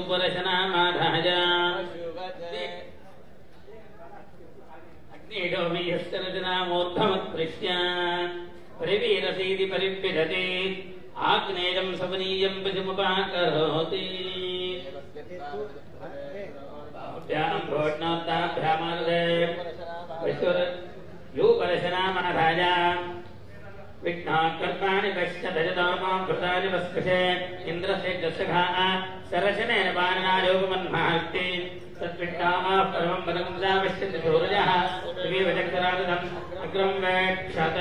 यूपरशनामाधाय अग्नेडोमियस्तरजनामूर्धमत्पृश्य परिवीरसीति परिव्यजते आग्नेयं सवनीयं पशुमुपाकरोति यूपरशनामाधाय विघ्नाकर्तानि पश्यदजदामाभृतादिवस्पृशे इन्द्रस्य जसघा सरशनेन पाणिनायोपमन्मास्ति तद्विघ्नाः परमं पदं पश्यन्ति सूरजः दिवीव चक्रादम् अग्रं वेक्षत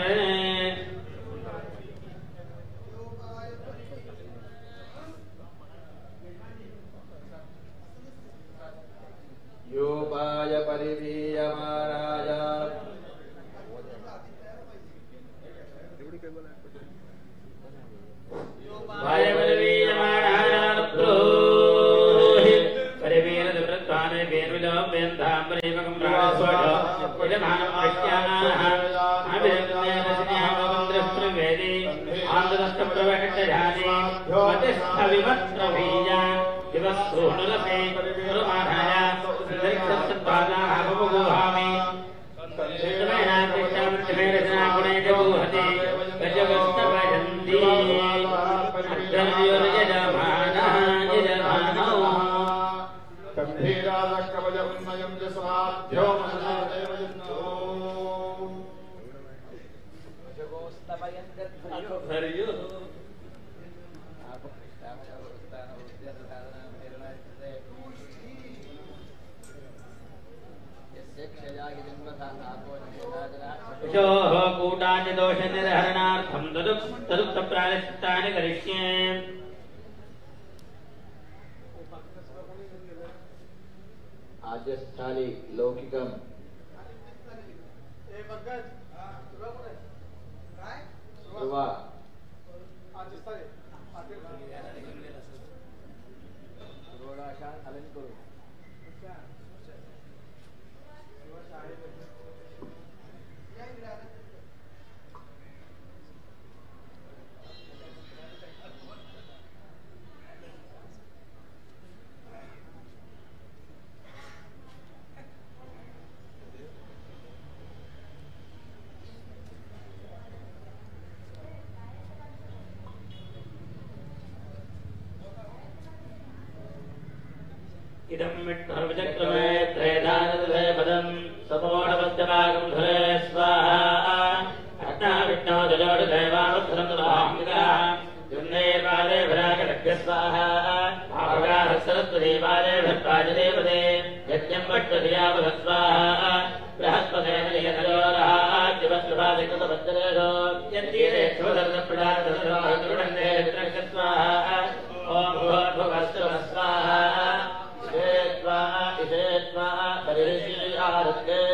योपाय परिवीयमानाय कूटाचिदोषनिर्हरणार्थं तदुक्तप्रायश्चित्तानि करिष्ये आद्यस्थाली लौकिकं ध्रुवा इदं विष्णुर्विचक्रमे त्रयधानदे पदं सपोढपद्यभागं धरे स्वाहा अग्ना विष्णो जलोडदेवावत्सरं तदाहंगिका जुन्नेर्वादे भराकटभ्य स्वाहा आभगाः सरस्वतीवादे भट्टाजदेवदे यज्ञं भट्टधियावध स्वाहा बृहस्पतेन लिखतयोरः दिवस्प्रभादिकृतपद्धरेषु यन्तीरे क्षुधर्दप्रदादर्शो हतुरुणन्दे रित्रक्ष स्वाहा ॐ भूर्भुवस्सुवः स्वाहा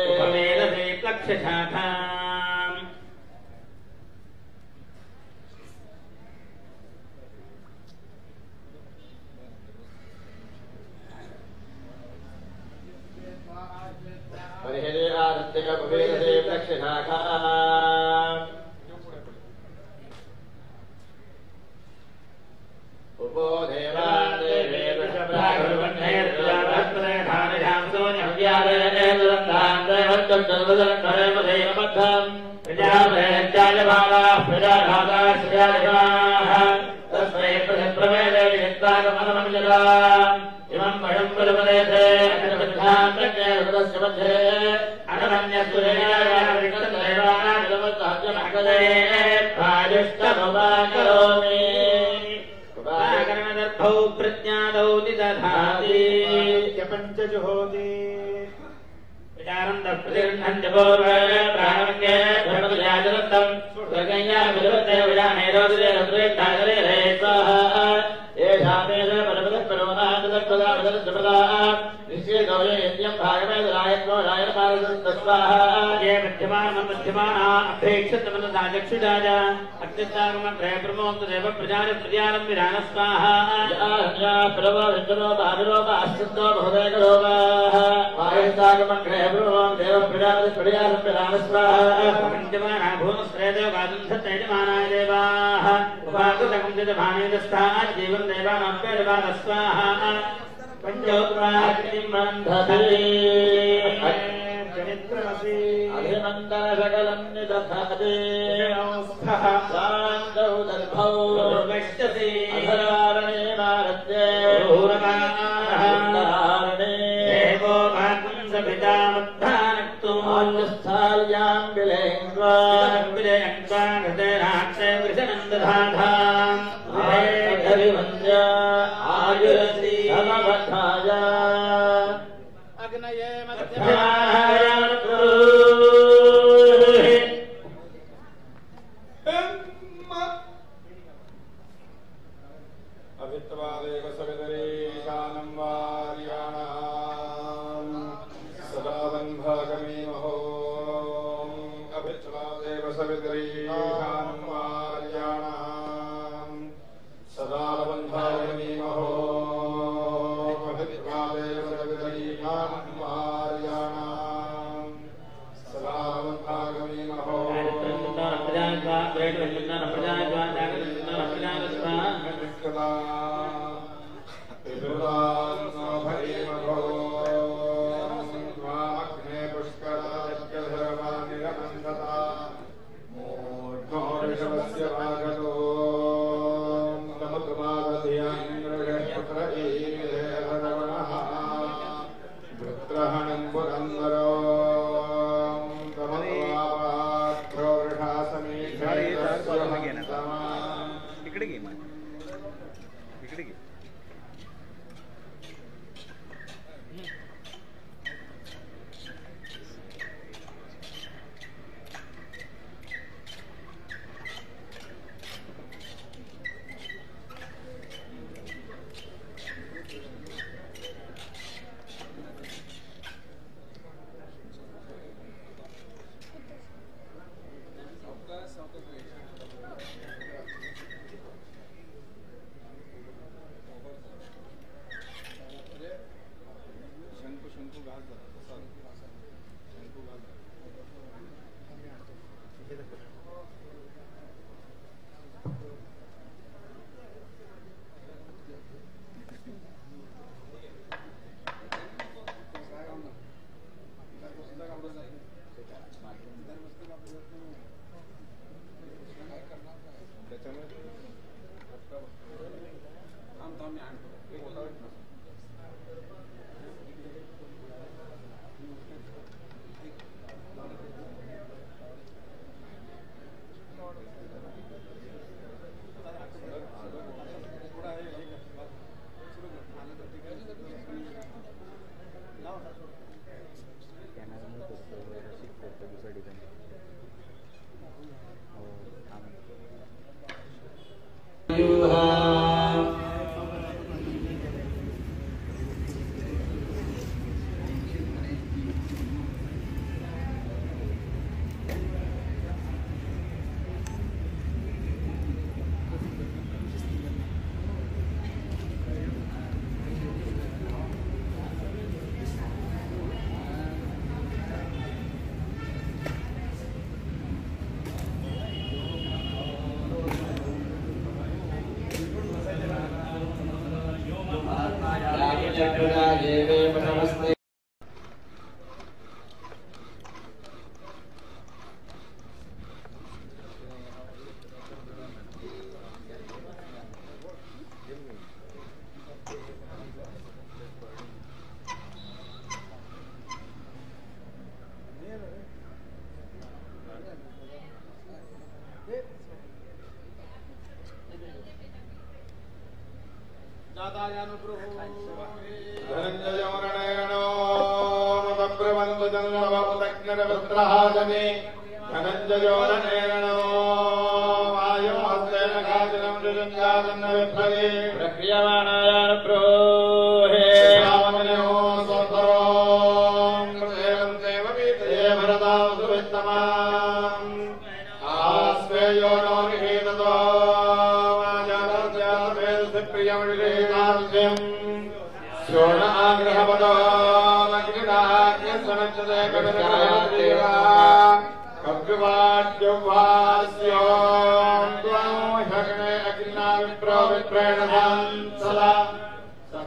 उपमेलसे प्लक्षशाखाम् परिहरे आरत्यकपमेलसे प्लक्षशाखाम् उपो देवा देवे तस्मै इमं पयं बलपदेशे करोमि प्रज्ञादौ निदधाति पंचजुहोति विचारन्तः प्रतिगृह्णन्त्यपूर्वे प्राणवन्ये धर्मजागरन्तम् स्वगञ्या विलवते विजानेरोदे रत्रेष्ठागरे रे स्वाहा येषामेष परपदपरोनादपदा वदनसपदा निश्चेतोये यज्ञं भागमेदरायत्वो रायनपारसस्तस्वाहा ये मध्यमाना अपेक्षतमनसा चक्षुषाज अग्निस्तागमग्रहे प्रमोक्तदेव प्रजानं विधानस्वाहा या प्रभो विष्णो भाविरोप अस्तुतो बहुदेकरोपाः वायुस्तागमग्रहे प्रमों देव प्रजानं विधानस्वाहा मध्यमाना भूमस्त्रेदेव गादुन्धत्तयजमानाय देवाः उपाकृतकं चिदभानेदस्तात् जीवं देवानां स्वाहा अभिनन्दन सकलं निदधाते स्वान्तौ दर्भौ अधरारणे नारद्ये देवो भागं सभितामद्धानक्तु आज्यस्थाल्यां विलेङ्ग्वा हृदयनाक्षे वृषनन्दधाधाम् अभिवन्द्य आयुरसि समबद्धाय अग्नये मध्याय अभित्वादेव सवितरेशानं वार्याणां सदा वन्भागमीमहो अभित्वादेव सवितरेशानं वार्याणां सदा वन्भागमीमहो अभित्वादेव सवितरेशानं वार्याणां सदा वन्भागमीमहो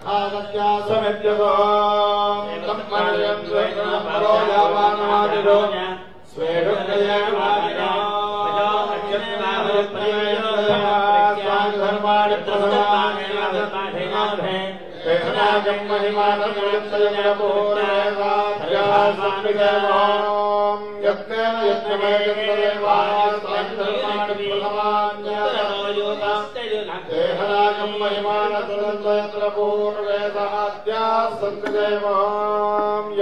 समित्यतो सम्मर्यं द्वैतमरो यावानादिरो स्वेरुक्तयेन वादिनो धर्माणि प्रसवानि तेहनागं महिमानं यत्सयमपूर्वेदाभ्यासमिदेवों यत्नेन यज्ञमयजन्तदेवास्तानि धर्माणि प्रसवान्यतनोयोगास्तेन तेहनागं महिमानसुरन्द्वयत्रपूर्वेदाभ्यासमिदेवों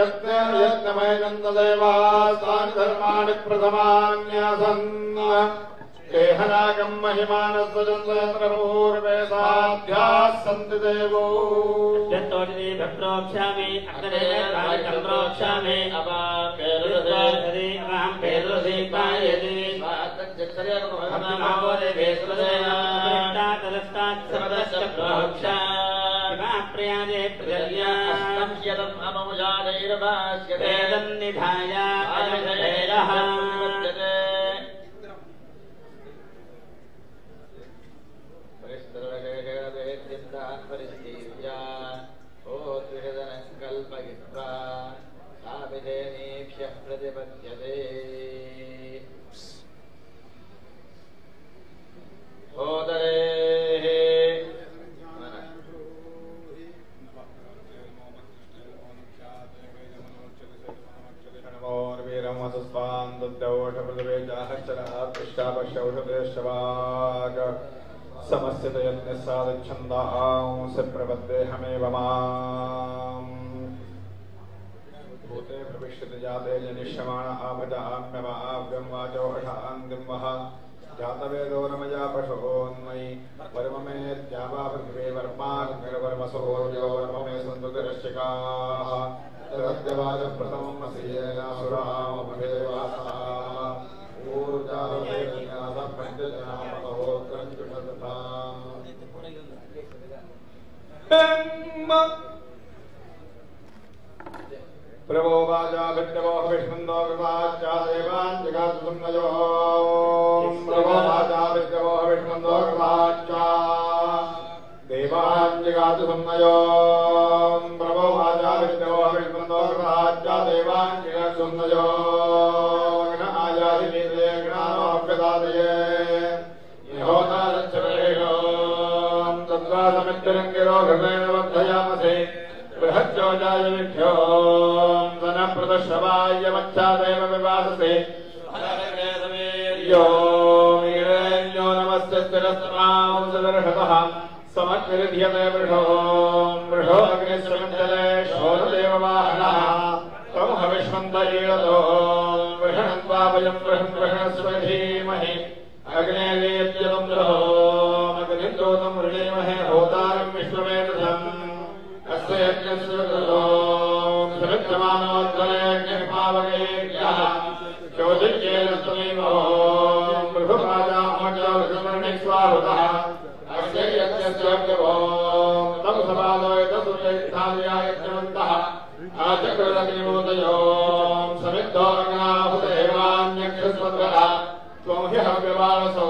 यत्नेन यज्ञमयजन्तदेवास्तानि धर्माणि प्रथमान्यासन् केहनागं महिमानस्वजन्त्रपूर्वेदाभ्यासन्ति देवो प्रोक्षामि अग्नेयं प्रोक्षामि अपापेरुदे अहं पेरुदे पायते स्वातंचर्यमोहनावदे वेसुदेना तदस्तात् सर्वस्य प्रोक्षा प्रियादे प्रिया संयतं अममुजादैर्भास्यते तन्निधाय अजयः प्रतिपद्यते समस्यतयत्नसादच्छन्दांसि प्रपद्येऽहमेव माम् भूते प्रविश्यति जाते जनिष्यमाण आभजाम्यवाव्यं वाचोषान्तिं वः जातवेदो रमया पशोन्मयि वर्ममेत्यावा पृथिवी वर्माग्निर्वर्मसोर्यो वर्ममे सन्तुतिरश्चिकाः तदद्यवाच प्रथमं मसीयेनासुरामभेवासः ऊर्जावेदन्यासः पञ्चजनामहोत्रञ्जुषतथा प्रभो वाजा विद्यवो विष्णुन्दो कृताच्चा देवान् जगातु सुम्नयो प्रभो वाजा विद्यवो विष्णुन्दो कृताच्चा देवान् जगातु सुम्नयो प्रभो वाजा विद्यवो विष्णुन्दो कृताच्चा देवान् जगातु सुम्नयो गण आयादिनीते गणानोऽभ्यदादये यहोतारच्छवेषो तद्वासमित्यरङ्गिरो घृतेन वर्धयामसे बृहज्जोजाय विभ्यो प्रदर्शवाय मच्छादेव विवाससे यो मीरेण्यो नमस्य स्थिरस्तमां सदर्शतः समग्रध्यते वृषो वृषो अग्निश्रमञ्जले शोधदेववाहनः तं हविष्मन्तयेतो वृषणन्त्वाभयं वृषणस्व धीमहि अग्नेयेत्यतं द्रहो अग्निद्योतं वृणीमहे होतारं विश्वमेतसम् अस्य यज्ञस्य समित्यमानोद्वरेऽग्निर्पावकेभ्यः चोदित्येन स्तमीमो मृगुराजामज्जवर्णिक्ष्वाहुतः अस्य यज्ञस्य अग्निवो तं समादयतसुरेत्थादया यज्ञवन्तः आचकृदग्निमोदयो समिद्धोऽग्नाहुतेवान्यक्षस्वद्वः त्वं हि हव्यवानसो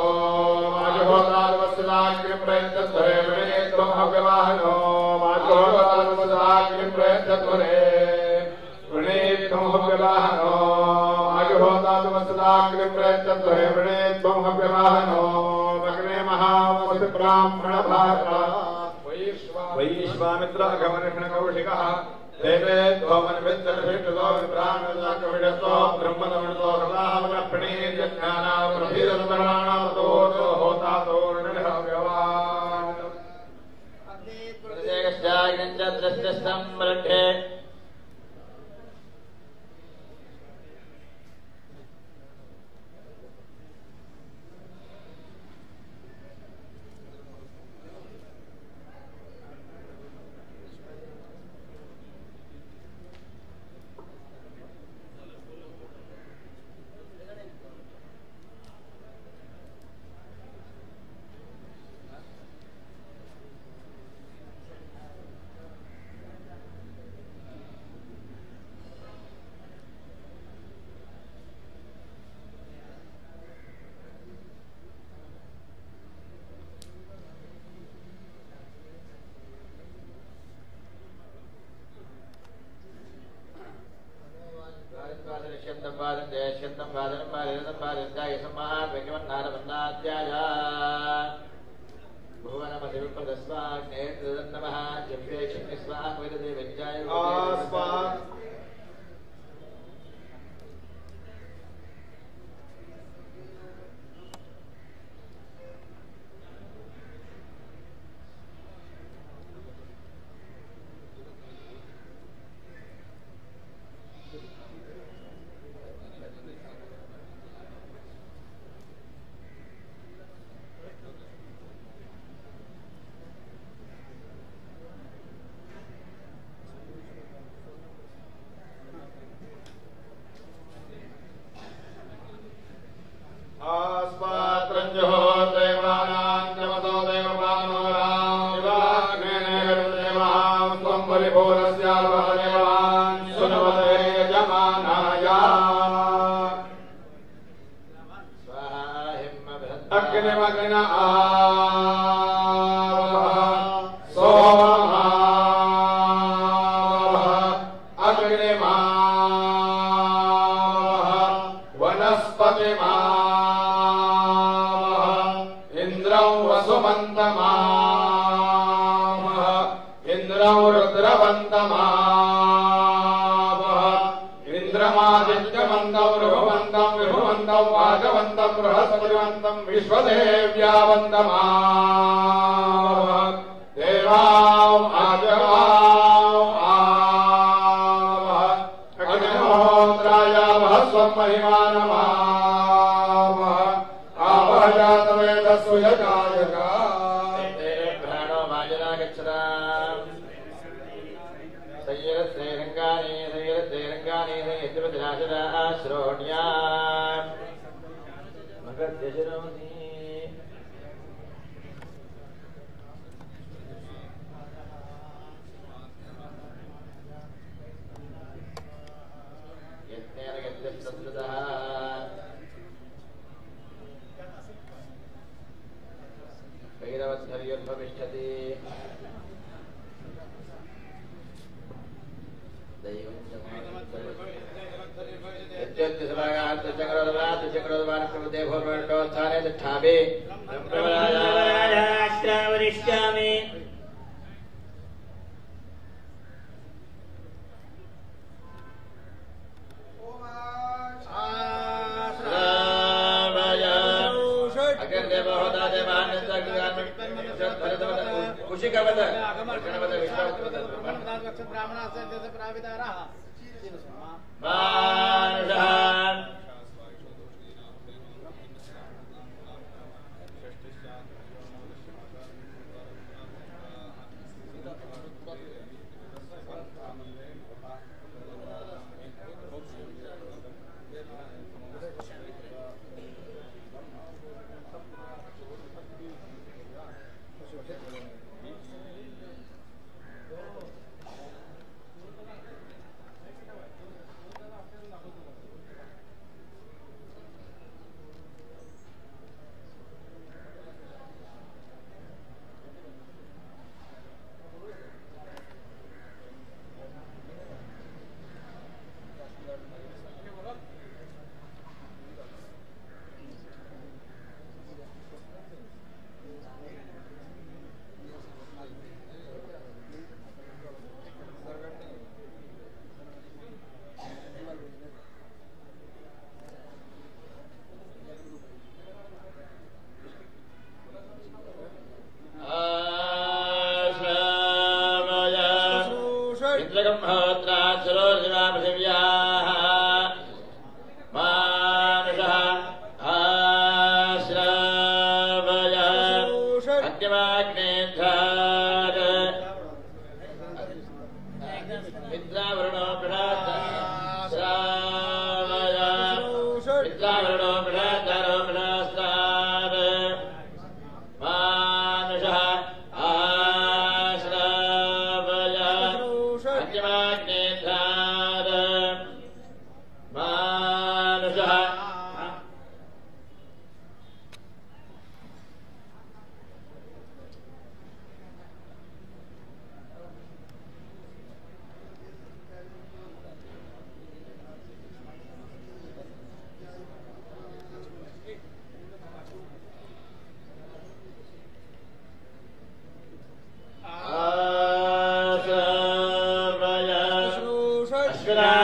माजहोताद्वस्तिदाग्निप्रयच्छध्वरे वृणे त्वं हव्यवाहनो माजहोताद्वस्तिदाग्निप्रयच्छध्वरे वृणे त्वं हव्यवाहनो माजहोताद्वस्तिदाग्निप्रयच्छध्वरे वृणे त्वं हव्यवाहनो अग्ने महावसि ब्राह्मणभारता वैश्वामित्र अगमनिष्णकौशिकः देवे त्वमन्विद्यर्भिष्टतो विप्राणकविडस्तो ब्रह्मणमृतो हृदाहमनप्रणीयज्ञानावृभिरतराणातो होतातो ऋणहव्यवान् प्रत्येकश्चाग्निञ्चद्रष्टस्थं मृक्षे देशकं वादनं वादनं वादन्ताय सम्मान् वेगवन्नारवन्नात्याय भुवनमधिविप्रदस्वाग्नेत्रदन्नमः जप्येक्षिणि स्वाहा वेददेवज्ञाय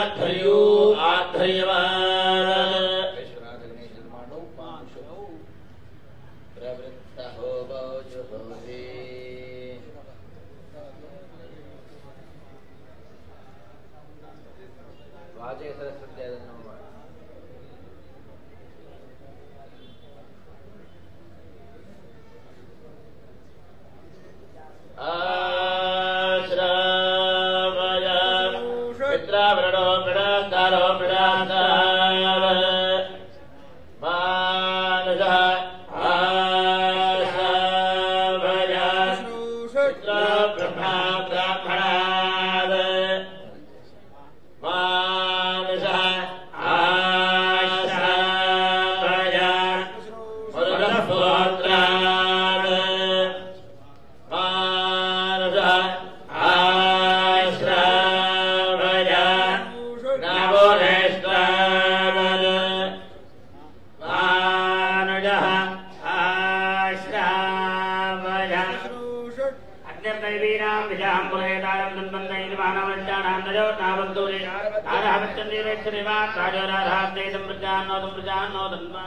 आध्वर्यो आध्वर्यवान् प्रवृत्तहो भोजुहोति वाचे सरस्वत्यादन्नो आश्रमय मित्रावरणो मृडाकारो मृडाकार मानुषः आश्रमय मित्रब्रह्मा ब्राह्मणात् मानुषः आश्रमय मरुदपुत्रात् मानुषः आश्रमय नवोरेष्टात् मानुषः आश्रमय अग्निर्दैवीनां विजाम्बुरेदारं दन्वन्तैर्वाणवञ्चानां नजो नावन्तूरे आरहवच्चन्देवेक्षरिवा ताजोराधाद्वैतं प्रजान्नो दन्वा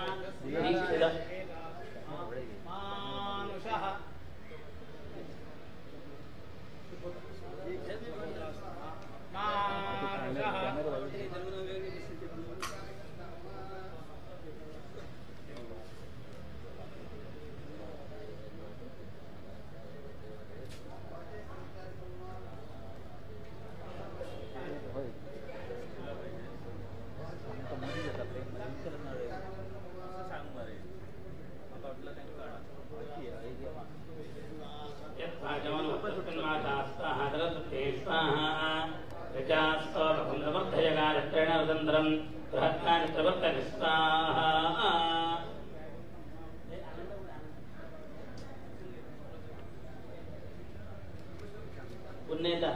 पुण्यता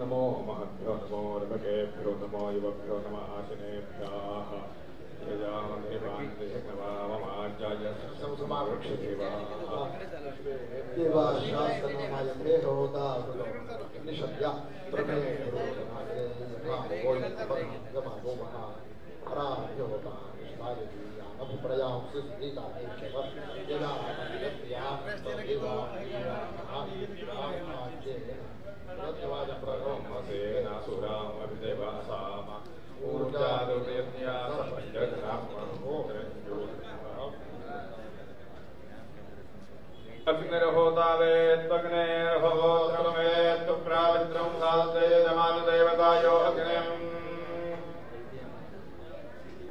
नमो महद्भ्यो नमो रमकेभ्यो नमो युवभ्यो नमः आसनेभ्यः यजामदेवान्देहनवाममाचार्य संसमावृक्षदेवाः देवाशास्तनमायते होता निषद्या प्रमे रोदनाये यथा हराभ्यो होता निष्ठायतीयामभिप्रयां सुस्थितानेश्वर यदा तत्वाद प्रगमसे नासुराम अभिदेवासाम ऊर्जादुर्यज्ञा सपञ्चग्रामो अग्निर्होतावेत्वग्नेर्होत्रमेत्तु प्रावित्रं साधते जमानदेवतायो अग्निम्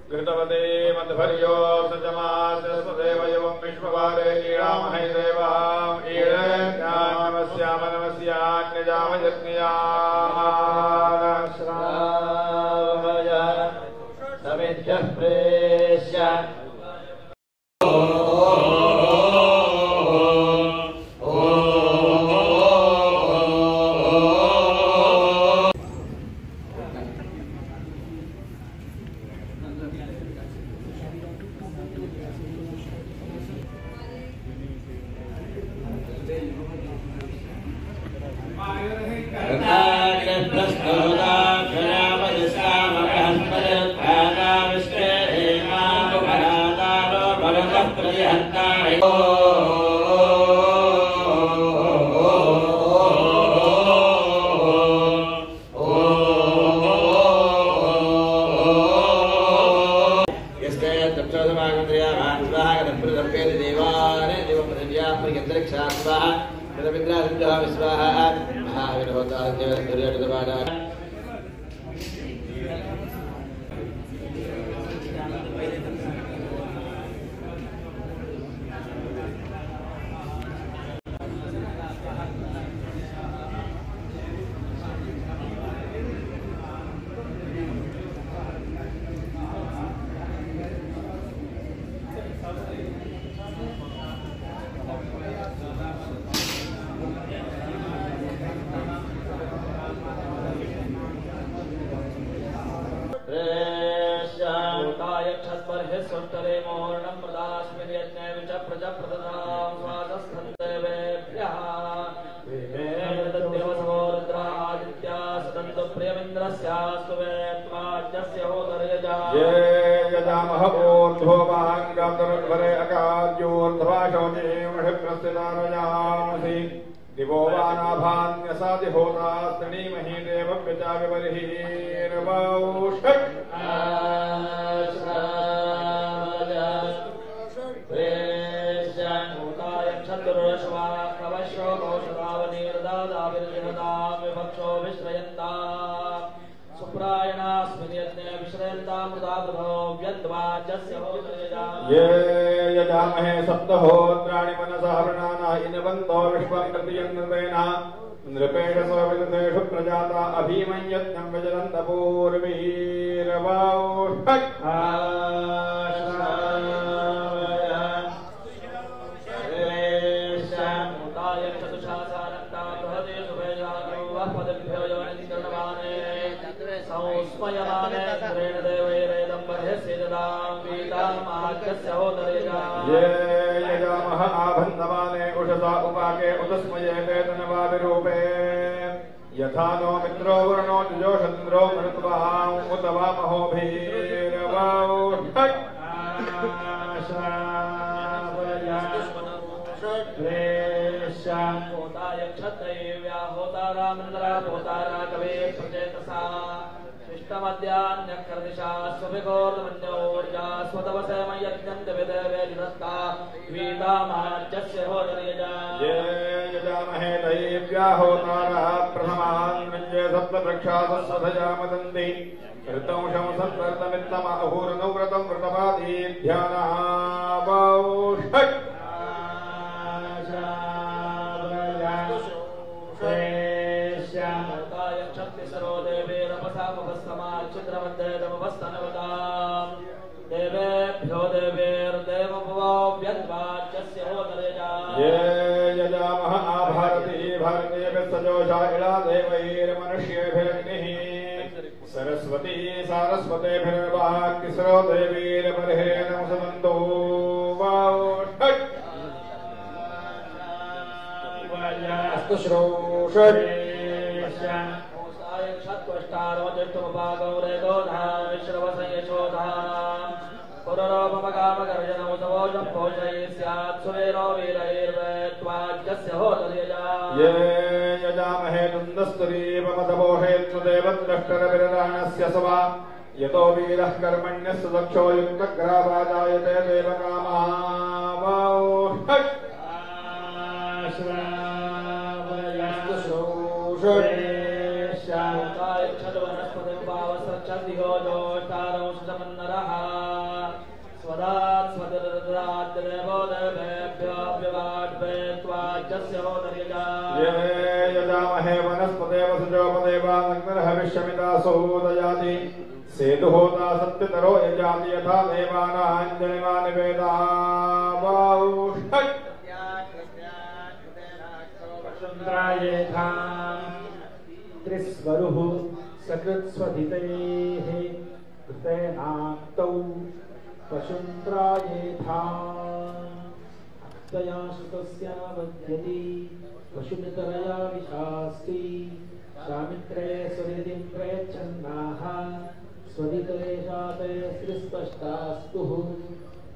घृतवते मध्वर्यो सजमास्य स्वदेव एवं विश्ववारे ईळामहे देवाम् ईळेऽज्ञानमस्याम नमस्यान्यजामयज्ञयाश्रावय समेभ्यः प्रेष्य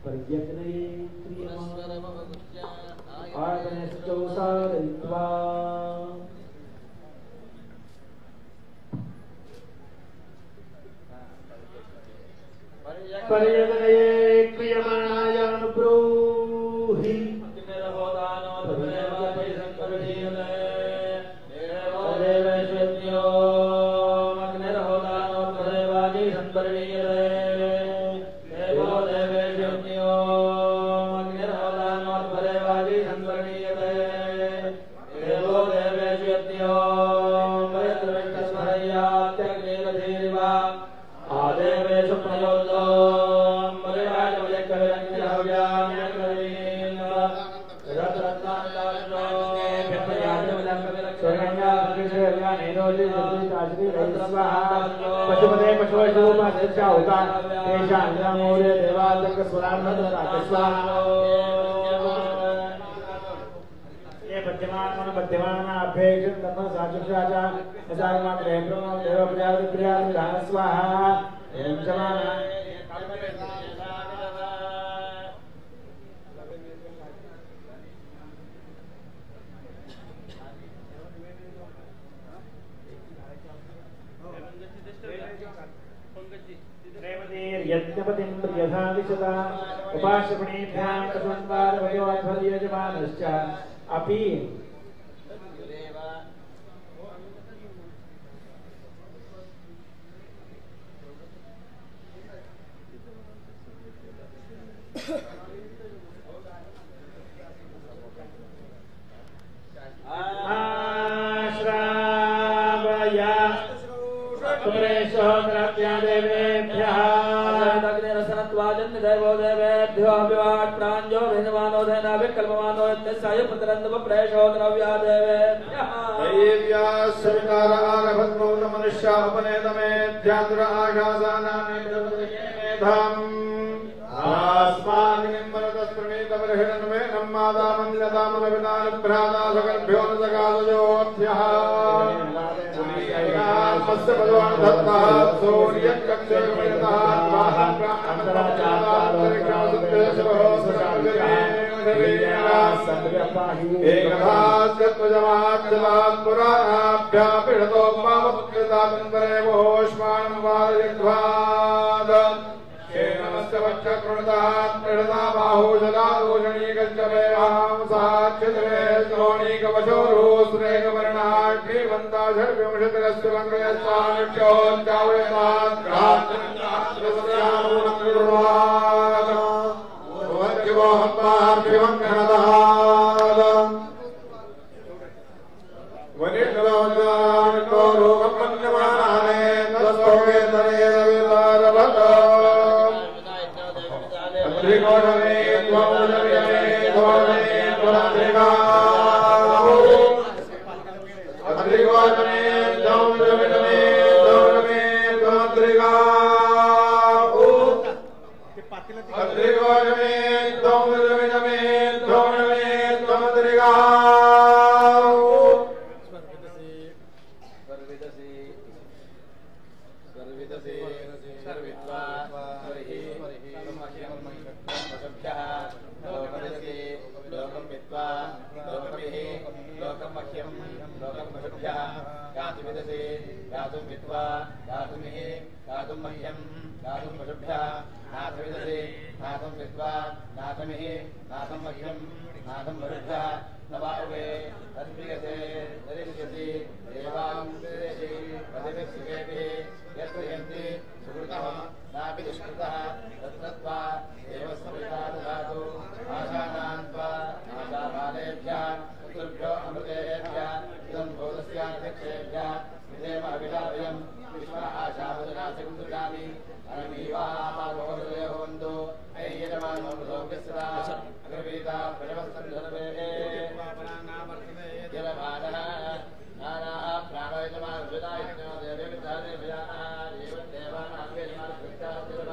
पर्यग्नये आयतनश्चौ साधयित्वा पर्यग्नये क्रियमाणायानुब्रूहि पशुपते पशुपशुपा तेषामूल्य ये पद्यमानपेक्षित स्वाहा यज्ञपतिं प्रियधा विशदा उपाश्रमणेभ्यां प्रसन्वारभयोध्वर्यजमानश्च अपि आश्रावया कुमरेशो द्रव्या देवेभ्यः देवो देवेभ्यो अभिवात् प्राञ्जो भिन्नमानो धेना विकल्पमानो यत्साय पुत्रन्दव प्रेषो द्रव्या देवेभ्यः दैव्या सवितार आरभद्मो न मनुष्यापनेतमेध्यान्द्र आघासानानि मेधाम् आस्मान्निम्बरतस्प्रणीतपरिहिणन्वेनं मातामन्यतामनवितानुभ्राता सकल्भ्यो न सकालयोऽभ्यः पुनीयात्मस्य भगवान् दत्तः सूर्यकक्षयमितः एकदास्यत्वजमाज्जलात् पुराणाभ्यापिषतो मामपुत्रितापिन्दरे वोष्माणं वादयध्वाद नमस्य वक्षकृणतात्मृता बाहुजलादोषणीकञ्चमेवां साक्षितरे श्रोणीकवशोरुस्रेकवर्णाग्निवन्ता षड्विंशतिरस्य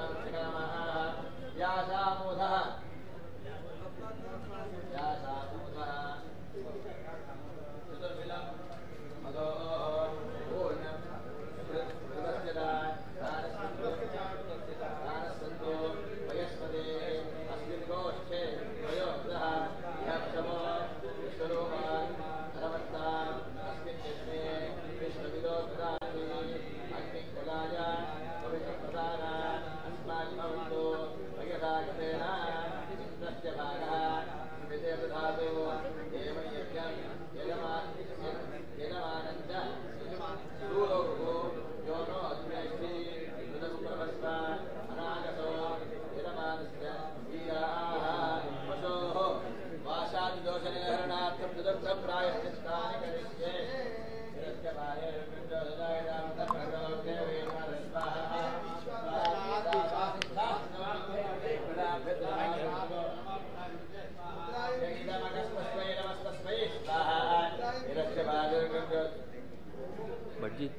देवानां Bajji.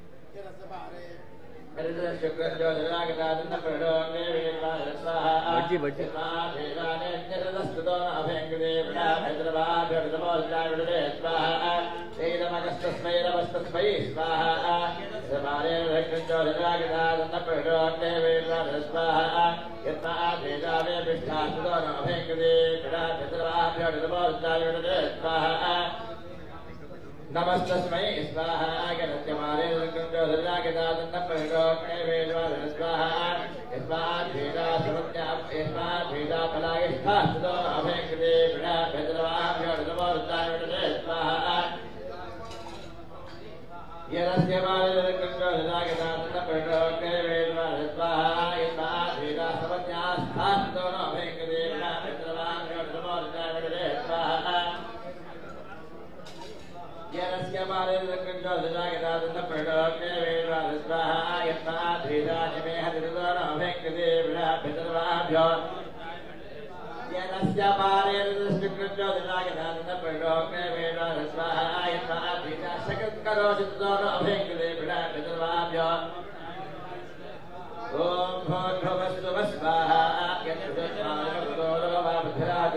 नमस्तस्मै स्वाहा गणत्यमारे स्वाहा यस्माद्भेदा यस्माद्भेदा फलायस्थास्तुतो अभेङ्कृते स्वाहा यस्य स्वाहा यस्माद्भेदा समज्ञास्थास्तुतो अभेङ्कृते स्वाहा यस्य मारे लक्ष्मीं जलागदादन प्रडोक्ते वेदा स्वाहा यस्माद्भेदा जिमे हरिदोन अभेङ्कृते विराभितर्वाभ्यो यस्य मारे लक्ष्मीं जलागदादन प्रडोक्ते वेदा स्वाहा यस्माद्भेदा सकत्करोचितोन अभेङ्कृते विराभितर्वाभ्यो ॐ भूर्भुवस्सुः स्वाहा यत्सुस्मानवतोरवाभ्यराज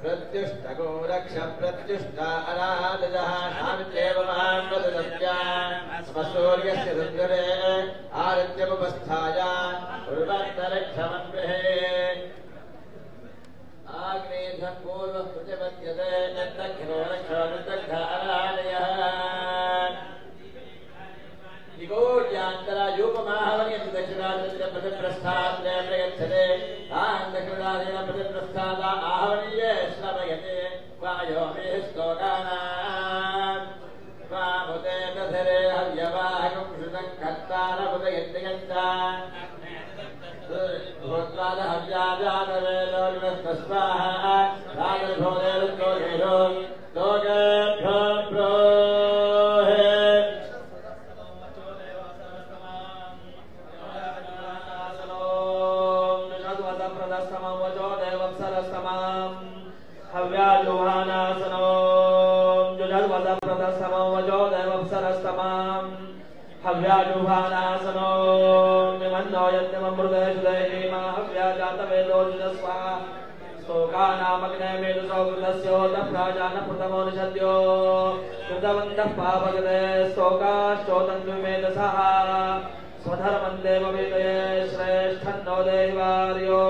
प्रत्युष्टको रक्ष प्रत्युष्टा अनादजः शान्त्येव मान्वदत्यान् समसूर्यस्य सुन्दरे आरत्यमुपस्थाय उर्वन्तरक्षमन्विहे आग्नेयं पूर्वः प्रतिपद्यते दक्षिणो रक्षो दग्धा अनादयः निगोर्यान्तरायोपमाहवनियं दक्षिणादित्य प्रतिप्रस्थाद्रे प्रयच्छते तान् दक्षिणादिन प्रतिप्रस्थादा आहवनीये श्रवयते वायो मे स्तोकानाम् वामुते प्रधरे हव्यवाहकं श्रुतं कर्तारमुदयन्त्ययन्तान् भूत्वाद हव्याव्यातवेदोर्वस्वस्वाहा राजभोदेरुद्गोधेरो लोकेभ्यो प्रोहे हव्याजुहानासनो जुजल्वदप्रदसमो वजो देवप्सरस्तमाम् हव्याजुहानासनो निमन्नो यज्ञममृते सुदैवीमा हव्याजातवेदो जुजस्वा स्तोकानामग्ने मेधसो कृतस्योतप्राजानप्रथमो निषद्यो कृतवन्तः पापगते स्तोकाश्चोतन्विमेधसः स्वधर्मन्देव वेदये श्रेष्ठन्नो देवार्यो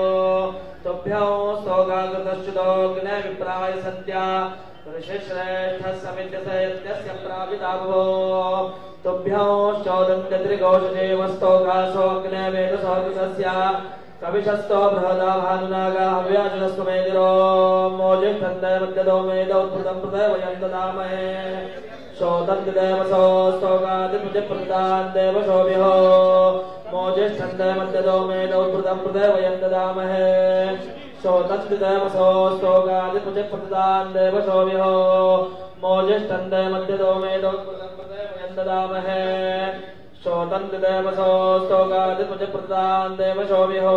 तुभ्यो स्तोकाकृतश्चुतोऽग्ने विप्राय सन्त्या ऋषिश्रेष्ठः समित्यसे यज्ञस्य प्रापिताभो तुभ्यो श्चोदन्त्यत्रिघोषदेव स्तोकासोऽग्ने वेदसो कृतस्य कविशस्तो बृहदा भानुनागा हव्याजुनस्त्वमेदिरो मोजिष्ठन्ते मध्यदो मेदौत्पृतं प्रदेवयं ददामहे शोदन्त्यदेवसो स्तोकादिप्रतिप्रदान् देवशोभिहो मोजिष्ठन्ते मध्यदो मेदौत्पृतं प्रदेवयं ददामहे शोदन्त्यदेवसो स्तोकादिप्रतिप्रदान् देवशोभिहो मोजिष्ठन्ते मध्यदो मेदौत्पृतं प्रदेवयं ददामहे शोदन्त्यदेवसो स्तोकादिप्रतिप्रदान् देवशोभिहो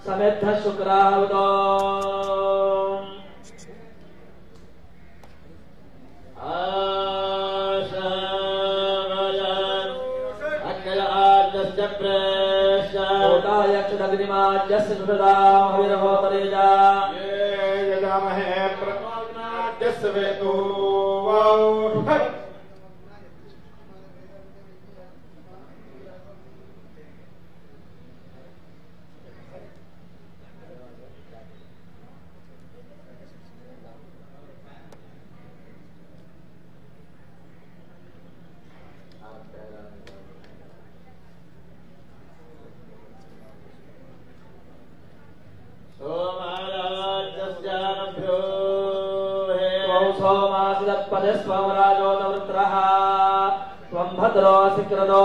समेद्ध शुक्रावतो यक्षदग्निमाज्यस्य सुषदां हविर्होतरेजा ये यजामहे प्रमाज्ञाद्यस्य वेतो स्वमराजो नवृत्रः त्वं भद्रो सिक्रदो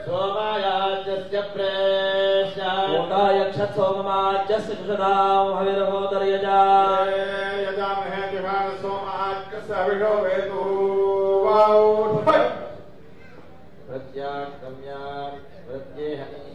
सोमायाज्यस्य प्रेष्य सोममाज्यस्य जुषदां हविर्होतर्यजा यजामहे जुषाण सोमाज्यस्य हविषो वेतो प्रत्याक्रम्या प्रत्येहनि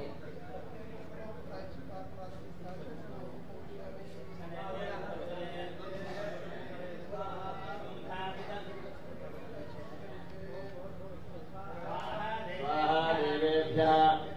स्वाहा देवेभ्यः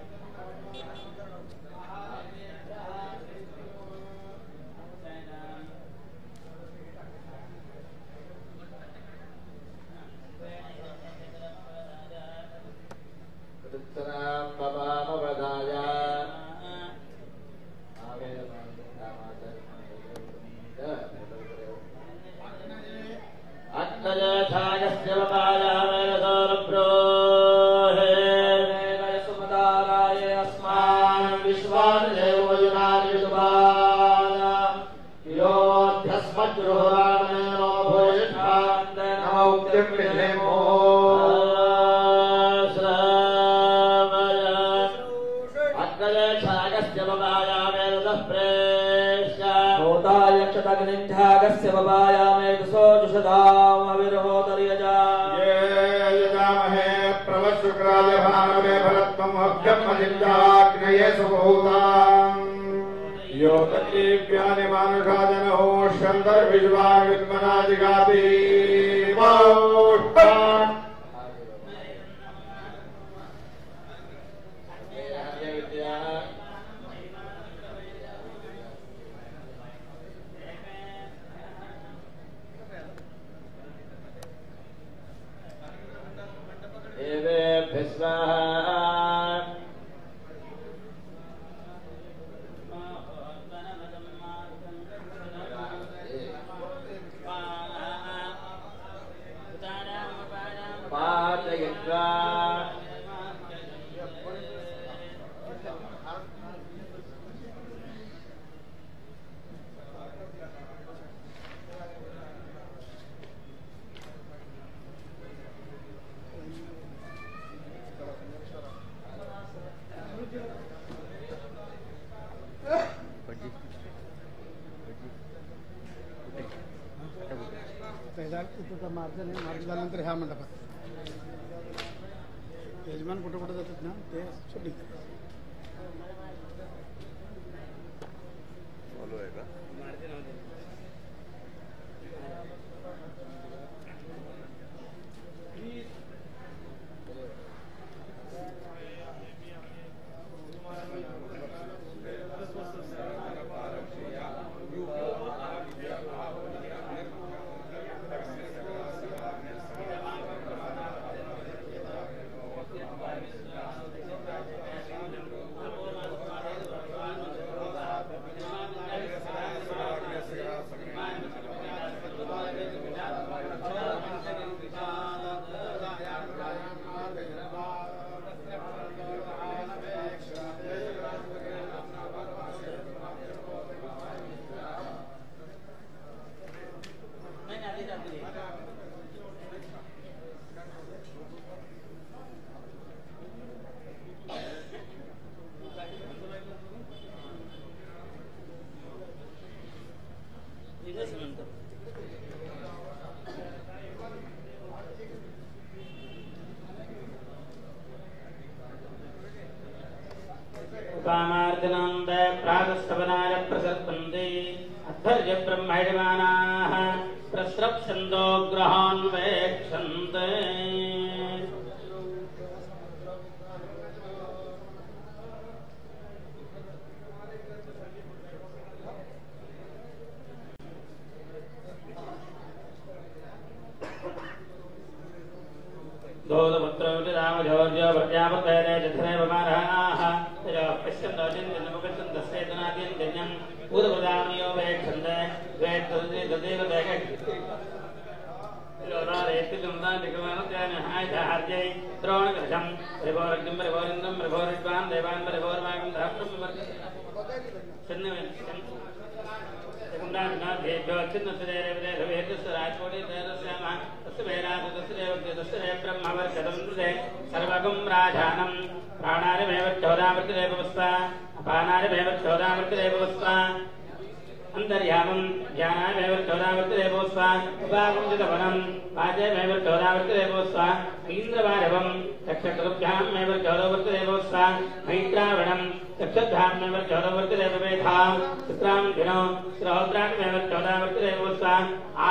यक्षदग्निन्ध्यागस्य बबायामेकसो जुषदां हविर्होतर्यजा ये यजामहे प्रवशुक्राजभानवे भरत्वम् अभ्यमजिन्दाग्नये सुभूताम् यो तद्दीव्यानि मानुषाजनो शन्दर्विश्वान् विद्मनादिगापि मार्जन आहे मार्ग झाल्यानंतर ह्या मंडपात यजमान कुठं कुठं जातात ना ते सुट्टी चालू आहे का उपामार्जनं ते प्रागस्तवनाय प्रसर्पन्ति अध्वर्य ब्रह्मैडमानाः प्रस्रप्सन्तो ग्रहान् वेक्षन्ते दोदपुत्रविरामजोर्यो प्रजापतेरे जठरेवमाराः तयो पश्यन्तोजिन्यमुपश्यन्तस्येतनादिन्यम् उदप्रदामियो वेक्षन्ते वेत्तदेव लोरारेत्तिगुन्दानिगमानत्यानिहायधार्यै द्रोणकर्षम् परिभोरग्निं परिभोरिन्द्रं परिभोरिड्वान् देवान् परिभोरमागं धात्रं सर्वगुं राजानं प्राणारिमेव चौदामृतिरेवस्वा अपानारिमेव चौदामृतिरेवस्वा अंतर्यामं ज्ञानामेव चौदामृतिरेवस्वा उपागुंजितवनं वाचेमेव चौदामृतिरेवस्वा इंद्रवारवं चक्षुरुभ्यामेव चौदामृतिरेवस्वा मैत्रावणं चक्षुर्भ्यामेव चौदामृतिरेवमेधां चित्रां दिनो श्रौद्रामेव चौदामृतिरेवस्वा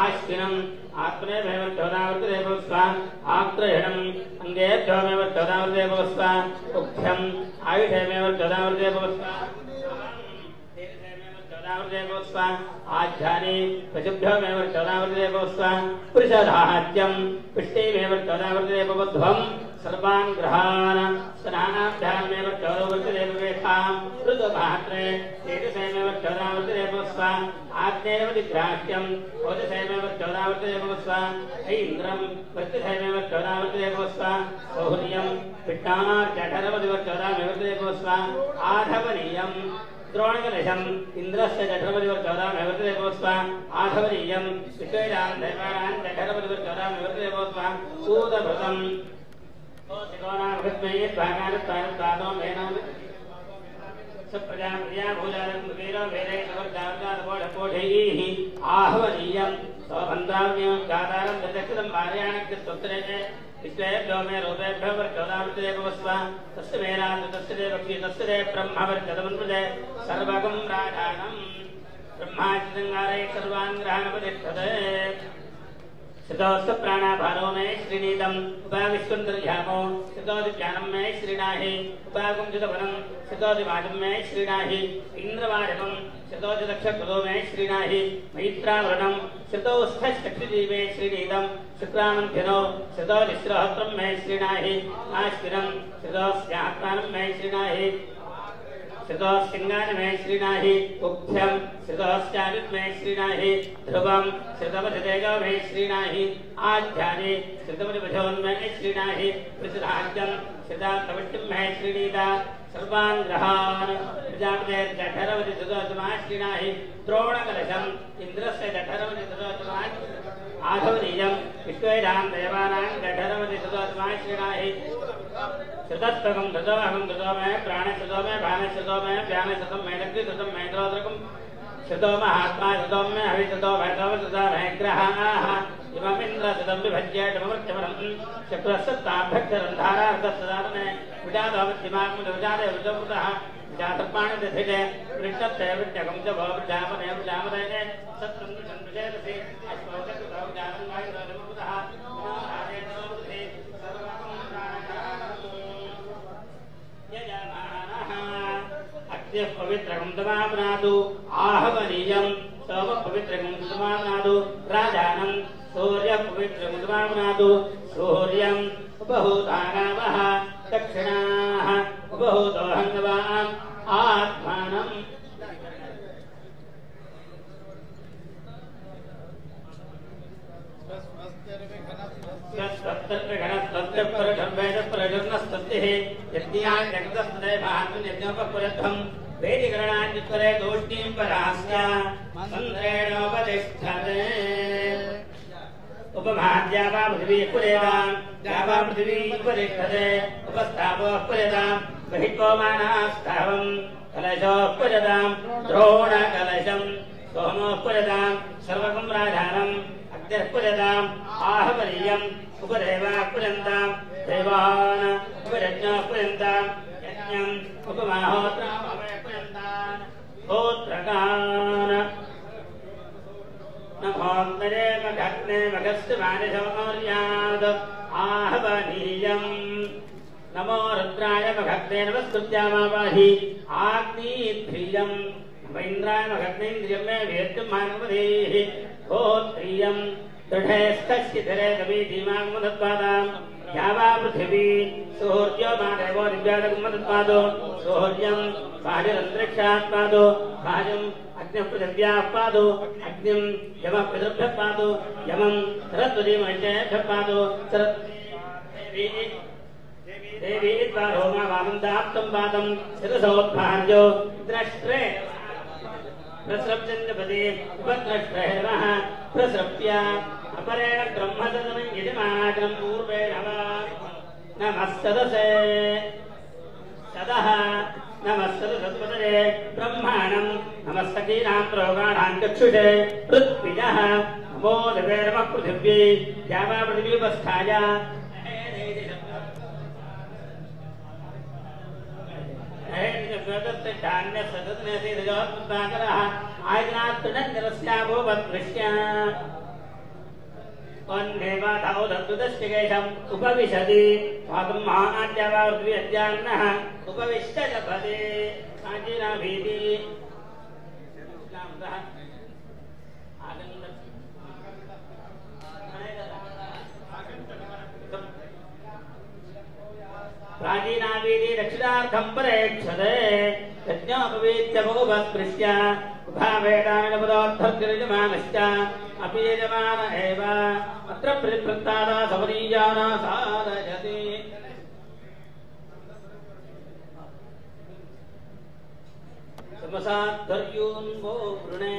आश्विनं आत्मनेमेव चौदामृतिरेवस्वा आत्रयणम् अंगेभ्योमेव चौदामृतिरेवस्वा उक्थ्यम् आयुषेमेव चौदामृतिरेवस्वा चौदामृतिरेवस्वा आध्यानि पशुभ्योमेव चौदामृतिरेवस्वा पुरुषदाहात्यं पुष्टिमेव चौदामृतिरेवध्वम् सर्वान् ग्रहान् स्नानाभ्यामेव चौदामृतिरेववेधां ऋतुमात्रे तेजसेमेव चौदामृतिरेवस्वा आग्नेयेव दिग्राह्यम् ओजसेमेव चौदामृतिरेवस्वा ऐन्द्रं वृत्तिसेमेव चौदामृतिरेवस्वा सौर्यं पिट्टार्जठरवदिव चौदामृतिरेवस्वा आधवनीयम् द्रोणकलशम् इन्द्रस्य जठरवदिव चौदामृतिरेवस्वा आधवनीयम् विश्वेदान् देवानां जठरवदिव चौदामृतिरेवस्वा सूदभृतम् आहवनीयं सौभन्द्राव्यं गातारं दक्षिणं मार्याणकृत्वत्रेणे विश्वेभ्यो मे रूपेभ्यो वर्चौदामृतिरेवस्वा तस्य मेनान् तस्य देवक्षी तस्य दे ब्रह्मवर्चदमन्मृजे सर्वगं राजानं ब्रह्माचिदङ्गारे सर्वान् ग्रहाणपतिष्ठते सिद्धोस्त प्राणाभारो में श्रीनीतम उपाविश्वन्तर्यामो सिद्धोदिज्ञानं में श्रीनाहि उपागुंजितवनं सिद्धोदिवाजं में श्रीनाहि इंद्रवाजमं सिद्धोदिदक्षकुलो में श्रीनाहि मैत्रावरणं सिद्धोस्थचक्षुजी में श्रीनीतम शुक्रानन्धिनो सिद्धोदिश्रहत्रं में श्रीनाहि आश्विनं सिद्धोस्यात्मानं में श्रीनाहि सिद्धोस्सिंगानि में श्रीनाहि उक्थ्यं सिद्धोश्चारित् में श्रीनाहि ध्रुवं सिद्धवजदेगो में श्रीनाहि आध्यानि सिद्धवजभजोन् में श्रीनाहि प्रसिद्धाज्यं सिद्धार्थवट्टिं में श्रीनीता सर्वान् ग्रहान् प्रजापतेर्जठरवति सुदोषमा श्रीनाहि द्रोणकलशम् इन्द्रस्य जठरवति सुदोषमा आधवनीयं विश्वेदां देवानां जठरवति सुदोषमा श्रीनाहि श्रुतत्वकं धृतोऽहं धृतो मे प्राणश्रुतो मे भानश्रुतो मे व्यानश्रुतं मे लग्निश्रुतं मे द्रोत्रकं श्रुतो महात्मा श्रुतो मे हविश्रुतो मे तवश्रुतो मे ग्रहाः इममिन्द्रश्रुतं विभज्य डमवृत्यमनं चक्रस्ताभ्यक्षरं धारार्थस्तारणे विजातोपत्तिमात्मविजाते विजपुतः विजातर्पाणिदधिटे वृक्षत्ते वृक्षकं च भवविजापने विजामदयने सत्रं विषेदसि अश्वोचकृतो विजातं वायुरमुतः पवित्रकं तमामनादु आहवनीयं सर्व पवित्रकं तमामनादु राजानं सूर्य पवित्रकं तमामनादु सूर्यं उपहूतानावः दक्षिणाः उपहूतोऽहङ्गवाम् आत्मानम् वेदिकरणान्युत्तरे दोष्णीं परास्य मन्त्रेणोपतिष्ठते उपमाद्यावा पृथिवी पुरेदां द्यावा पृथिवी उपतिष्ठते उपस्थापो पुरेदां बहिर्गोमानास्थावं कलशो पुरेदां द्रोणकलशं सोमो पुरेदां सर्वगं राजानम् अग्निः पुरेदाम् आहवनीयम् उपदेवा पुरन्तां देवान् उपयज्ञः पुरन्तां यज्ञम् उपमाहोत्राम् मानिशौर्यात् आहवनीयम् नमो रुद्राय मघग्ने नमस्कृत्यामावाहि आग्नेयम् नम इन्द्राय मघग्नेन्द्रियं मे वेद्यं मानवदेः गोत्रियम् दृढे स्थश्चिधरे कवीधीमागमदत्पादाम् या वा पृथिवी सूर्यो मादेवो दिव्यादगमदत्पादो सूर्यम् बाहिरन्तरिक्षात्पादो बाह्यम् अग्निपृथिव्याः पादो अग्निम् यमः पितृभ्यः पादो यमम् सरस्वतीमहिषेभ्यः पादो देवी द्वारो मा वामन्दाप्तम् पादम् शिरसोद्भार्यो द्रष्ट्रे प्रसृप्यन्नपदे उपद्रष्ट्रे नमः प्रसृप्य अपरेण ब्रह्मसदनं यजमानम् पूर्वेण वा नमः सदसे सदः नमः सदसत्पदये ब्रह्माणम् नमः सखीनाम् प्रोगाणाम् चक्षुषे पृथ्वीजः नमो दिवे नमः पृथिव्यै या वा पृथिव्युपस्थाय धान्य सदने से जगत्पुत्राकरः आयतनात्तुनन्दरस्याभूवद्दृश्य अन्नेवाधावो दत्तुदस्य केशम् उपविशति स्वातम् महानाट्यवावृद्वि अद्यान्नः उपविश्य जपदे साचिनाभीति प्राचीनावीति दक्षिणार्थं परेक्षते यज्ञोपवीत्य बहुवत्पृश्य उभावेदानपदार्थर्गयजमानश्च अपि यजमान एव अत्र प्रतिप्रत्तादा सवरीयाना साधयति समसाद्धर्यून्वो वृणे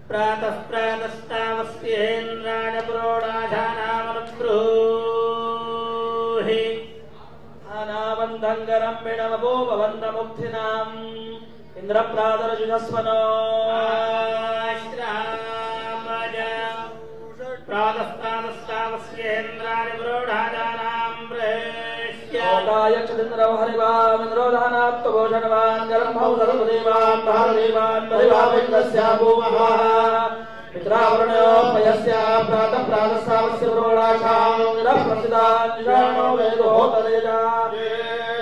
प्रातः प्रातस्तावस्येन्द्राय पुरोडाधानामनुब्रूहि ధంగరం పిణమభూపవందముక్తినాం ఇంద్రప్రాదరజుజస్వనో ప్రాతస్తావస్యేంద్రాని ప్రోఢాదానాం యక్షింద్రవ హరివామింద్రోధానాత్మభూషణవాన్ గర్భౌ సర్వదేవాన్ భారదేవాన్ పరివామింద్రస్యాభూమః మిత్రావరుణయోపయస్య ప్రాతః ప్రాతస్తావస్య ప్రోఢాశాం నిరప్రసిదాన్ నిషాణో వేదోతరేజా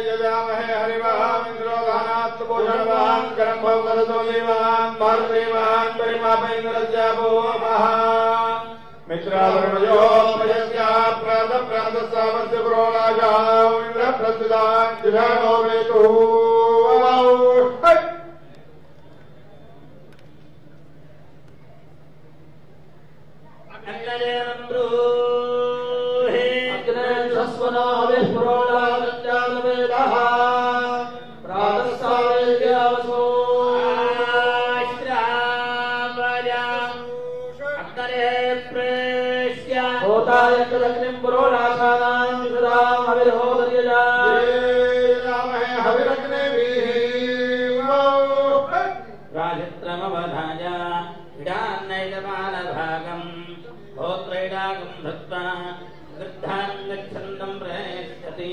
యజామహే హరివామింద్రోధానాత్మభూషణవాన్ గర్భౌ సర్వదేవాన్ భారదేవాన్ పరివామింద్రస్యాభూమః మిత్రావరుణయోపయస్య ప్రాతః ప్రాతస్తావస్య ప్రోఢాశాం నిరప్రసిదాన్ నిషాణో వేదోతరేజా రాజత్రమవధాయ విడాన్నైకపాలభాగం భోత్రైడాగం భక్త్వా గృద్ధాన్ గచ్చంతం ప్రయచ్చతి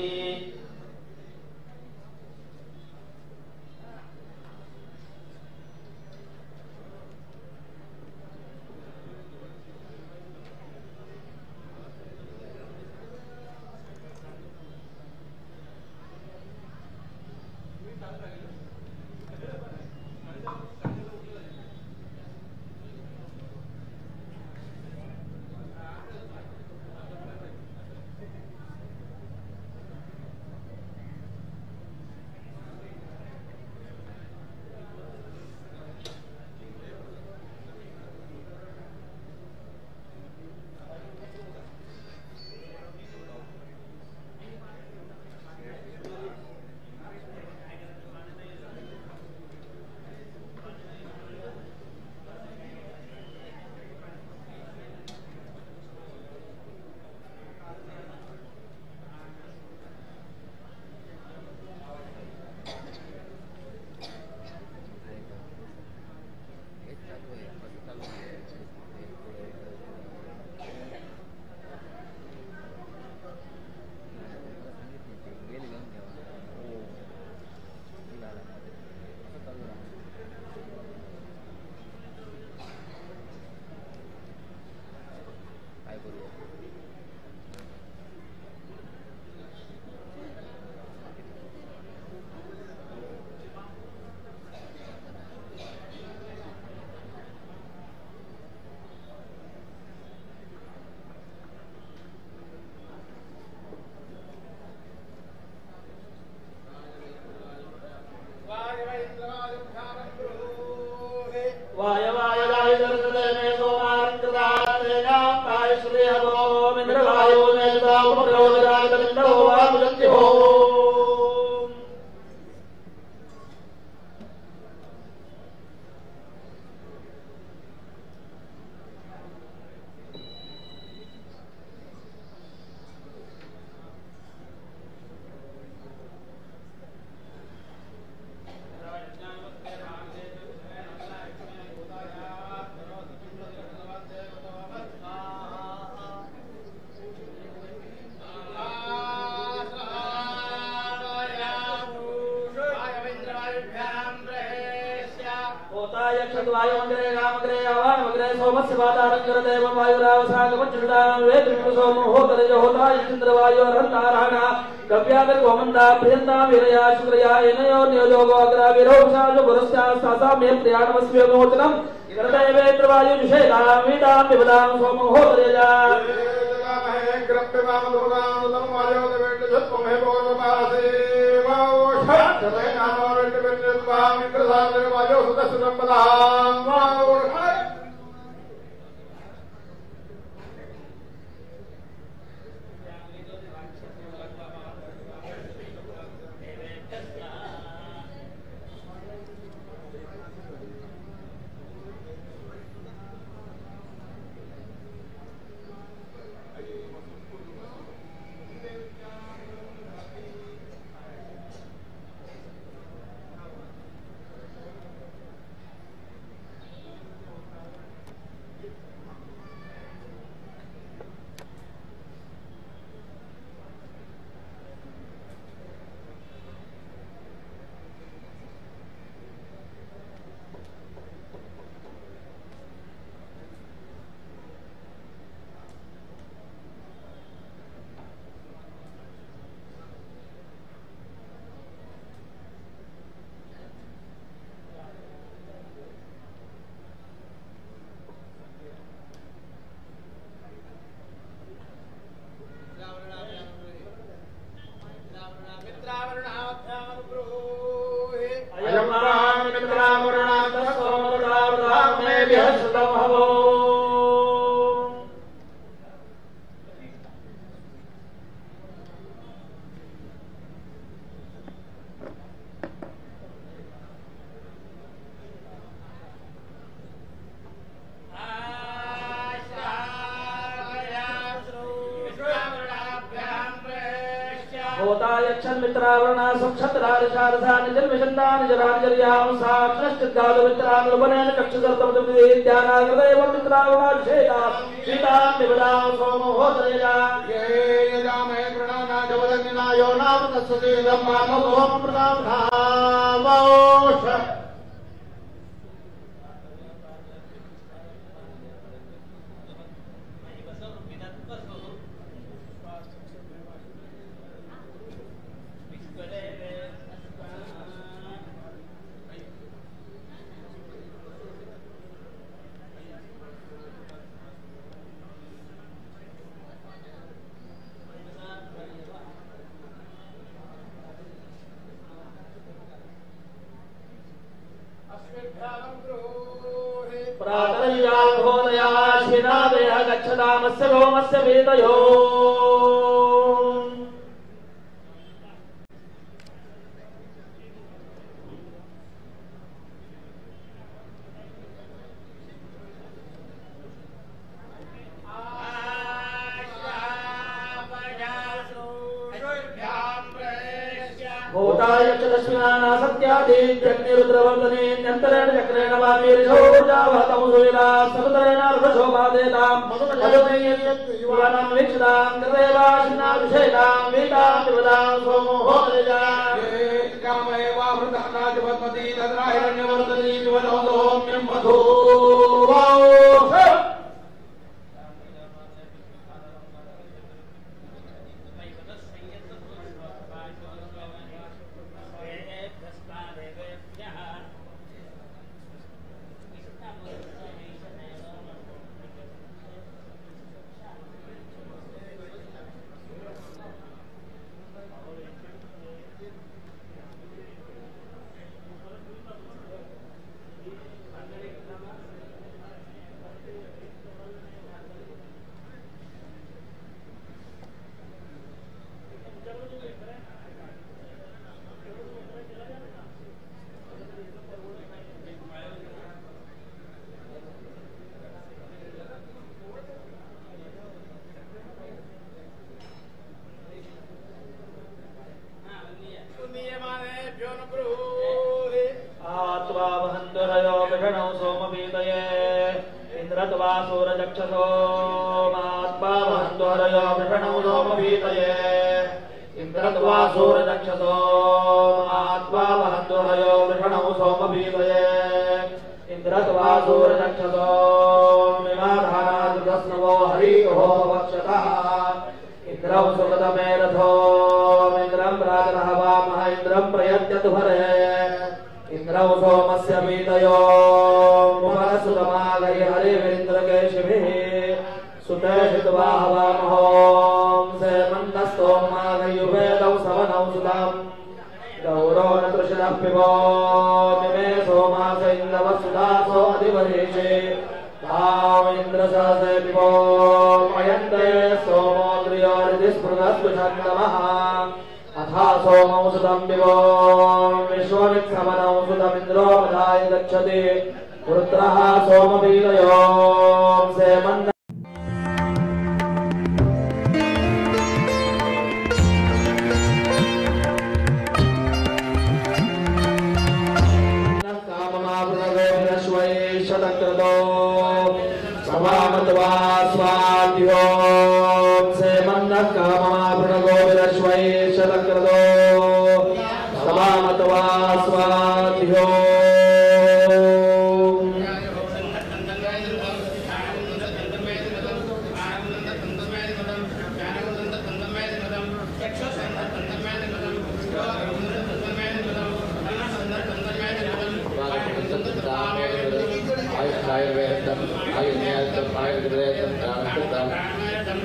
आयुर्वेदम आयुर्वेदम आयुर्वेदम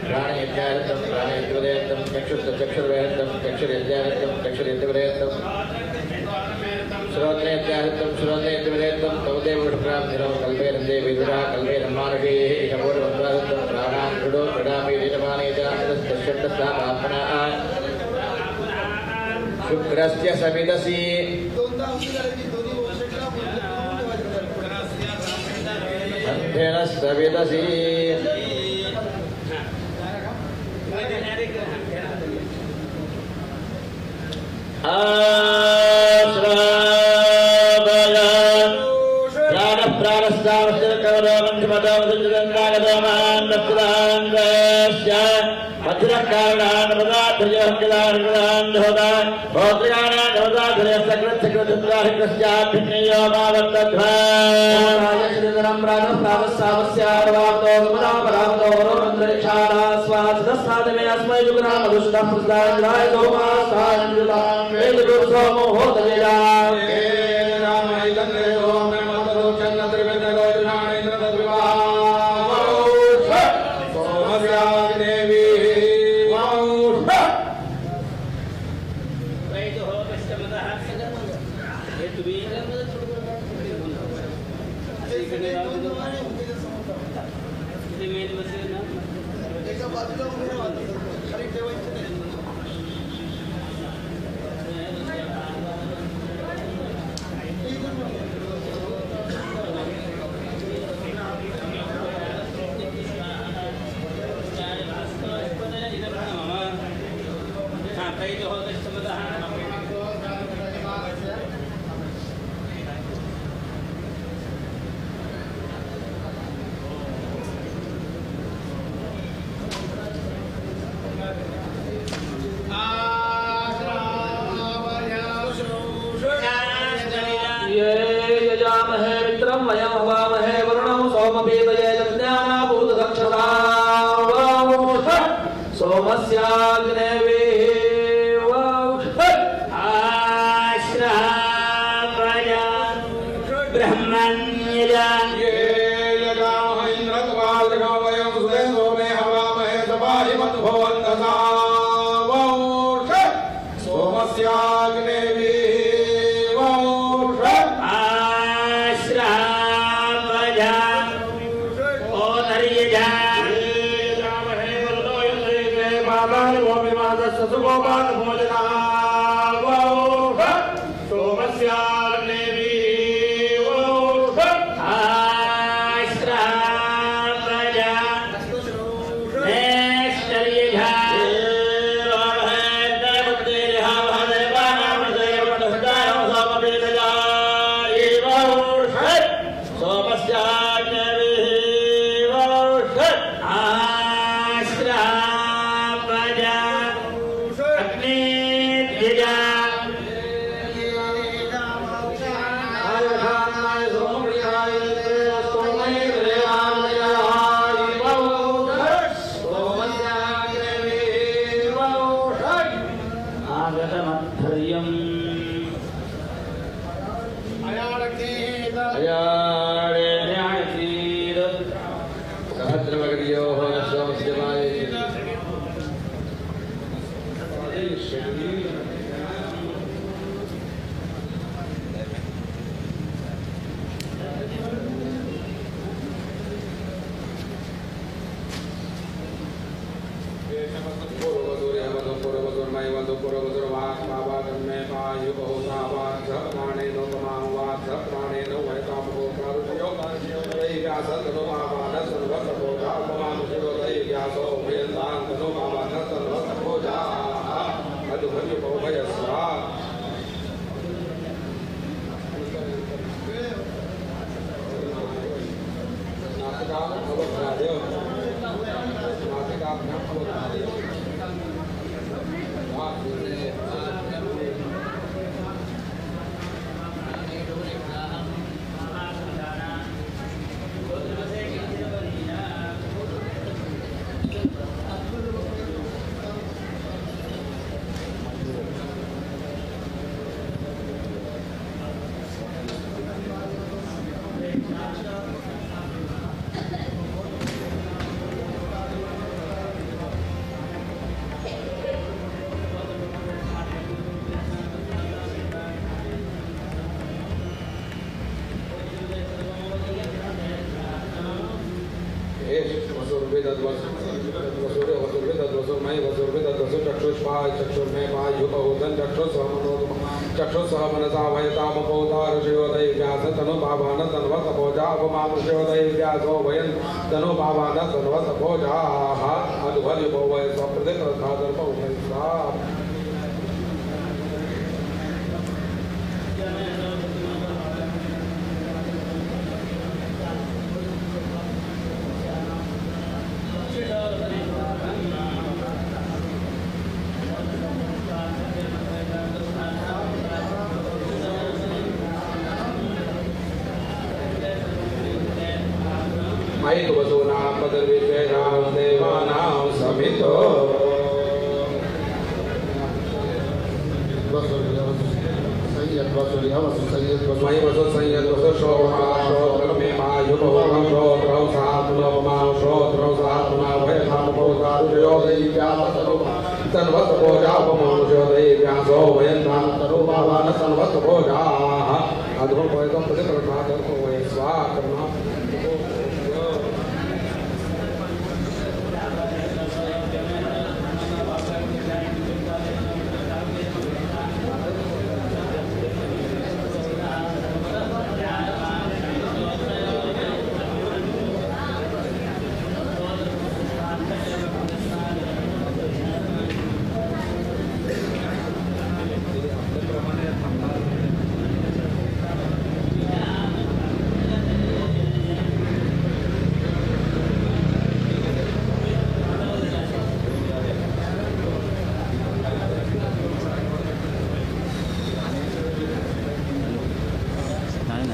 प्राणित प्राणेन्द्रवेद्यं प्राणेन्द्रवेद्यं चक्षुर्वेद्यं चक्षुरेन्द्रवेद्यं चक्षुरेन्द्रवेद्यं श्रोत्रेन्द्रवेद्यं श्रोत्रेन्द्रवेद्यं तवदेवपुष्प्रान्तिरं कल्पेरन्दे विदुरा कल्पेरमानुषे इषपूर्वन्द्रादत्तं प्राणान् कृडो क्रीडामि वीरमानेजान्तस्तषण्डस्थापात्मना शुक्रस्य सविदसि सविदसि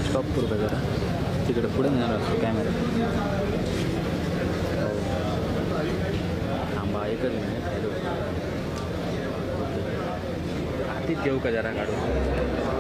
स्टॉप करू का जरा तिकडे पुढे नेणार असतो कॅमेरा थांबा एकच मिनिट हॅलो हातीत घेऊ का जरा काढून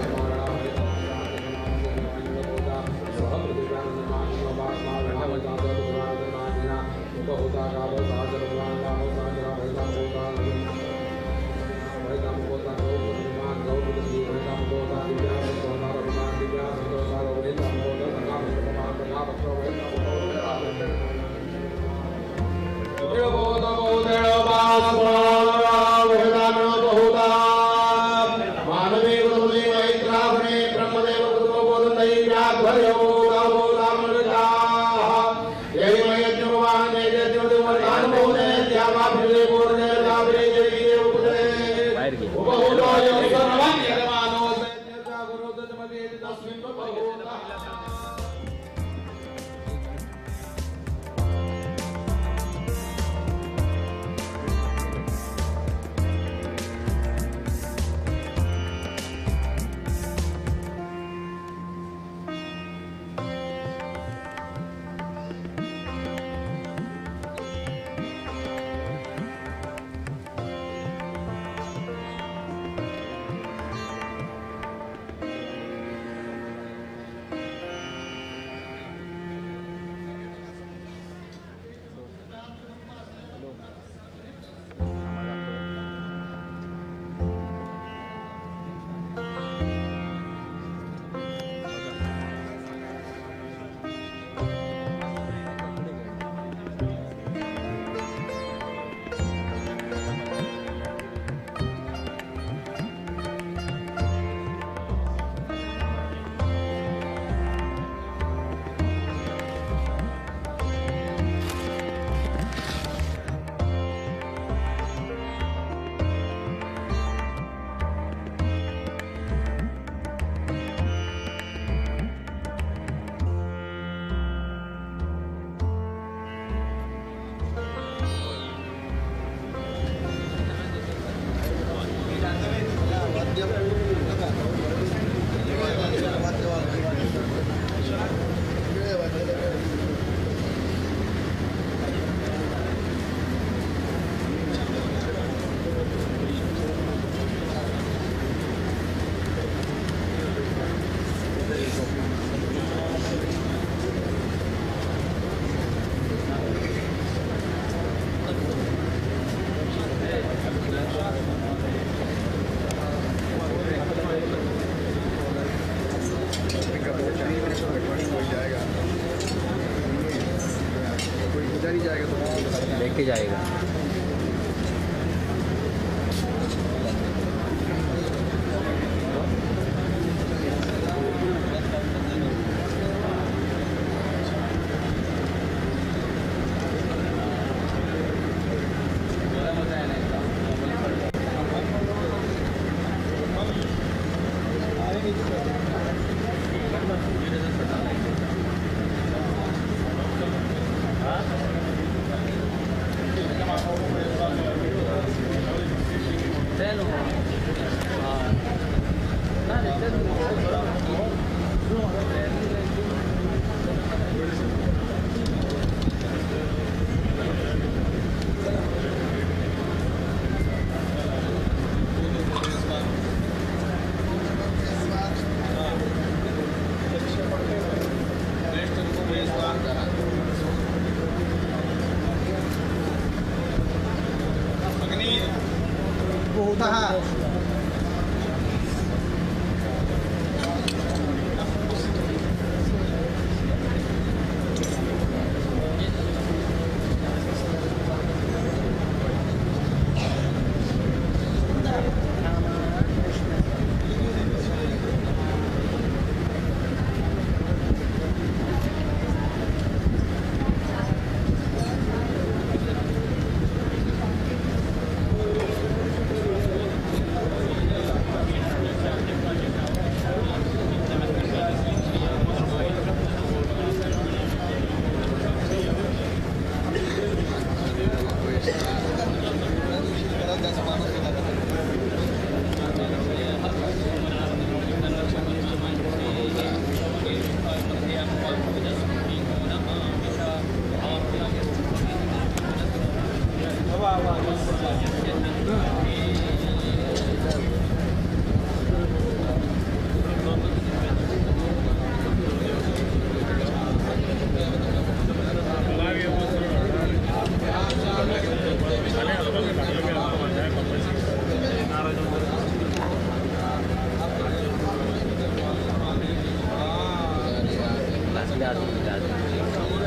कट के जाएगा।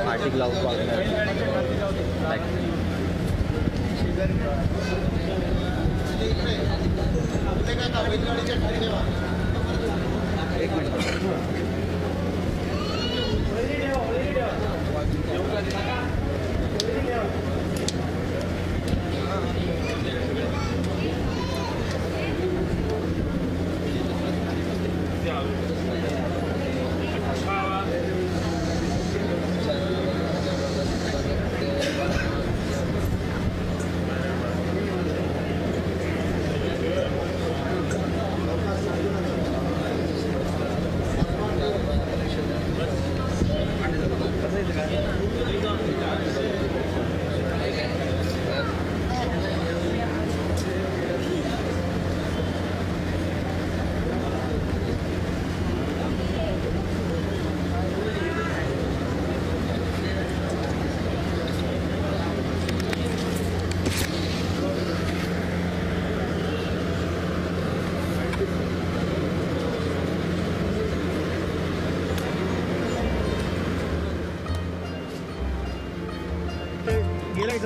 आर्टिकल आउट एक मिनट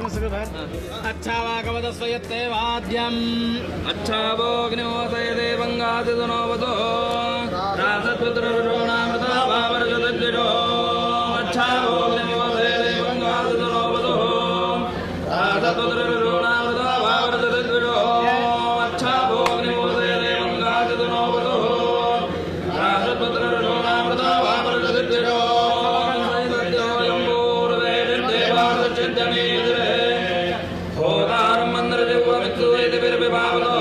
अच्छा वाकवदस्वयत्ते वाद्यम् अच्छा भोग्निमोदयते वङ्गादिदुनोवतो रासत्पुत्ररुणामृता वावर्षदद्विषो अच्छा भोग्निमोदयते वङ्गादिदुनोवतो रासत्पुत्ररुणामृता वावर्षदद्विषो अच्छा भोग्निमोदयते वङ्गादिदुनोवतो रासत्पुत्ररुणामृता वावर्षदद्विषो Hodaram mandra devu mittu ete virvivavado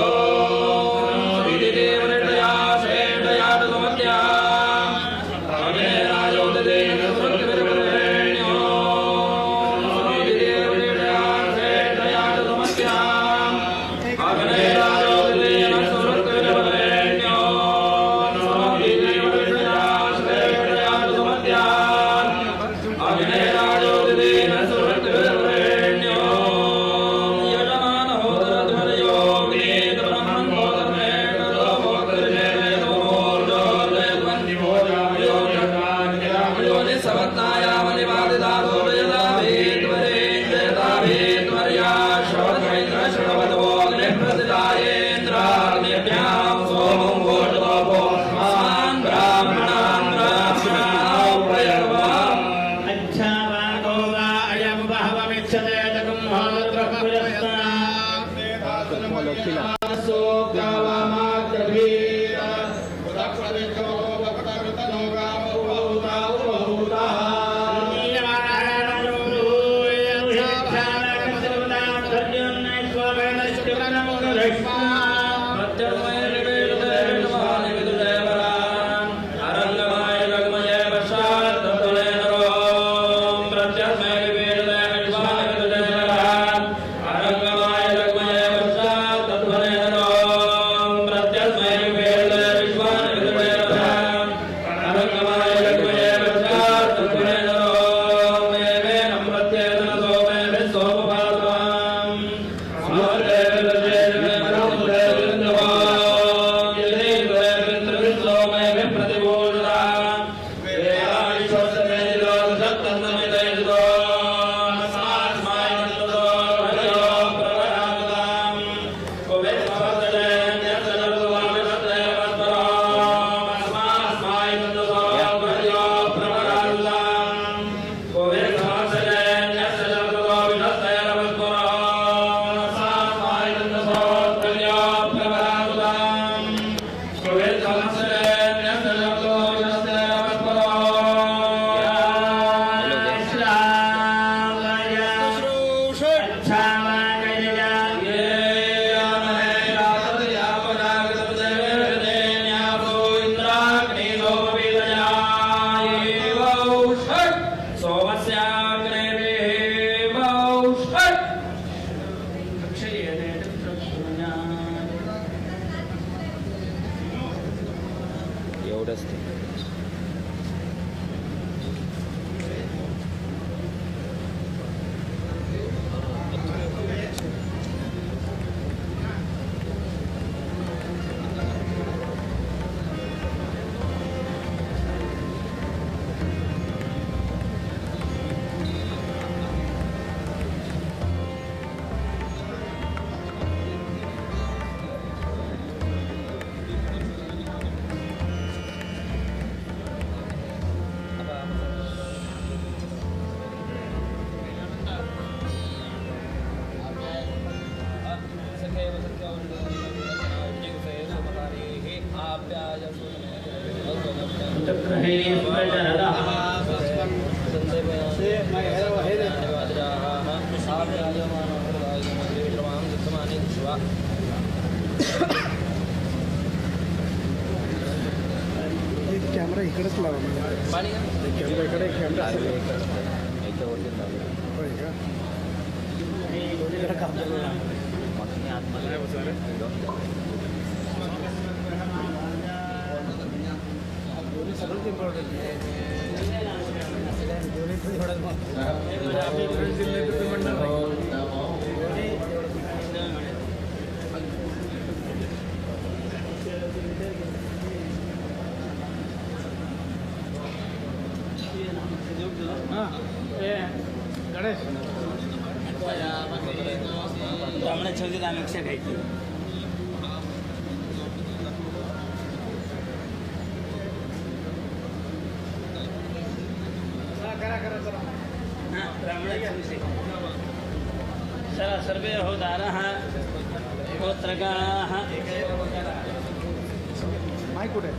Sri dev nirayase एवढंच ते कॅमेरा इकडेच लावा कॅमेरा इकडे कॅमेरा होय का सगळंच इम्पॉर्टंट गणेश ब्राह्मण छवजी रामेक्षा खायची सर्वे होदारः गोत्रकाः माईक कुठे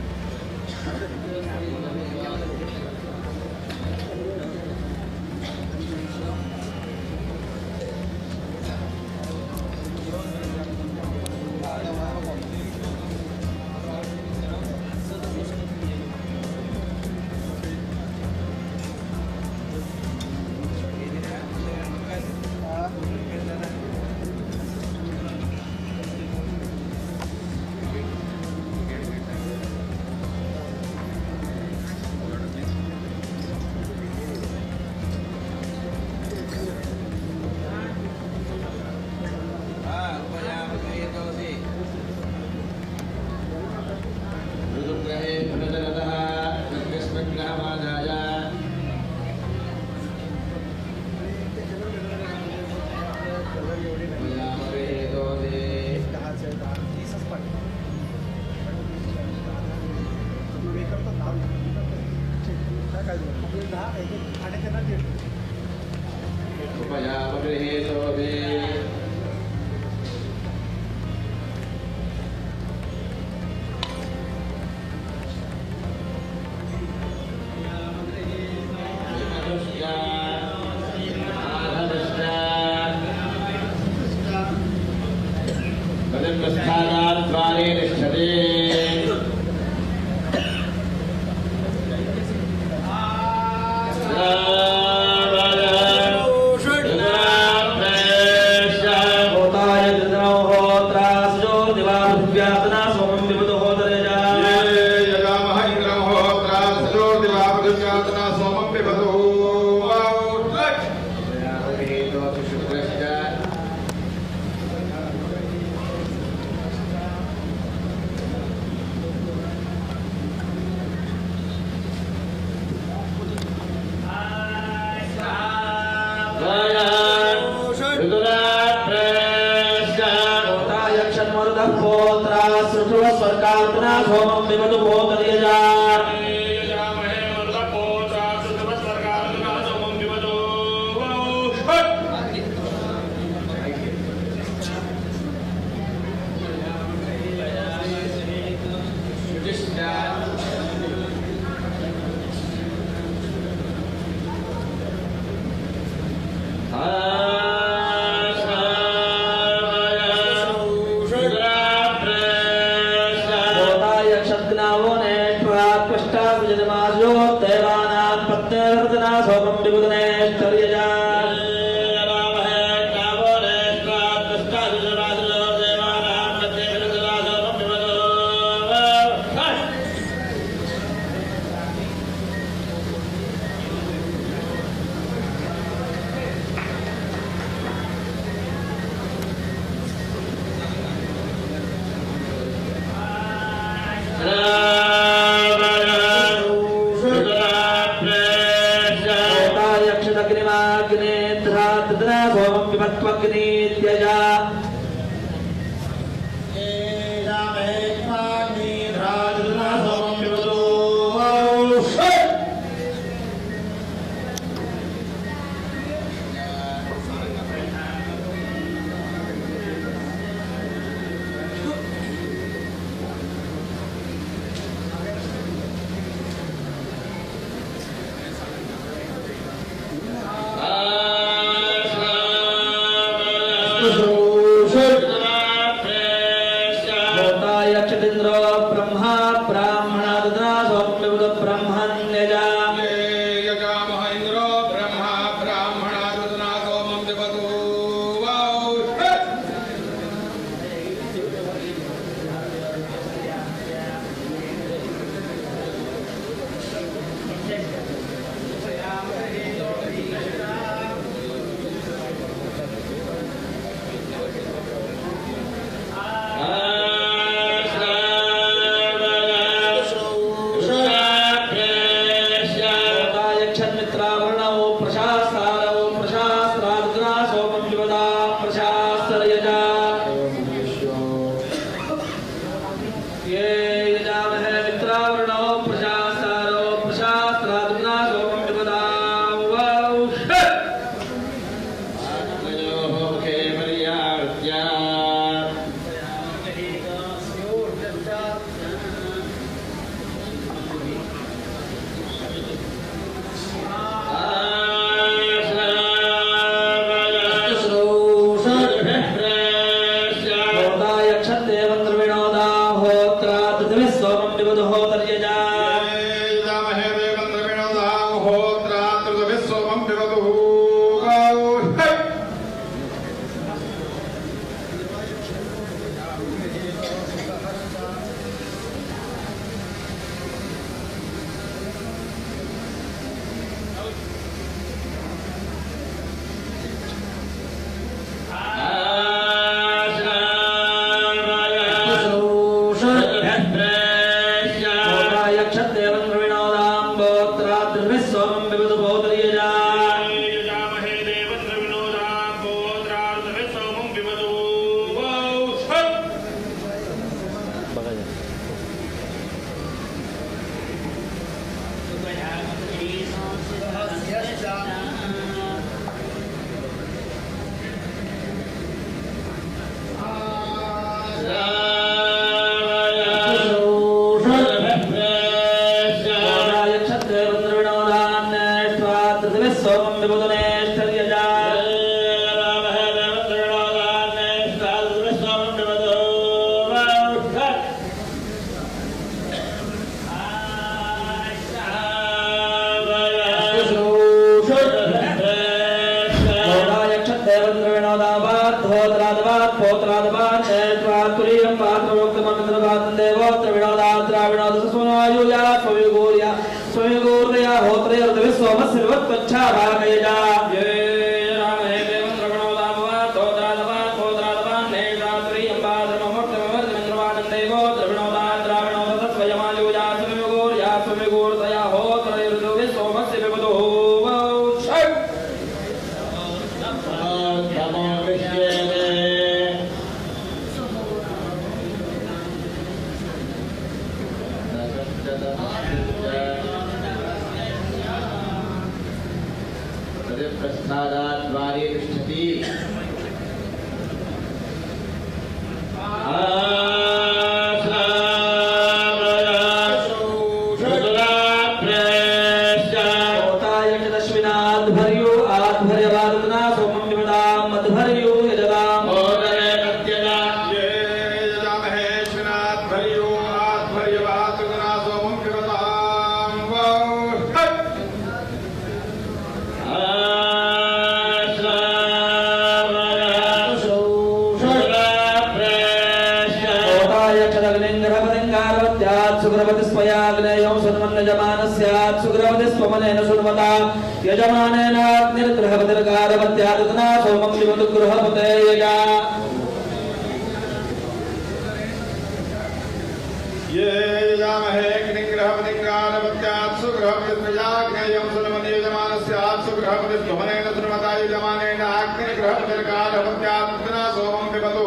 ये यजामहे ग्निग्रहपतिग्रहारपत्यात् सुग्रहपतिर्प्रजाग्नेयं सुनमनियजमानस्यात् सुग्रहपतिस्त्वमनेन सुनमता यजमानेन अग्निग्रहपतिर्कालपत्यात् पुनः सोमं पिबतु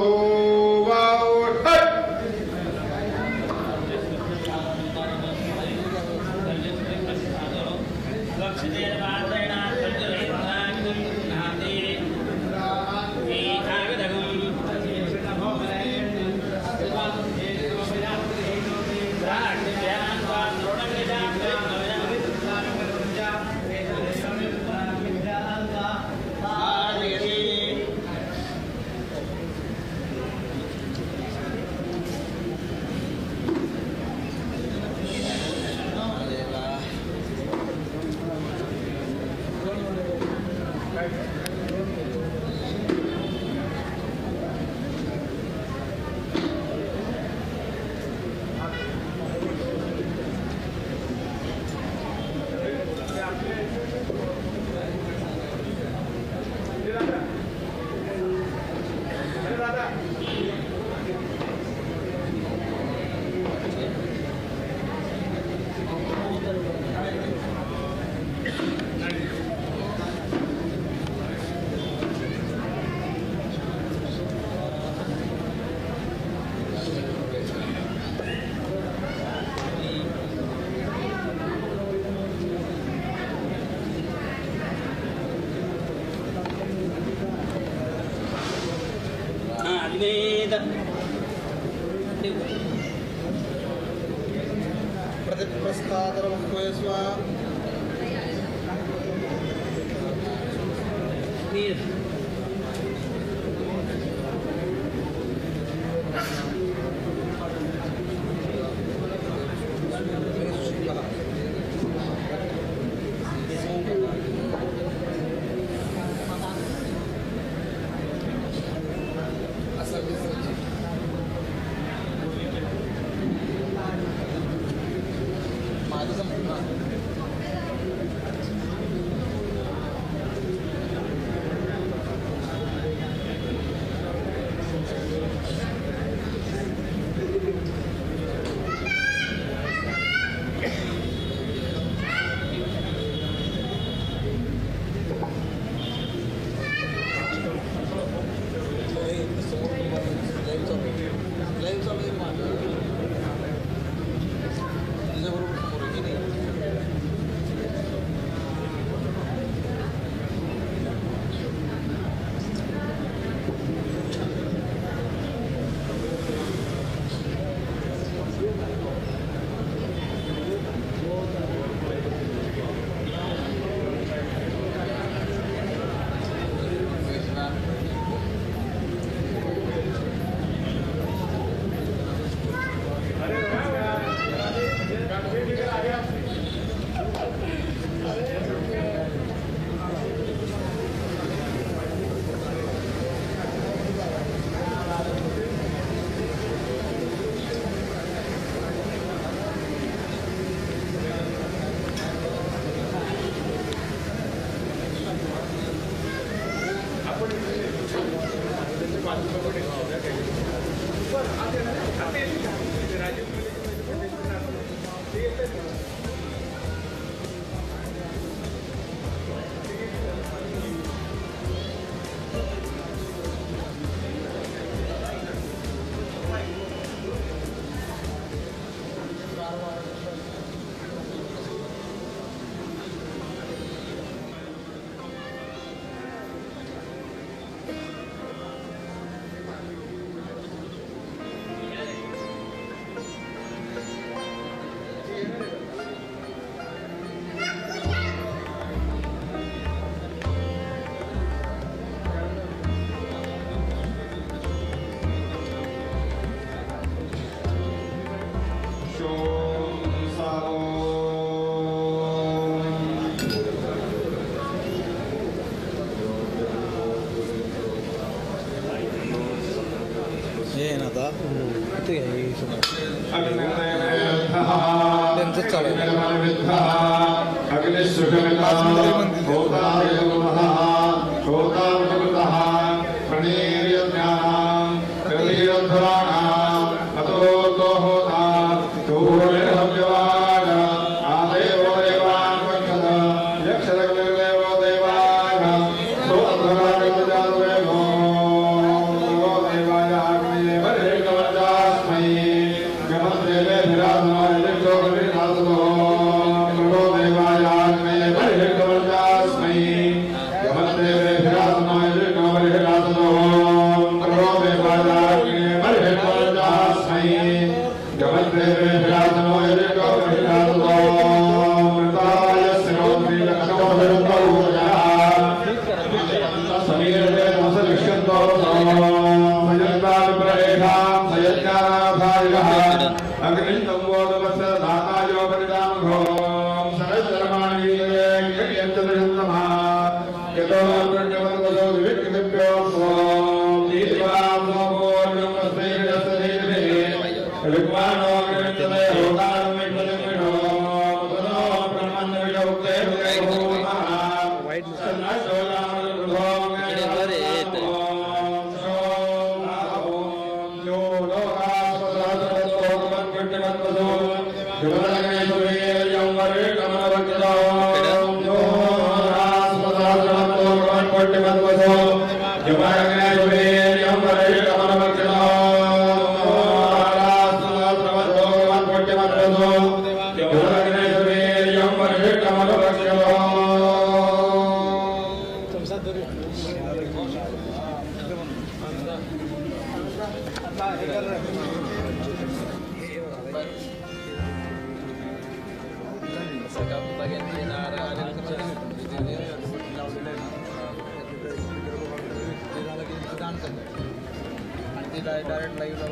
डायरेक्ट लाईव्ह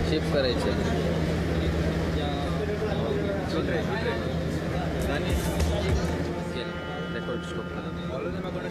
शिफ्ट करायचं रेकॉर्ड स्टॉप बाबा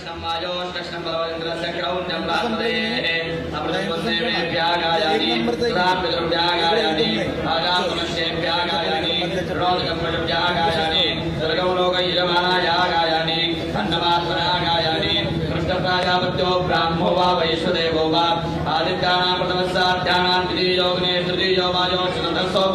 कृष्णं वायोष्कृष्णं बलवन्द्रस्य क्रौण्यं रात्मदेः अमृतस्वसेवेभ्यागायानि सुराम्बिद्रुभ्यागायानि आगातुमश्येभ्यागायानि रोदकम्पशभ्यागायानि दुर्गौलोकैजमानायागायानि अन्नमात्मनागायानि कृष्णप्राजापत्यो ब्राह्मो वा वैश्वदेवो वा आदित्यानां प्रथमस्साध्यानां द्वितीयोग्ने तृतीयो वायोष्कृतसो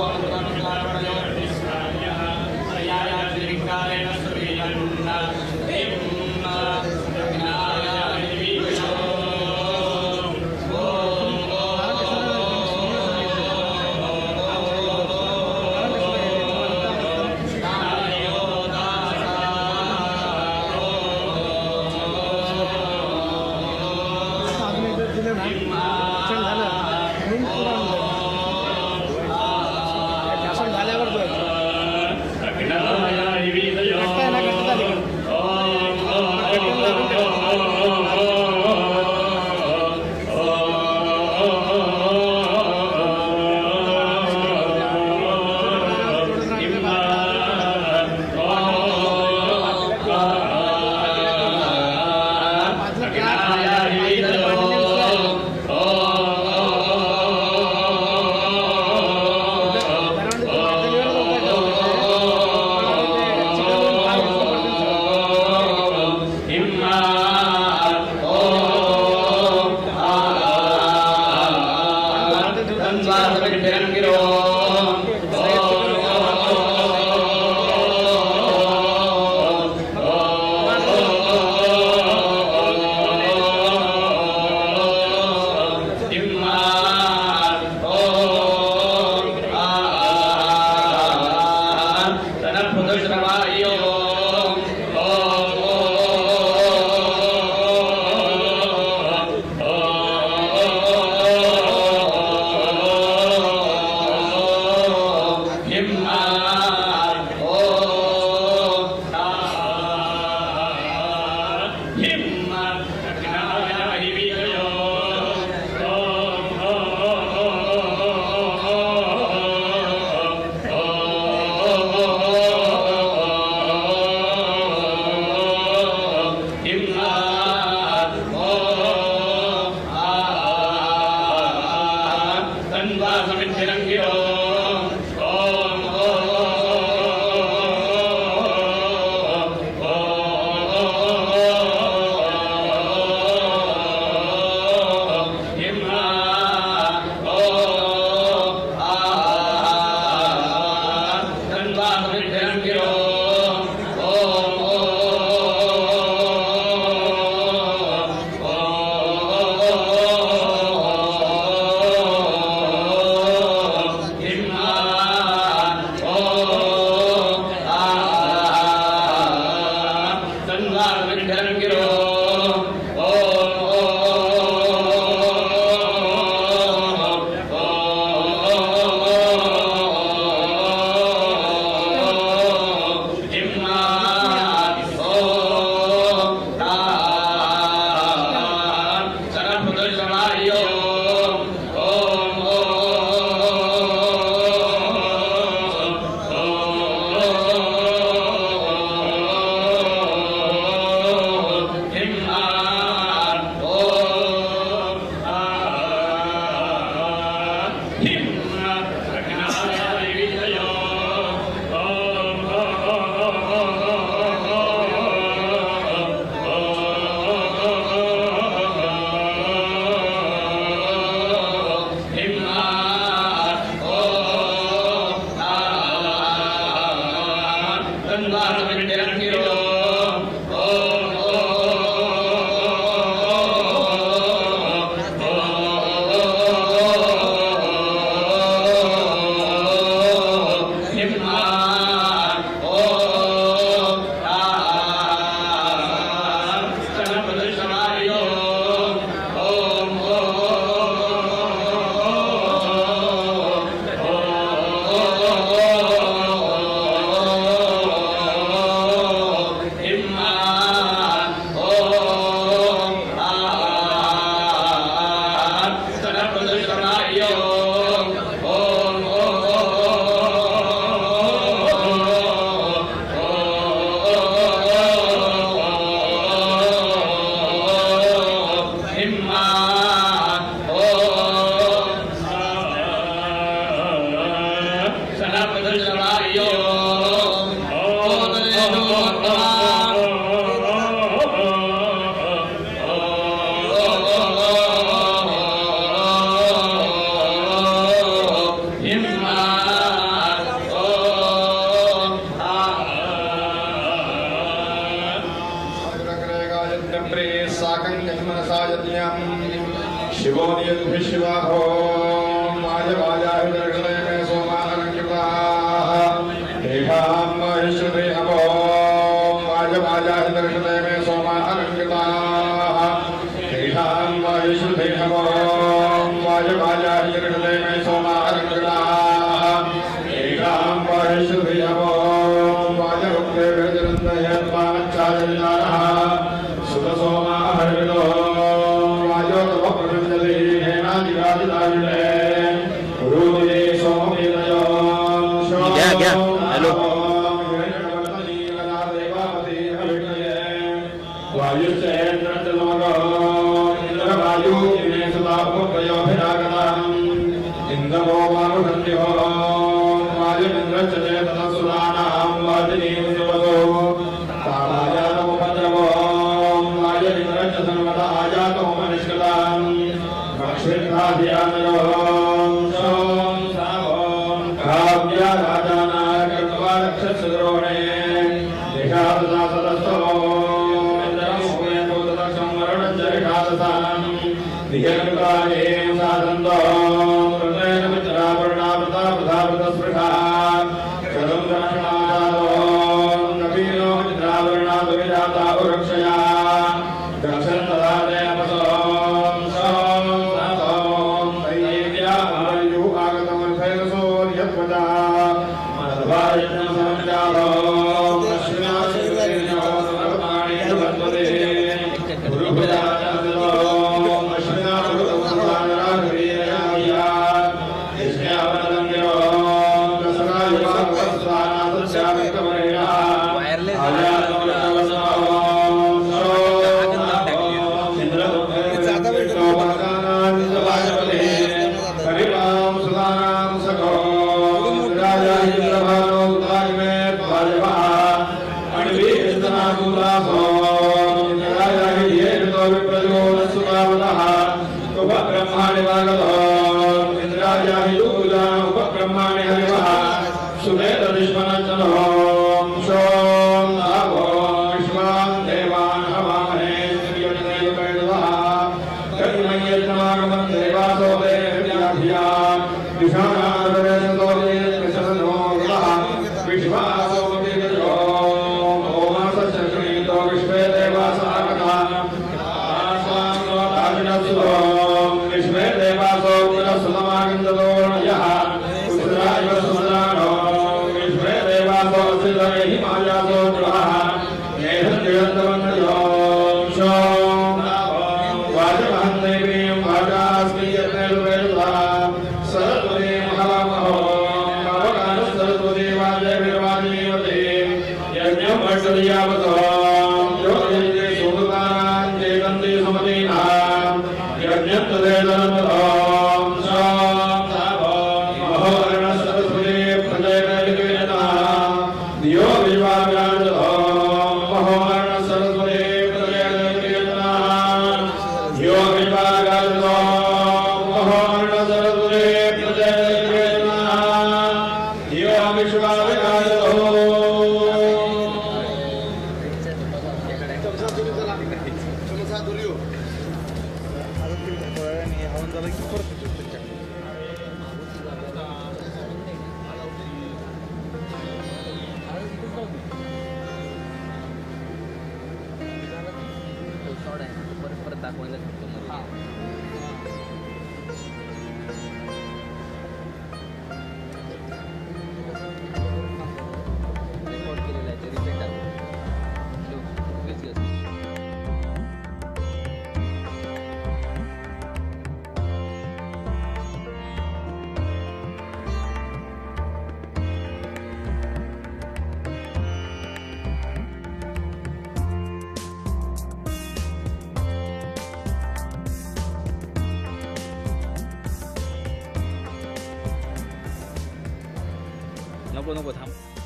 नको नको थांब.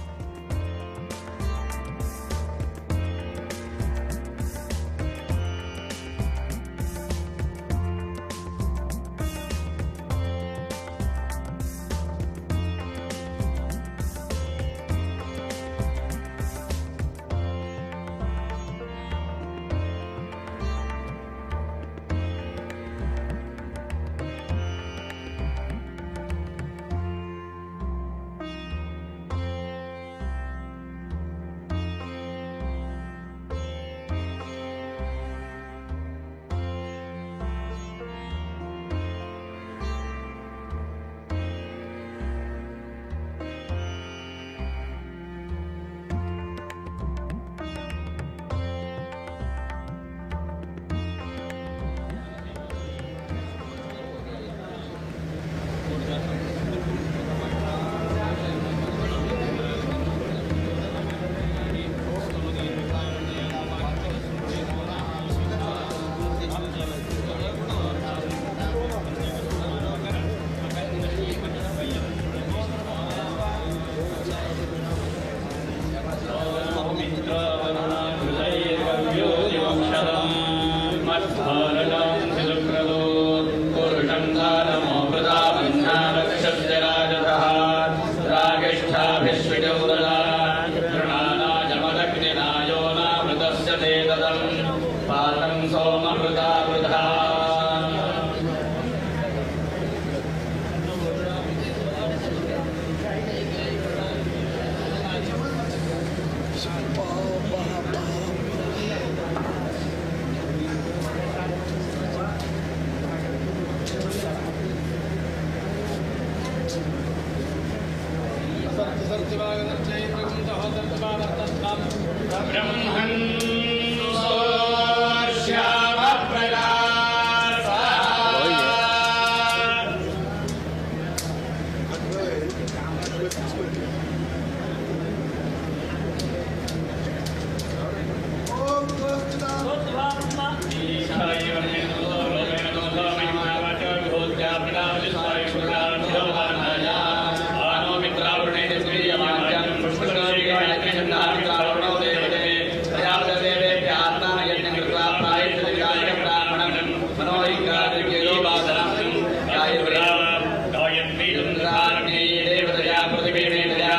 गायत्री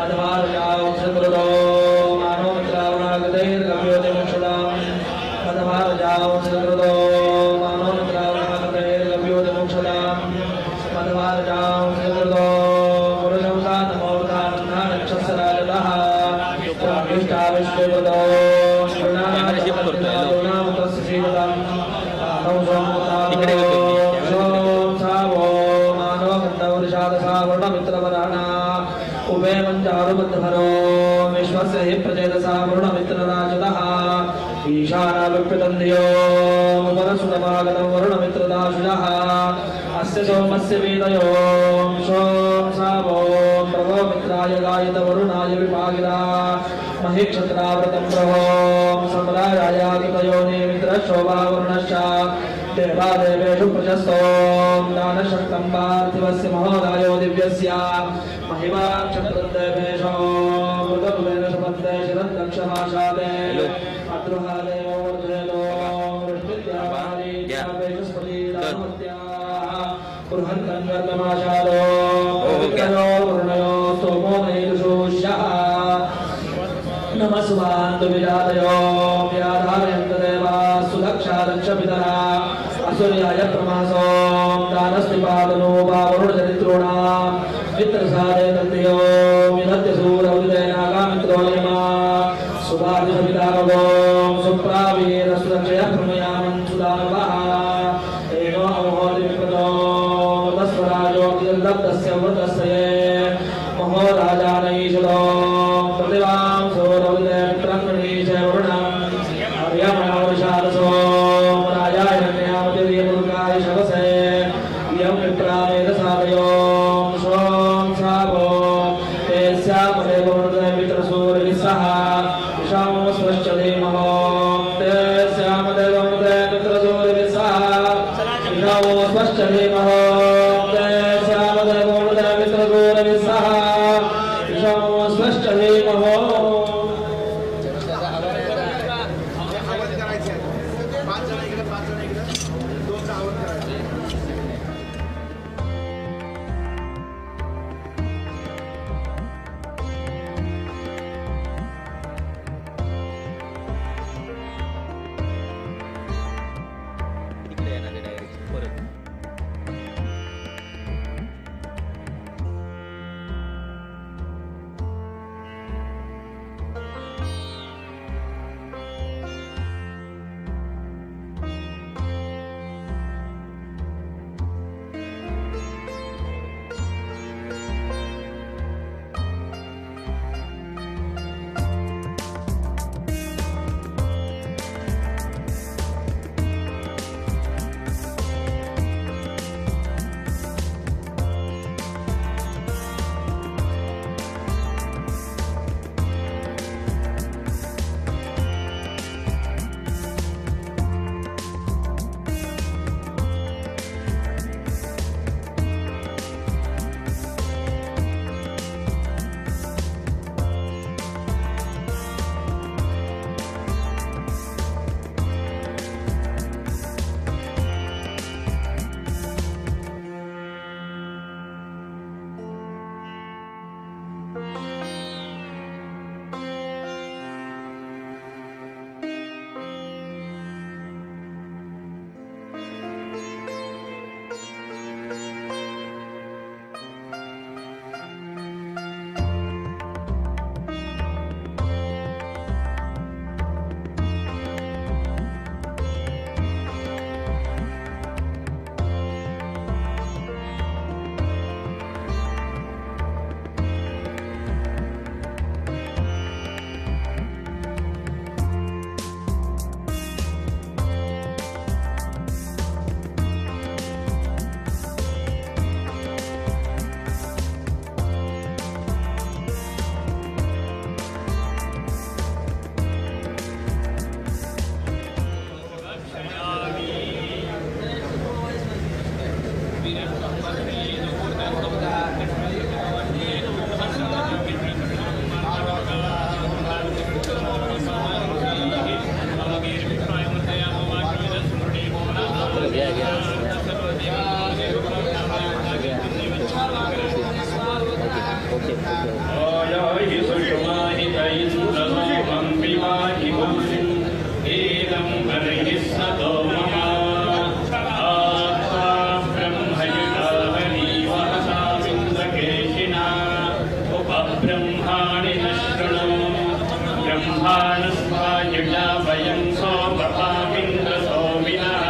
मधवारजां सकृतो मानोमित्रावणागतैर्गम्योतिमुक्षदां मधवारजां सकृतो मानोमित्रावणागतैर्गम्योतिमुक्षदां मधवारजां सकृतो पुरुषं दानमोदानक्षसराजतः इष्टाविष्टुतो श्रीनामुतस्य श्रीवदं वर्णमित्रवराणा उभे मञ्चारुबद्धभरो विश्वस्य हि प्रचेतसा वरुणमित्रराजतः ईशानाविप्यतन्धियो परसुतमागतं वरुणमित्रदाशुजः अस्य सोमस्य वेदयो सोम सावो प्रभो मित्राय गायत वरुणाय विभागिरा महीक्षत्राव्रतं प्रभो सम्राजायादितयोनि मित्रशोभावरुणश्च देवादेवेषु प्रशस्तों दानशक्तं पार्थिवस्य महोदयो दिव्यस्य महिमा क्षत्रदेवेशो मृतकुलेन सुपन्ते शिरन्दक्षमाशादे अद्रुहादेवो वर्धेतो वृष्टिद्यावारीत्यापेशस्पतिरामत्याः पुरुहन्तं गर्दमाशादो विक्रयो वरुणयो स्तोमो नैदुषोष्यः नमस्वान्तु विजातयो व्याधारयन्त देवा सुदक्षा दक्षपितरा असुर्याय प्रमासो दानस्तिपादनो वावरुणचरित्रोणां मित्रसादे तन्त्यो विनत्य सूरौदितेनागामित्रो यमा सुभादिसपितामगो सुप्रावीर सुरक्षया प्रमयामं सुदानवः एनो अमहोदिविप्रतो तस्वराजो विदल्लब्धस्य वृतस्य ये महोराजानैषदो प्रतिवां सूरौदिते मित्रङ्गणीश वरुणम् आर्यमणोषादसो शवसे यं विप्रावेदसादयो सों सावो ते स्यामदेवो मित्रसूरिसः विषामो स्वश्च धीमहो ते स्यामदेवो मित्रसूरिसः विषामो स्वश्च धीमहो ते स्यामदेवो मित्रसूरिसः विषामो स्वश्च धीमहो ब्रह्माणस्वायुजा वयं सोमपामिन्द्रसोमिनः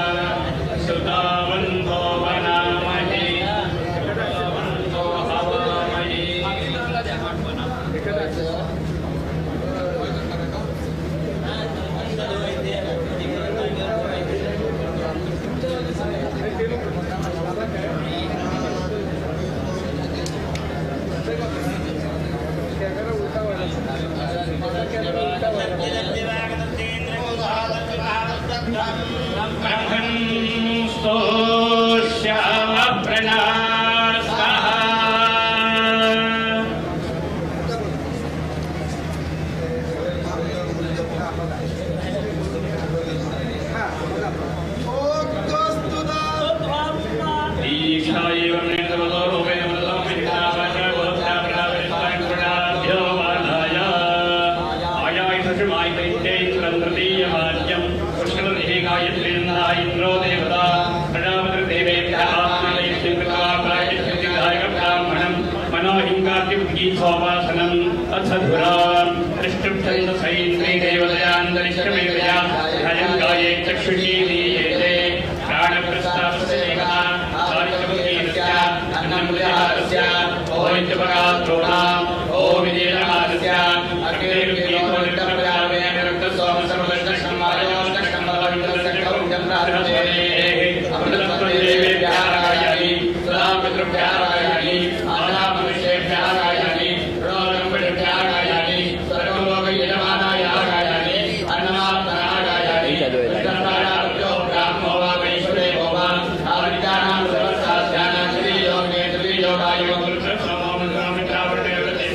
सुतावन्तो वनामहे सुतावन्तो हवामहे इंद्रो देवता प्रजापतिर्देवेभ्यः ब्राह्मणं मनोहिंगाद्युगीतोपासनं अथधुरां दृष्टुप्छन्दसैन्द्रिदेवतयान्तरिक्षमेवया ध्यानं गाये चक्षुषी दीयेते प्राणप्रस्तावसेकः सारिकमुखीरस्य अन्नमुदहारस्य ओहित्यपगात्रोणाम् ओम विजयहारस्य अग्निर्गीतोनिर्गमयामेन अमृतत्वदेवेभ्यारायानि सुरामित्रभ्यारायानि आनामनुष्येभ्यारायानि रोगम्बेभ्यारायानि सर्वलोकयजमानायारायानि अन्नमात्मनारायानि तन्त्रायाभ्यो ब्राह्मो वा वैश्वदेवो वा आविद्यानां सर्वसास्यानां श्रीयोगे त्रियोगाय पुरुषसमोमन्त्रामित्रावृतेवते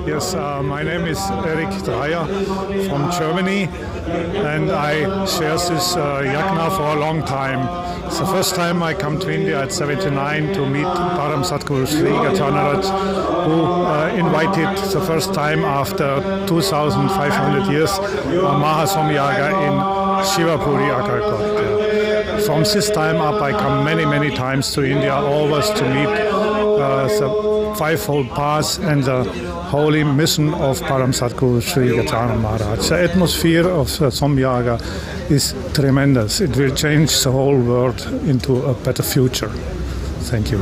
Yes, my name is Eric Dreyer from Germany, and I share this yagna for a long time. It's the first time I come to India at 79 to meet Param Sadguru Sri Gajanaraj, who invited the first time after 2,500 years Mahasamyaga in Shivapuri, Akarkot. From this time up, I come many times to India, always to meet the fivefold path and the holy mission of Param Sadguru Sri Gajanaraj Maharaj. The atmosphere of Samyaga is tremendous. It will change the whole world into a better future. Thank you.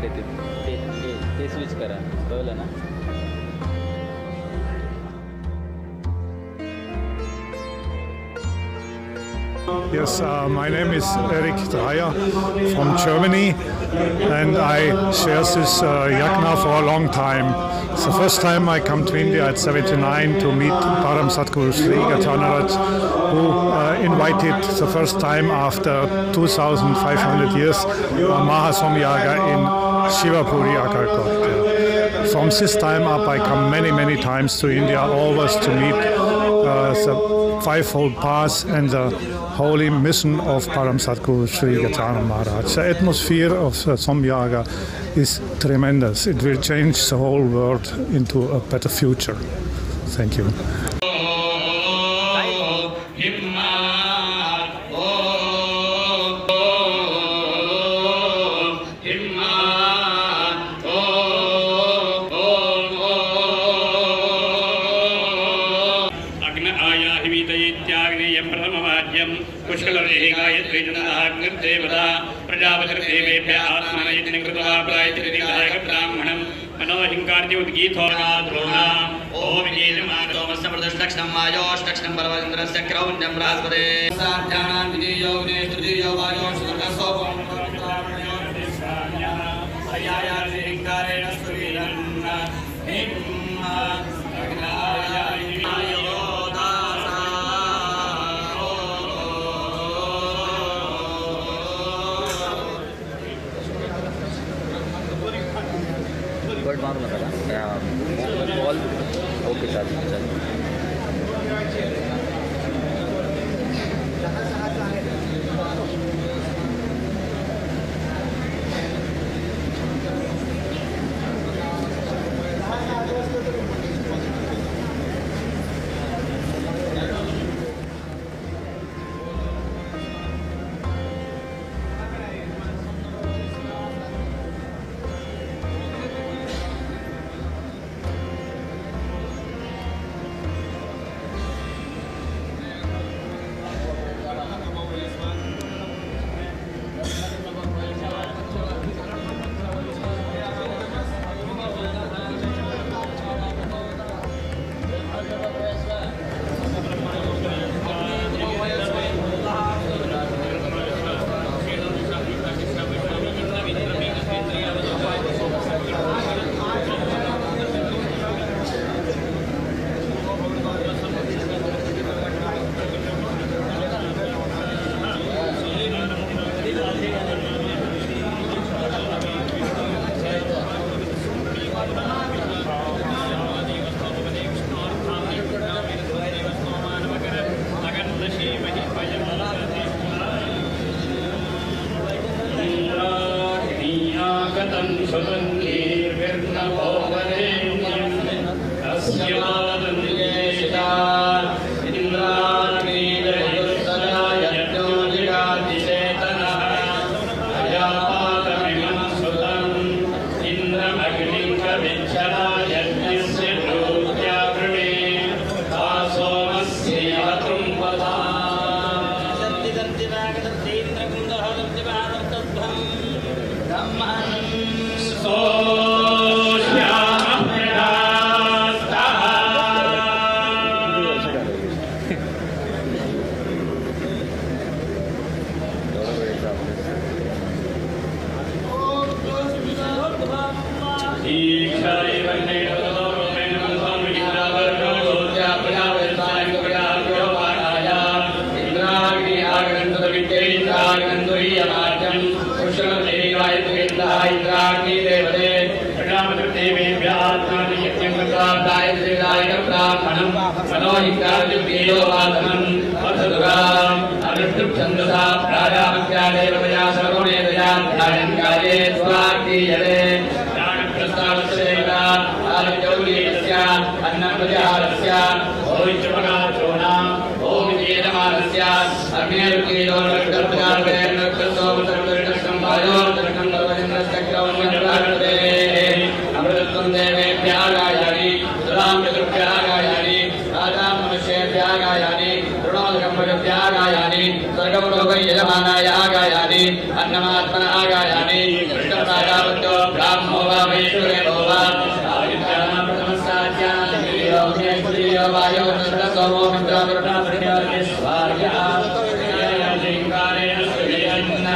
इकडे ते switch करा कळलं ना. Yes, my name is Erik Dreyer from Germany, and I share this yagna for a long time. It's the first time I come to India at 79 to meet Param Sadguru Sri Gajanaraj, who invited the first time after 2,500 years Mahasomyaga in Shivapuri, Akarkot. From this time up, I come many times to India, always to meet the fivefold path and the holy mission of Param Sadguru Sri Gajanana Maharaj. The atmosphere of the Somyaga is tremendous. It will change the whole world into a better future. Thank you. दक्षिणं परमेन्द्रस्य क्रौण्यं राजपदे साध्यानां विजयो विनेष्टुजियो वायों सुदर्शोपं अयाया श्रीकारेण स्तुतिरन्न हिम्मा अग्नाया योदासा बट मारू नका बॉल ओके चालेल. अन्नमात्मना समर्पयामि कृष्णं राजावत्यो ब्राह्मो वा वैश्वरे भोवा आदित्यानां प्रथमस्याज्ञां वीर्यो वायो सोमो मित्रावरुणा प्रणयार्के स्वार्या जयकारेण सुयन्न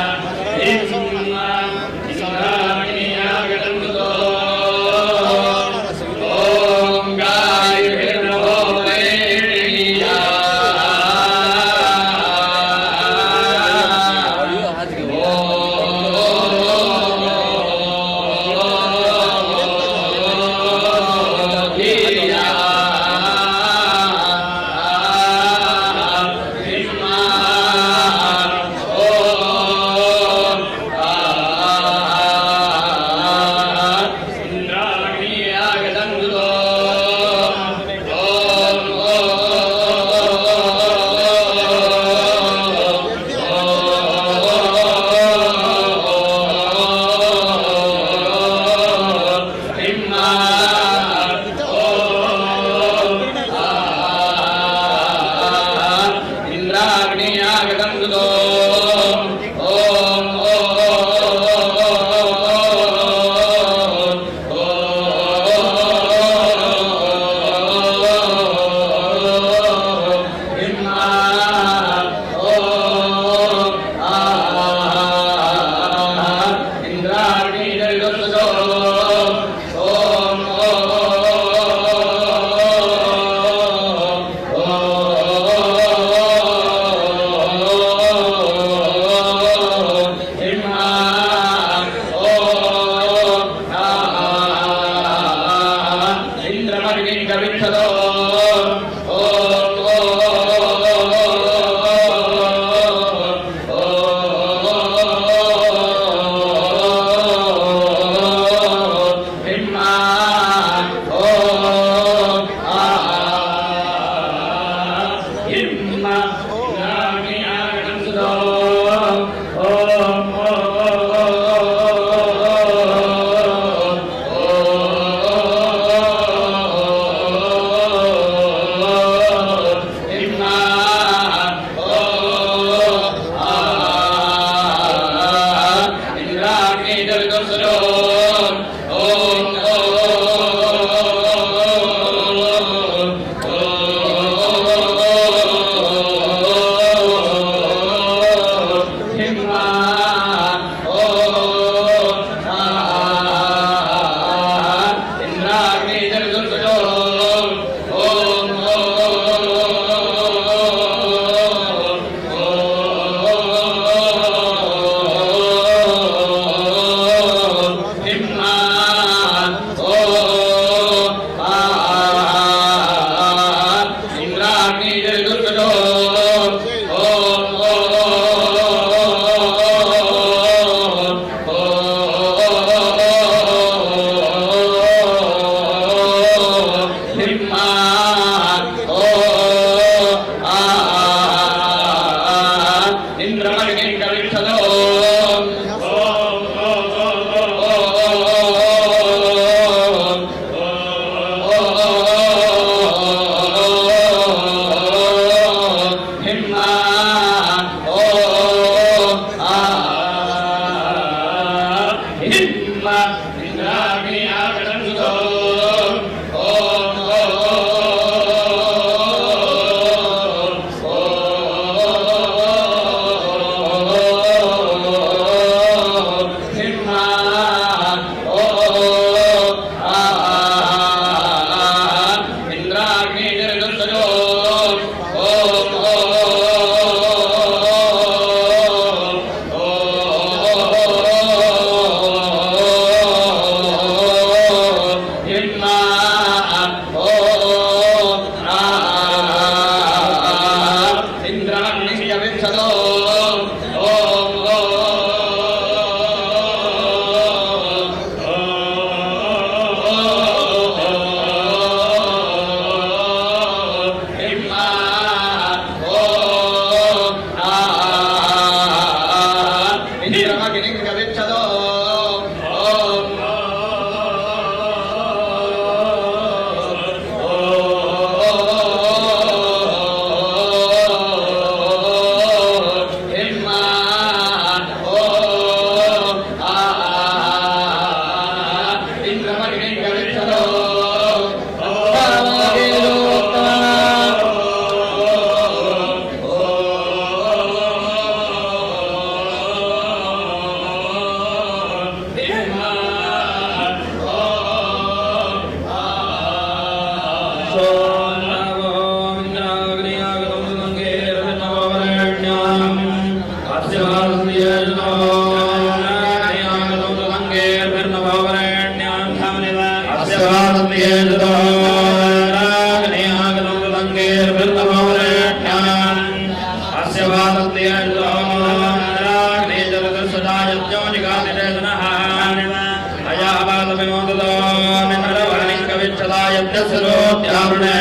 यज्ञस्वरोत्यारुणे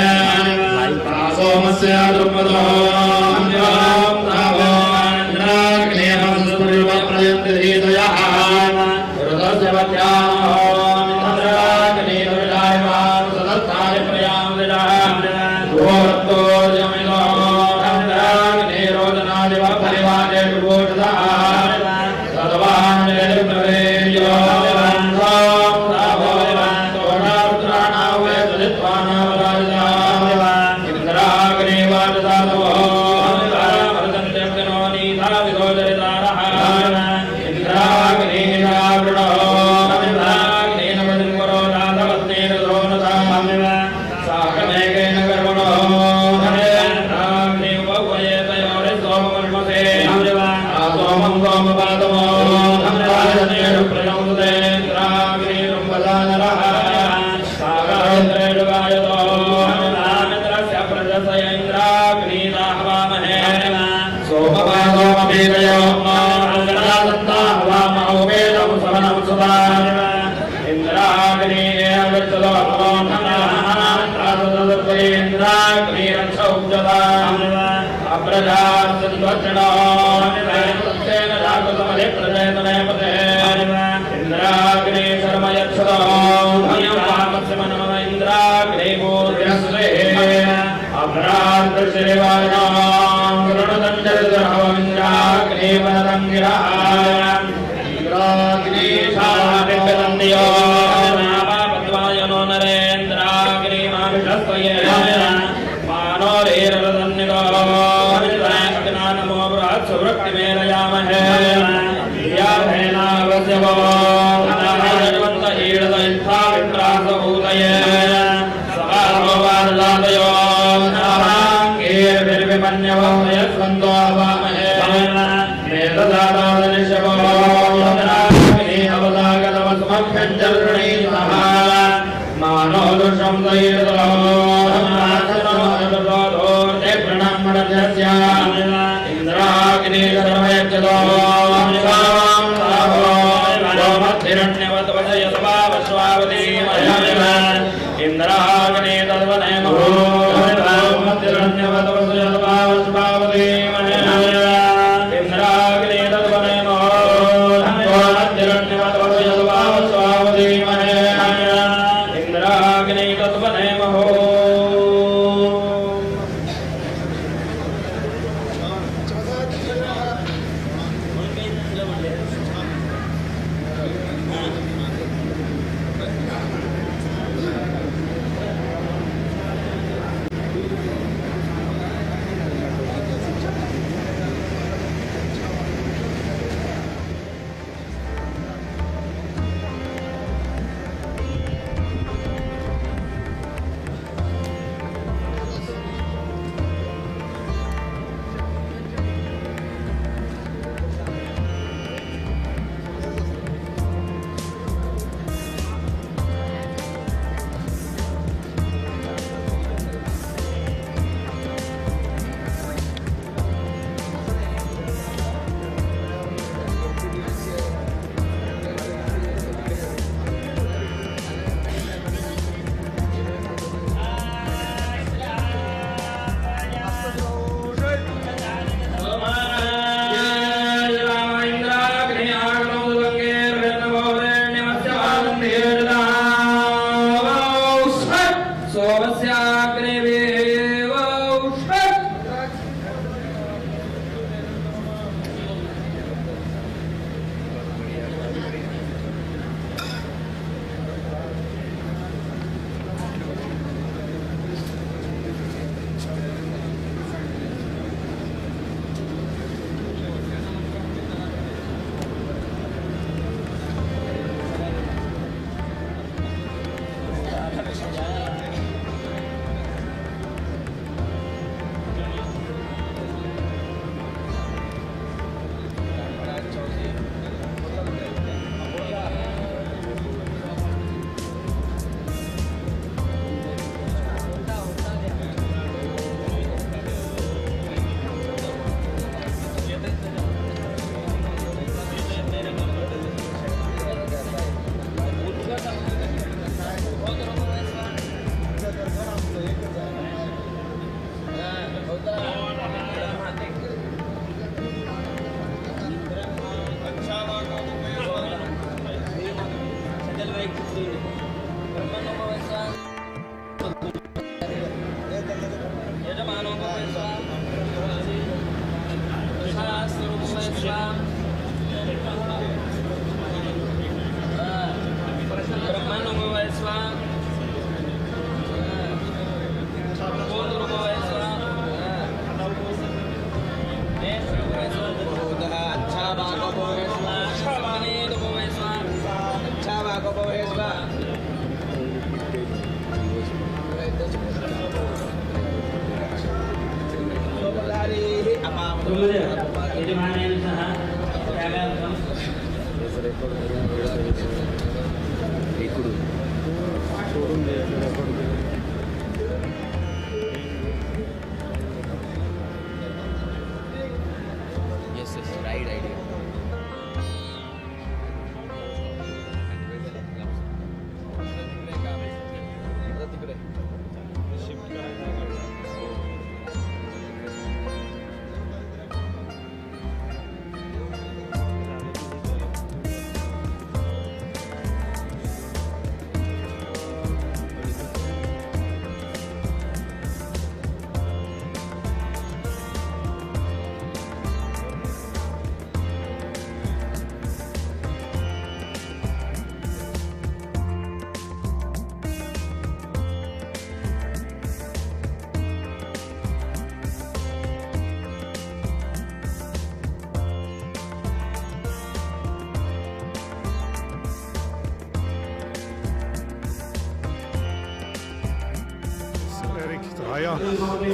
सोमस्य द्रुपदो प्रयन्तिदयः ऋतस्य वत्यामोन्द्राग्निर्जायमान् सदत्ताय प्रयामदिरः जमिनो निरोधनादिव परिवारे विभूषितः सर्वान् निर्प्रवेयो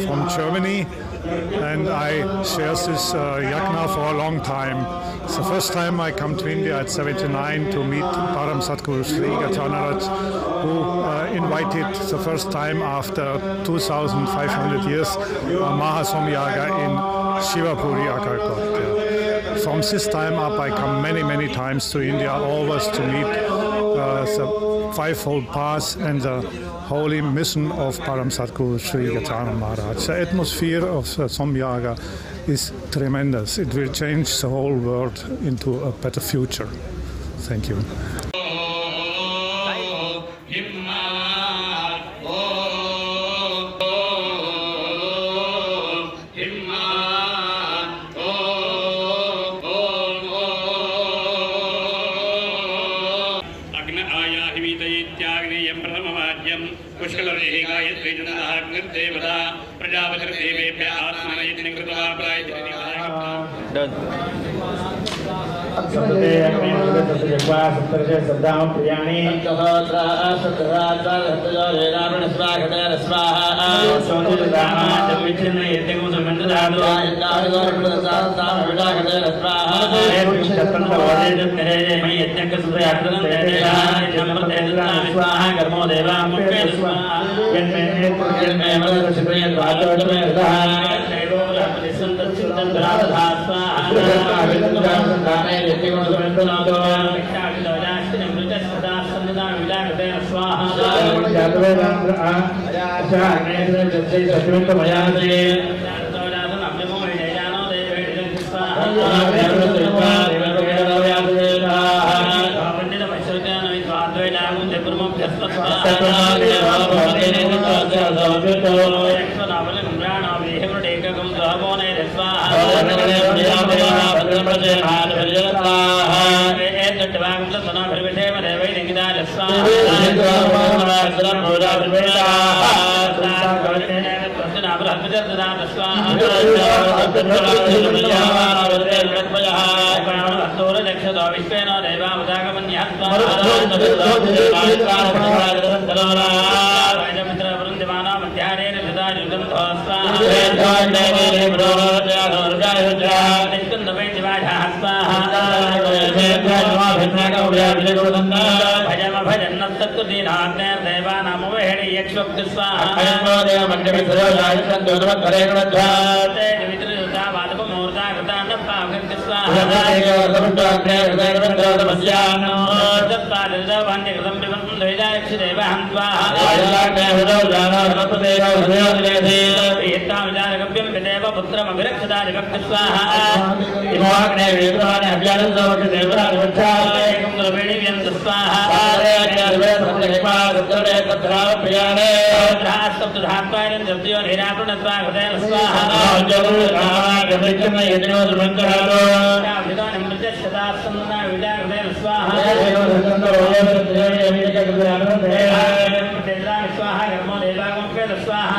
From Germany, and I share this yagna for a long time. It's the first time I come to India at 79 to meet Param Sadguru Sri Gajanaraj, who invited the first time after 2,500 years Mahasamyaga in Shivapuri, Akarkot. From this time up I come many times to India, always to meet the fivefold path and the holy mission of Param Sadguru Sri Gajanaraj Maharaj. The atmosphere of Samyaga is tremendous. It will change the whole world into a better future. Thank you. Done. वक्रणे तत्राप्रियाणे धात्वायं जप्तियो निरापुणत्वा हृदय स्वाहा जगन्नाथं यज्ञो सुमंगलालो विदानं प्रत्यक्षदासन्ना विदा हृदय स्वाहा स्वाहा कर्मो देवागं पेद स्वाहा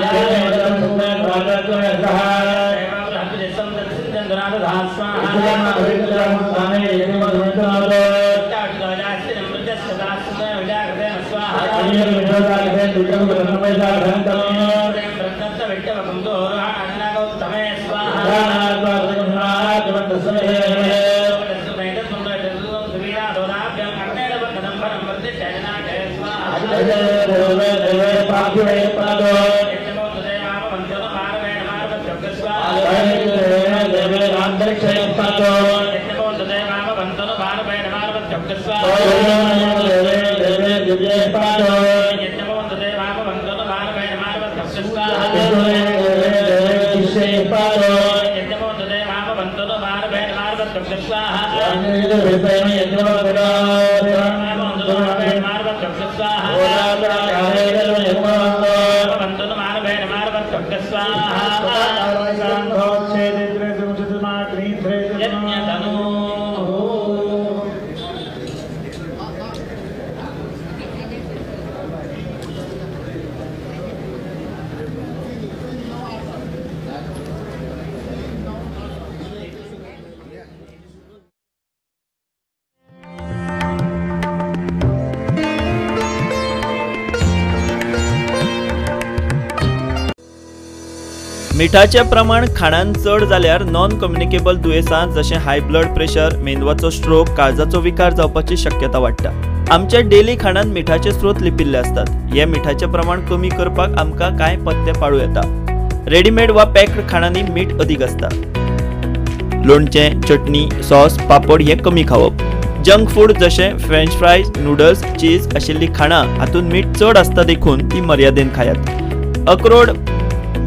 मिठाचे प्रमाण खाणान चड जाल्यार नॉन कम्युनिकेबल दुयेंसां जशें हाय ब्लड प्रेशर, मेंदवाचो स्ट्रोक, काळजाचो विकार जावपाची शक्यता वाडटा. आमच्या डेली खाणान मिठाचे स्त्रोत लिपिल्ले असतात. हे मिठाचे प्रमाण कमी करपाक आमकां कांय पथ्य पाळूं येता. रेडीमेड वा पॅक्ड खाणांनी मीठ अदीक आसता. लोणचें, चटणी, सॉस, पापड हे कमी खावप. जंक फूड जशें फ्रेंच फ्रायज, नूडल्स, चीज आशिल्ली खाणां हातूंत मीठ चड आसता देखून ती मर्यादेन खायात. अक्रोड,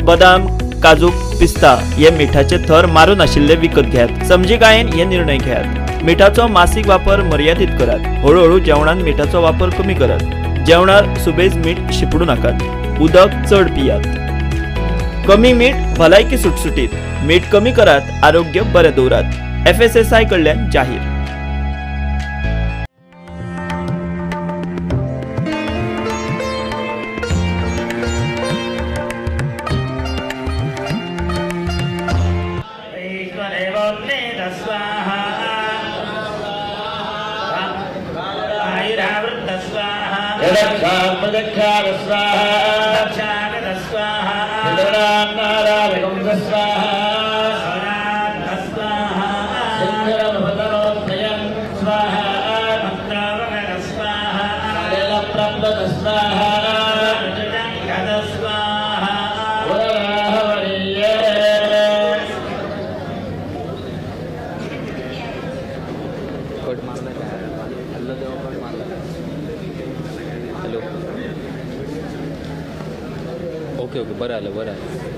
बदाम, काजू, पिस्ता हे मिठाचे थर मारून आशिल्ले विकत घेयात. समजिकायेन हे निर्णय घेयात. मिठाचो मासीक वापर मर्यादित करात. हळूहळू जेवणात मिठाचो वापर कमी करात. जेवणार सुबेज मीठ शिपडू नाकात. उदक चड पियात. कमी मीठ, भलायकी सुटसुटीत. मीठ कमी करात, आरोग्य बरें दवरात. FSSAI कडल्यान जाहीर. ओके ओके बरं आलं बरं आलं.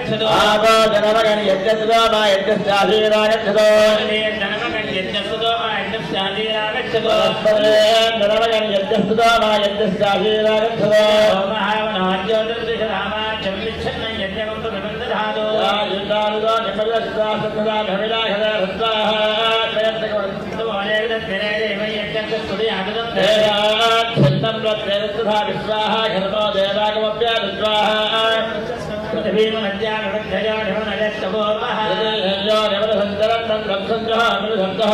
गच्छतु आपो जनमगण यज्ञस्तुतो मा यज्ञस्याधीरागच्छतु जनमगण यज्ञस्तुतो मा यज्ञस्याधीरागच्छतु जनमगण यज्ञस्तुतो मा यज्ञस्याधीरागच्छतु महावनाज्योतिर्दिशरामा जन्मिच्छन्न यज्ञमं तु विबन्धधातु युद्धानुतो निमग्नस्वासत्तदा भविदाघदा हस्वाः छन्दं प्रत्येरस्तथा विश्वाः घर्मो देवागमप्यादित्वाः पृथिवीमनद्यागमध्यया निमनजस्तवोर्मः हृदयो निमनसञ्चरन्तं लब्सञ्जः अमृतसन्तः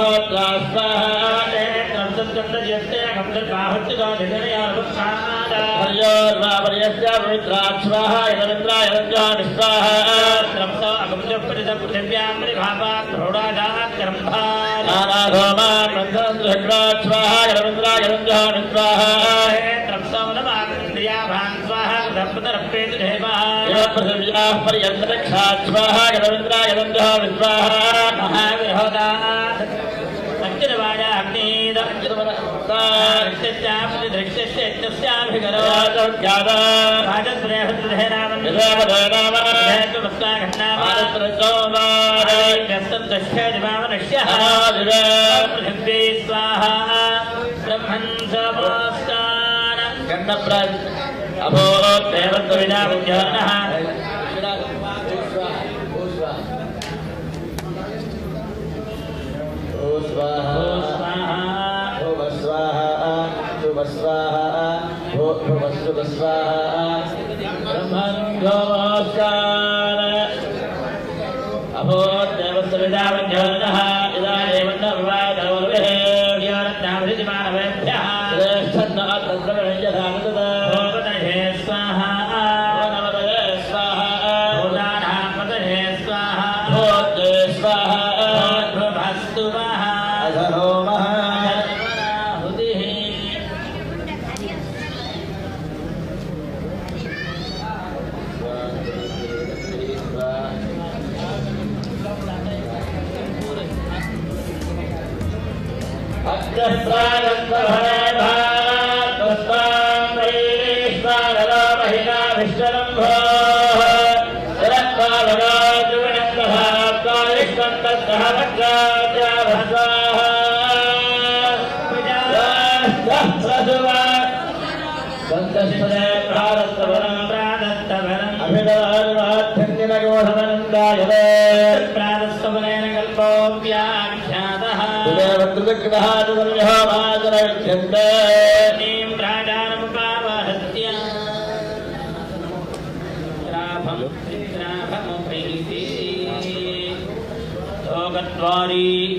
हर्योर्वापर्यस्य पवित्राक्ष्वाः यदमिन्द्राय रञ्जः विश्वाः नानाघोमान्मन्थनन्द्रहग्राक्ष्वाः यदमिन्द्राय रञ्जः विश्वाः पृथिव्याः पर्यन्तरक्षाक्ष्वाः यदमिन्द्राय रञ्जः विश्वाः महाविहोदा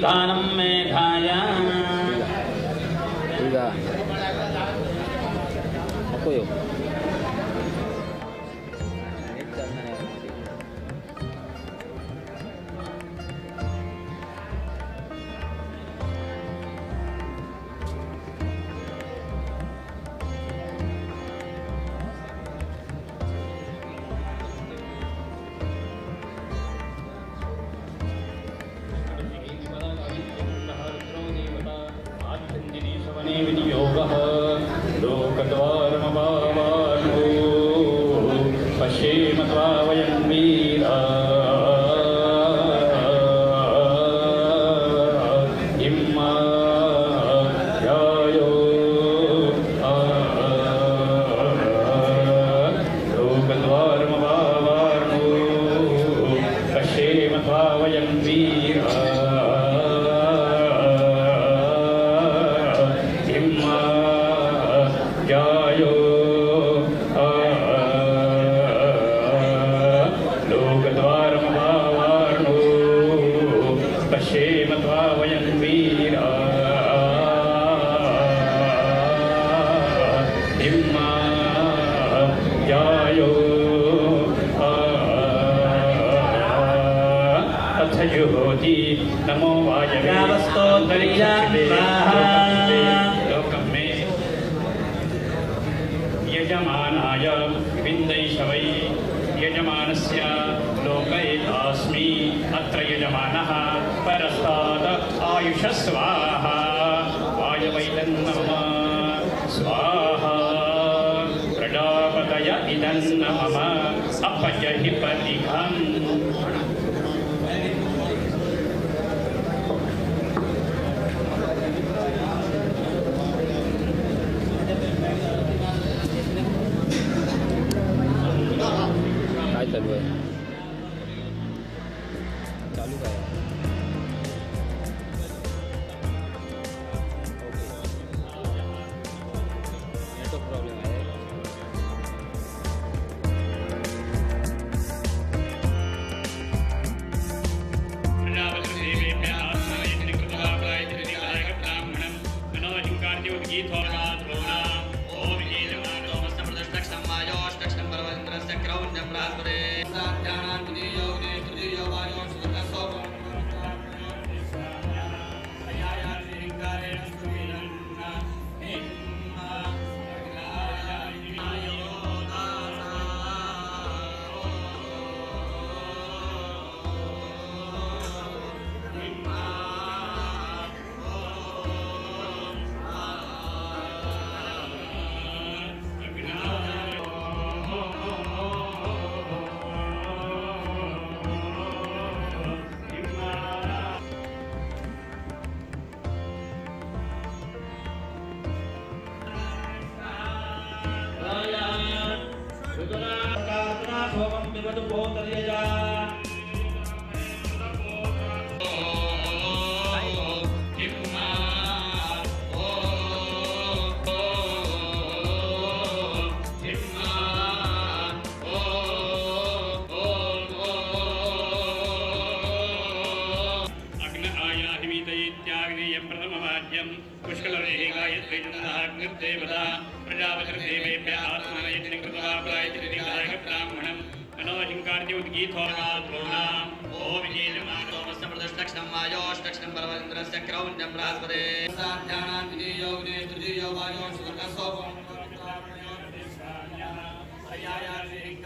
गानम में खाया नमो यजमानाय विन्दैषवै यजमानस्य लोकयितास्मि अत्र यजमानः परस्तात् आयुषस्वाहा वायवैदन्नमः स्वाहा प्रजापतय इदन्नमः पजहिपतिघम् काय चालू आहे चालू काय नेटवर्क प्रॉब्लेम आहे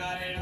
Hare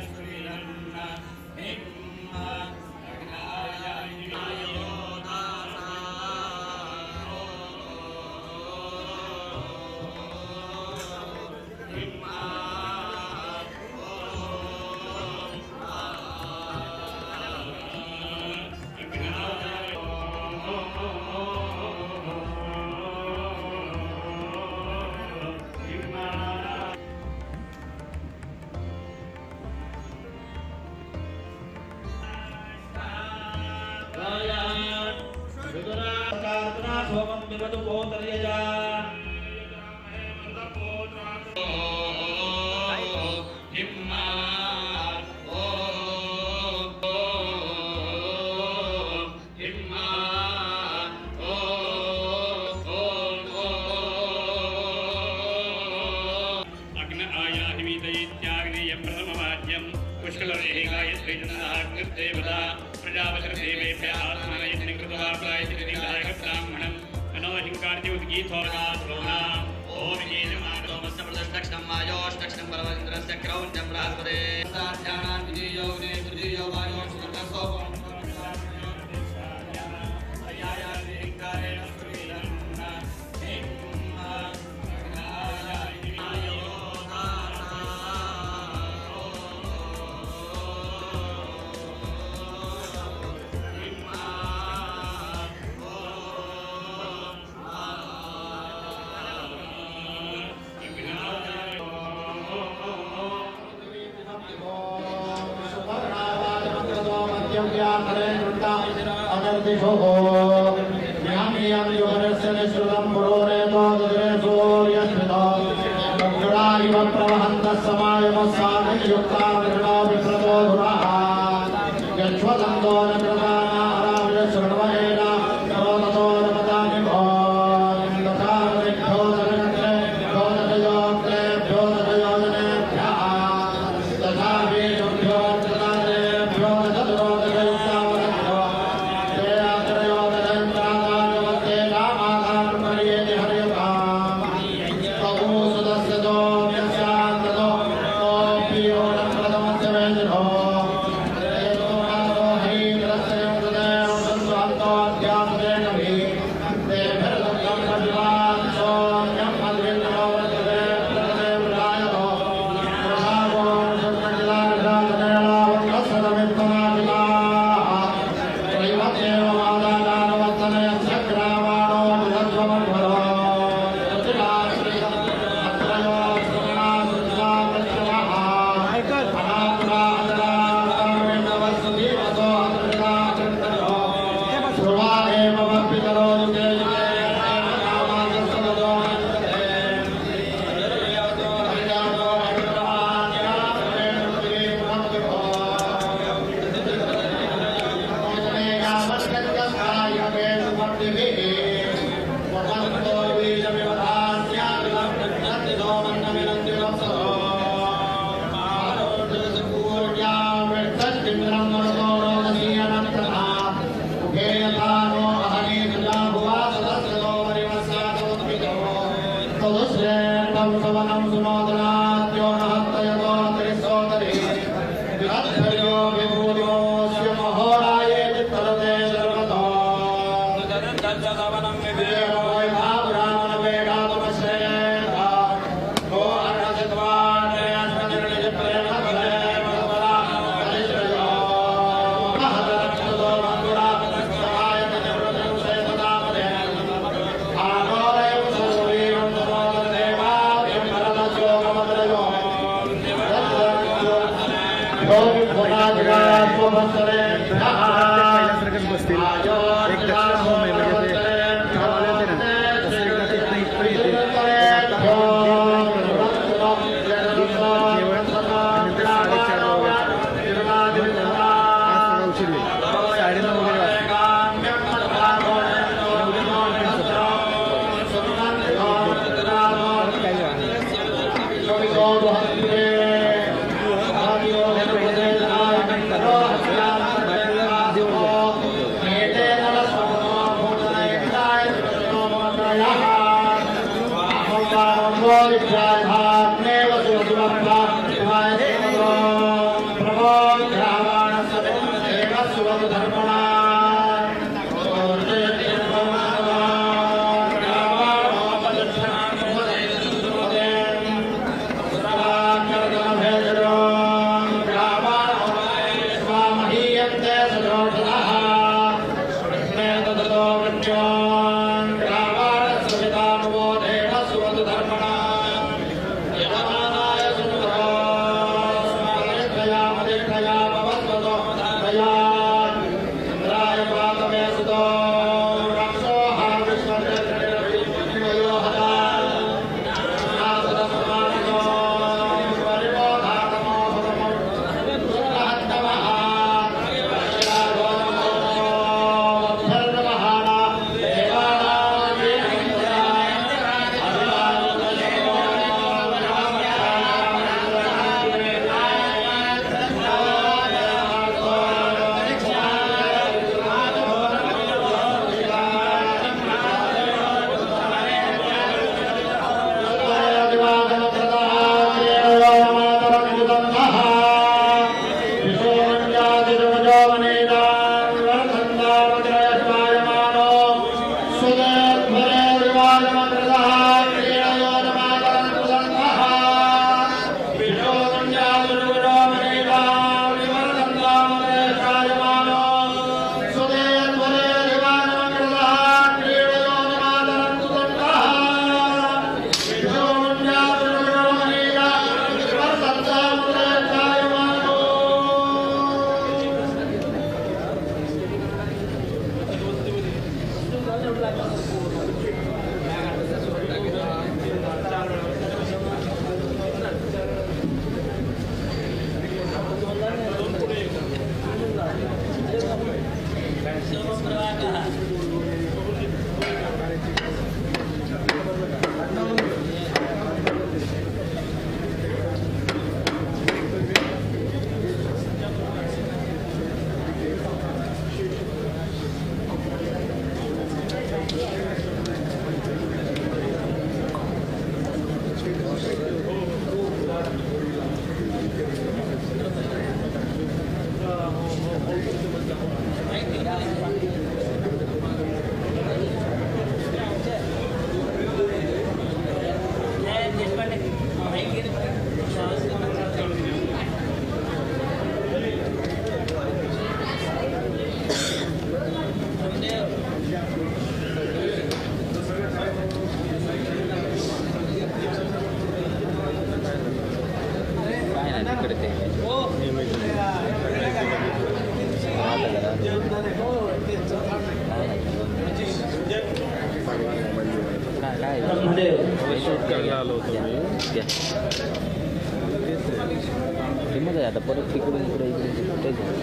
आता परत तिकडून इकडे इकडे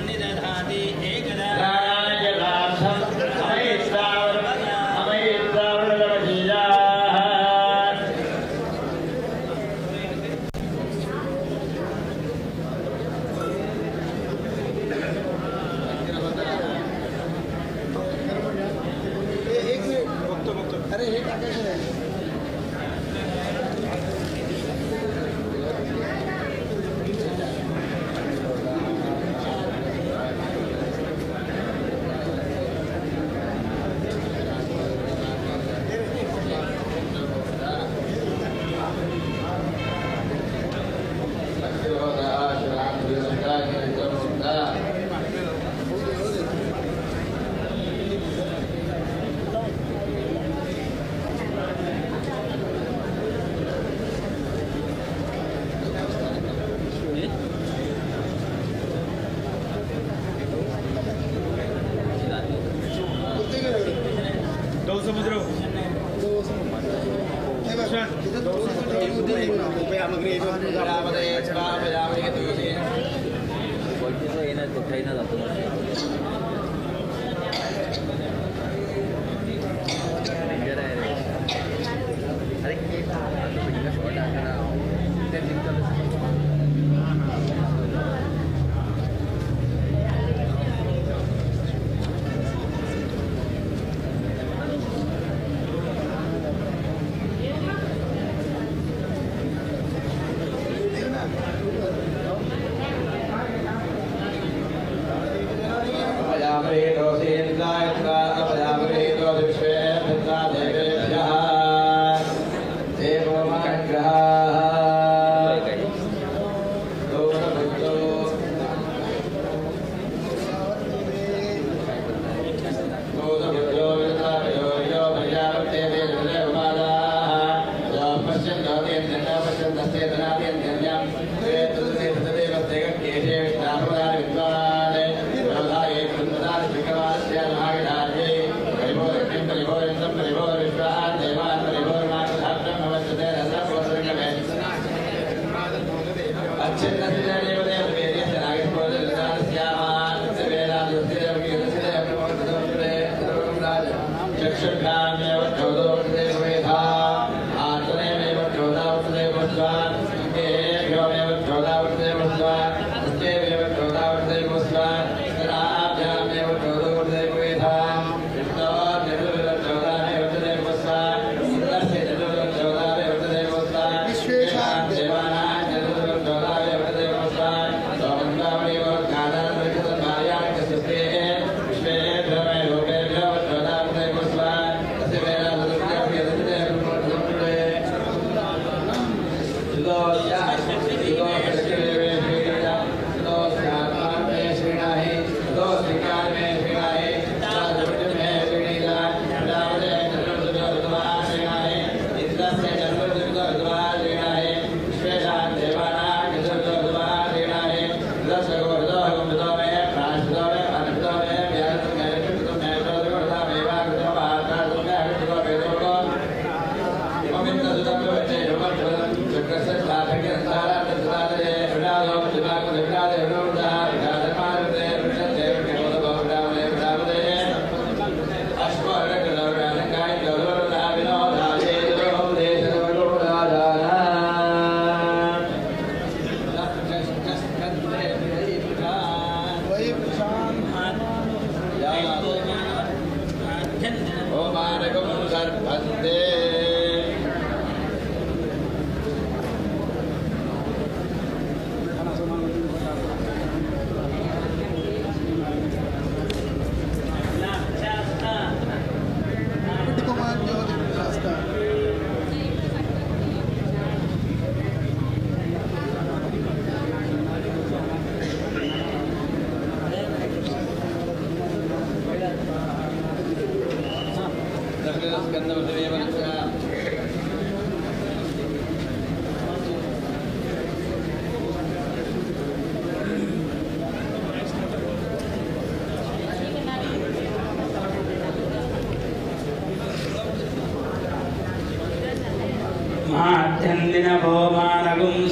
निदधाति एकदा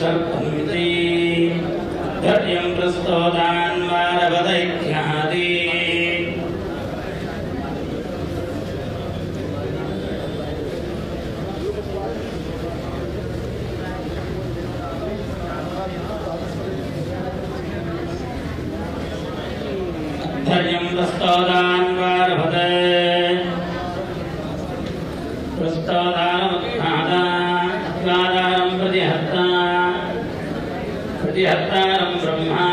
सर्पं धैर्यं प्रस्तोदान् वारवद इत्यादि धर्यं प्रस्तोदान्वारभते प्रस्तोदानमुत्थादानं प्रतिहत्ता प्रतिहत्तारं ब्रह्मा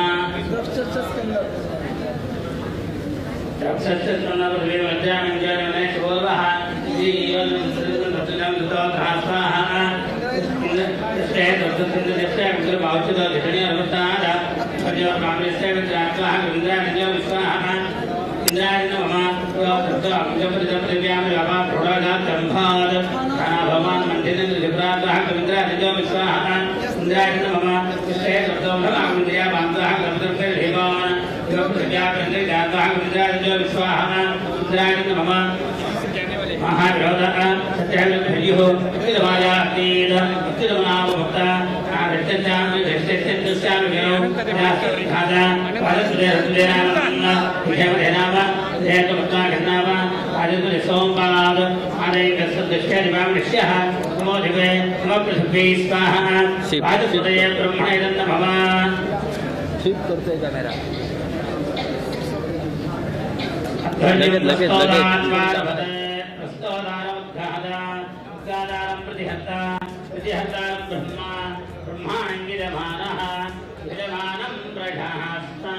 महाविरोधः सत्याग्रहरिः उत्तिरमायातीत उत्तिरमनाभक्ता आदर्शचामि दर्शस्यामिनो यास्त्रिखादा पादसुदेरसुदेरानन्न विषयवदेनाम देहकमुक्ता गन्नाम आदितुनि सोमपाद आदयकसद्दश्यादिवामनिष्यः नमोधिवे नमपृथ्वी स्वाहा पादसुदये ब्रह्मणे नमः शिफ्ट करतोय कॅमेरा लगेच ब्रह्मा ब्रह्माण्डिदमानः विदमानं प्रजास्ता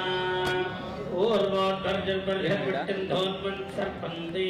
ऊर्वोत्तरजन्मर्घट्टन्तोत्पन्सर्पन्ति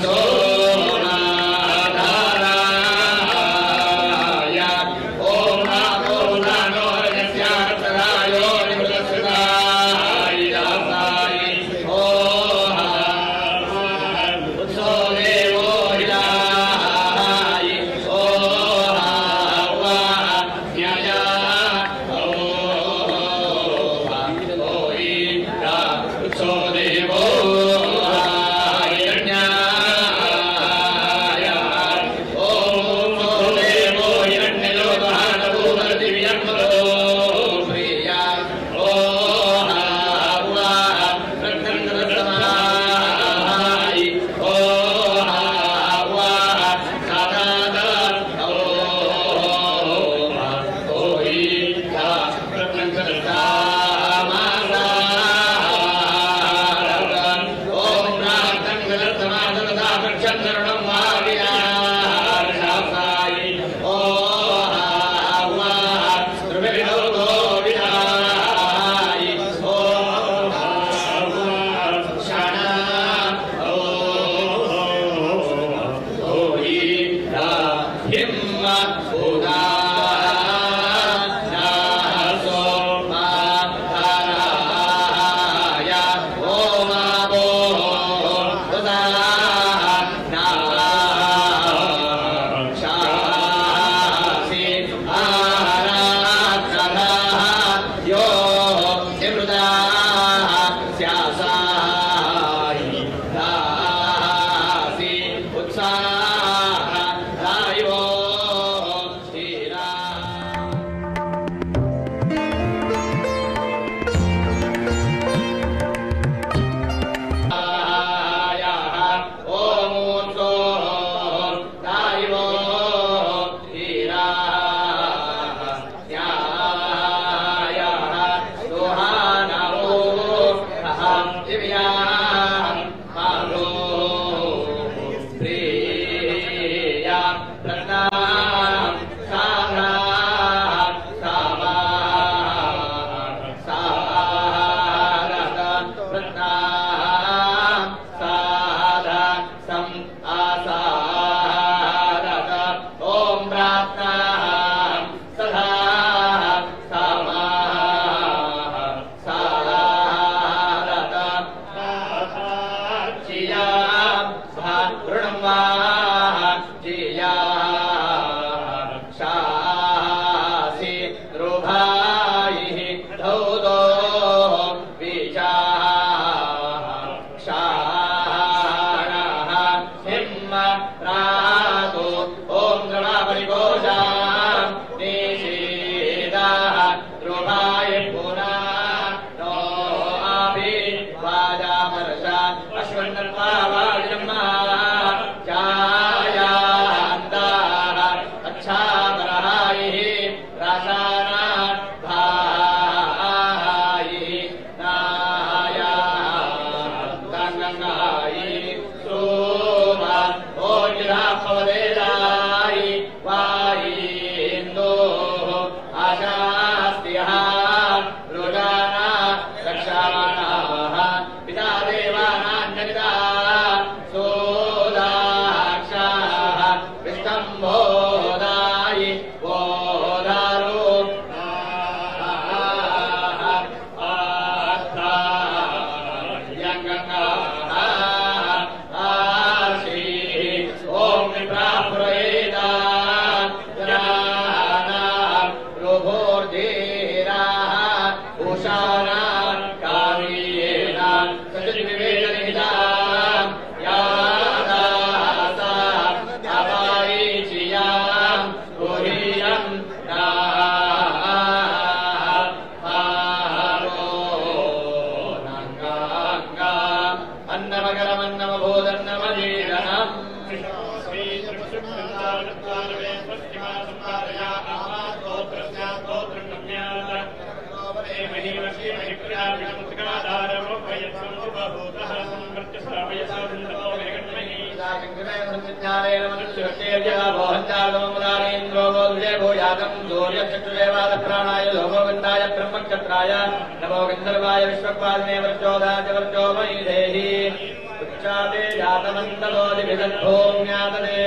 So ब्रह्मक्षत्राय नमो गन्धर्वाय विश्वपादिने वर्चोदाय वर्चो मयि देहि उच्चाते जातमन्तलोदिभिदद्भूम्यातने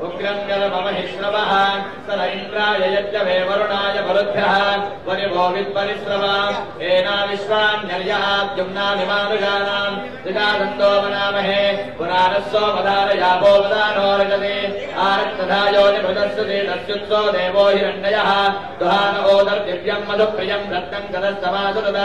उग्रं गलममहिश्रवः स इन्द्राय यज्ञवे वरुणाय मरुद्भ्यः वरिवो विद्परिश्रवा एना विश्वान्यर्यः द्युम्नाभिमानुजानाम् दिदादन्तो मनामहे पुराणस्सो वदारयापो वदानो रजते आरक्तधायोनिभृतस्सुते तस्युत्सो देवो हिरण्ययः दुहान ओदर्दिव्यम् मधुप्रियम् रत्नम् कदस्तमासुतद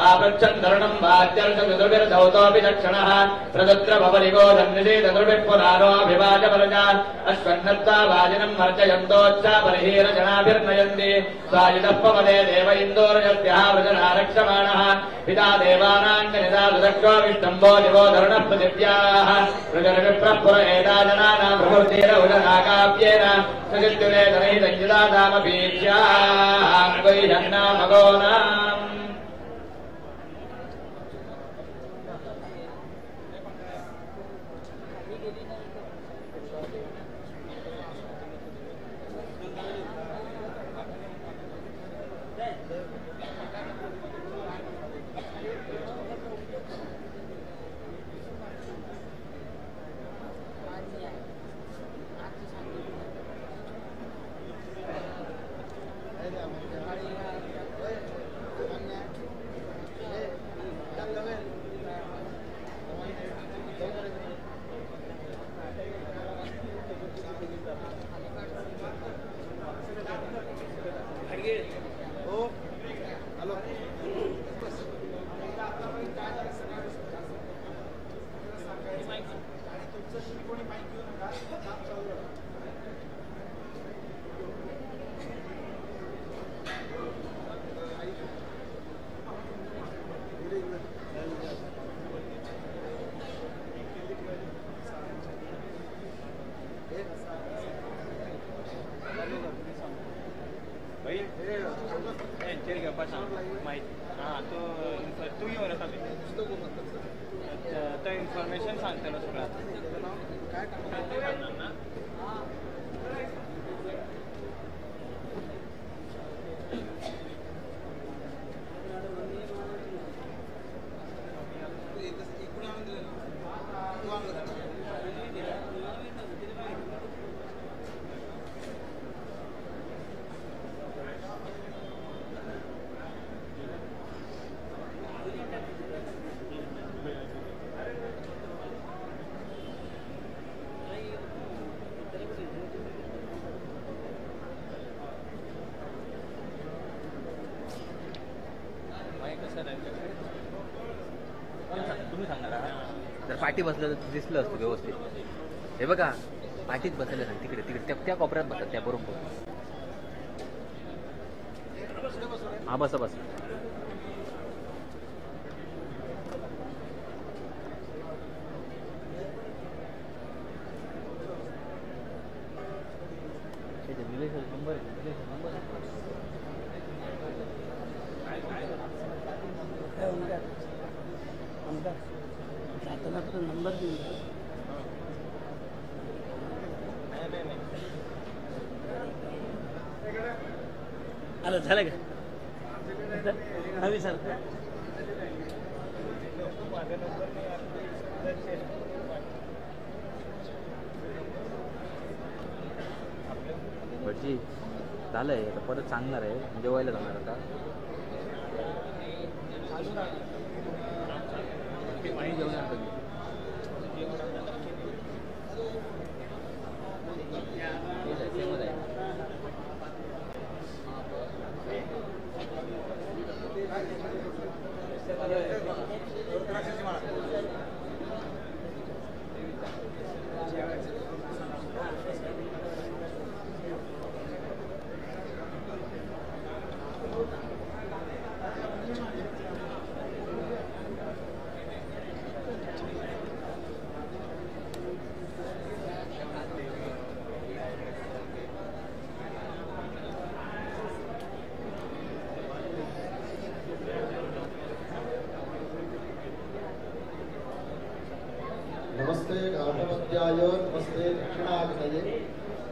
आपृच्छन् तरुणम् वाच्यर्षदुर्भिर्धौतोऽपि दक्षिणः प्रदुत्रभवरिगो धन्निषेदुर्भिः पुराणोऽभिवाचपरजा अश्वन्नत्ता वाजिनम् अर्चयन्तोच्चा परिहीरजनाभिर्नयन्ति स्वायुधपवदे देव इन्दोरजस्यः वृजनारक्षमाणः पिता देवानाङ्गनिदा सुदक्षो विष्टम्भो दिवो धरुणः पृथिव्याः वृजर्विप्रः पुर एता जनानाम् प्रभृतिरउजनाकाप्येन सचित्युरेतनैतञ्जिदादामपीच्याः वैजन्नामगोनाम् इन्फॉर्मेशन सांगतलो सगळ्यात तुम्ही सांगणार जर पाठी बसलं तर दिसलं असतं व्यवस्थित. हे बघा पाठीत बसायला सांग तिकडे तिकडे त्या कोपऱ्यात बसा त्या बरोबर. हा बसा बसा. नंबर अरे झालं का हवी सर भटजी झालंय आता परत सांगणार आहे जेवायला जाणार आता जेवण नमस्ते घाटमध्याय नमस्ते दक्षिणाग्नये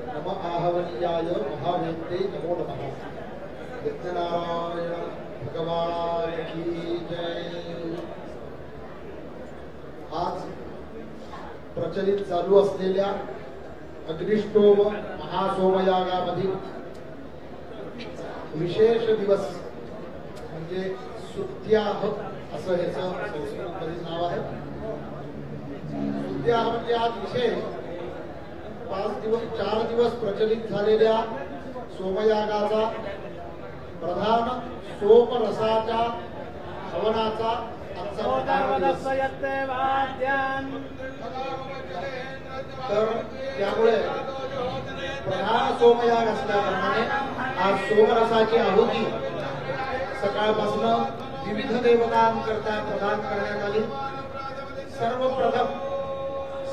नम आहवनीयाय महावेत्ते नमो नमः यज्ञनारायण भगवान की जय। आज प्रचलित चालू असलेल्या अग्निष्टोम महासोमयागामधील विशेष दिवस म्हणजे सुत्याह असं ह्याचं संस्कृतमध्ये नाव आहे। सुत्याह म्हणजे आज विशेष 4 दिवस प्रचलित झालेल्या सोमयागाचा प्रधान सोमरसाच्या हवनाचा आजचा दिवस। तर त्यामुळे प्रधान सोमयाग असल्याप्रमाणे आज सोमरसाची आहुती सकाळपासून विविध देवतांकरता प्रदान करण्यात आली। सर्वप्रथम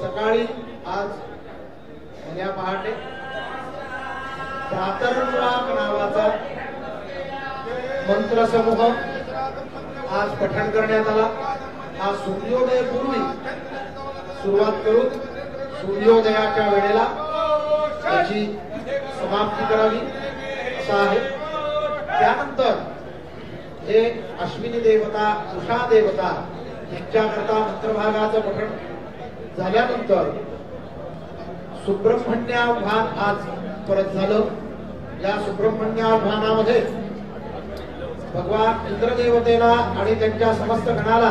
सकाळी आज उद्या पहाटे प्रातर्वाक नावाचा मंत्रसमूह आज पठण करण्यात आला। आज सूर्योदयपूर्वी सुरुवात करून सूर्योदयाच्या वेळेला त्याची समाप्ती करावी असा आहे। त्यानंतर हे अश्विनी देवता उषा देवता यांच्याकरता मंत्रभागाचं पठण झाल्यानंतर सुब्रह्मण्याह्वान आज परत झालं। या सुब्रह्मण्याह्वानामध्ये भगवान इंद्रदेवतेला आणि त्यांच्या समस्त गणाला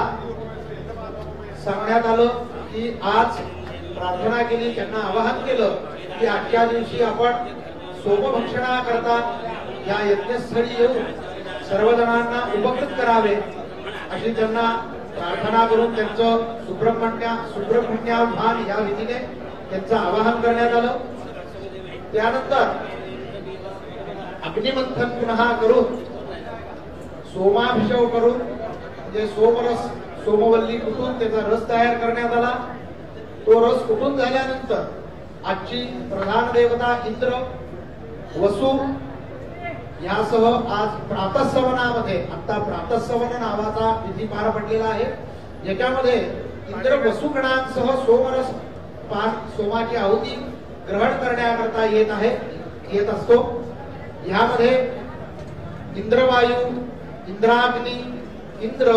सांगण्यात आलं की आज प्रार्थना केली, त्यांना आवाहन केलं की आजच्या दिवशी आपण सोमभक्षणा करता या यज्ञस्थळी येऊन सर्वजणांना उपकृत करावे अशी त्यांना प्रार्थना करून त्यांचं सुब्रह्मण्याह्वान या विधीने त्यांचं आवाहन करण्यात आलं। त्यानंतर अग्निमंथन पुन्हा करून सोमाभिषेक करून म्हणजे सोमरस सोमवल्ली कुटून त्याचा रस तयार करण्यात आला। तो रस कुटून झाल्यानंतर आजची प्रधान देवता इंद्र वसु यासह आज प्रातःसवनामध्ये आता प्रातःसवन नावाचा विधी पार पडलेला आहे। याच्यामध्ये इंद्र वसुगणांसह सोमरस पान सोमाची आहुती ग्रहण करण्याकरता येत असतो। यामध्ये इंद्रवायू इंद्राग्नी इंद्र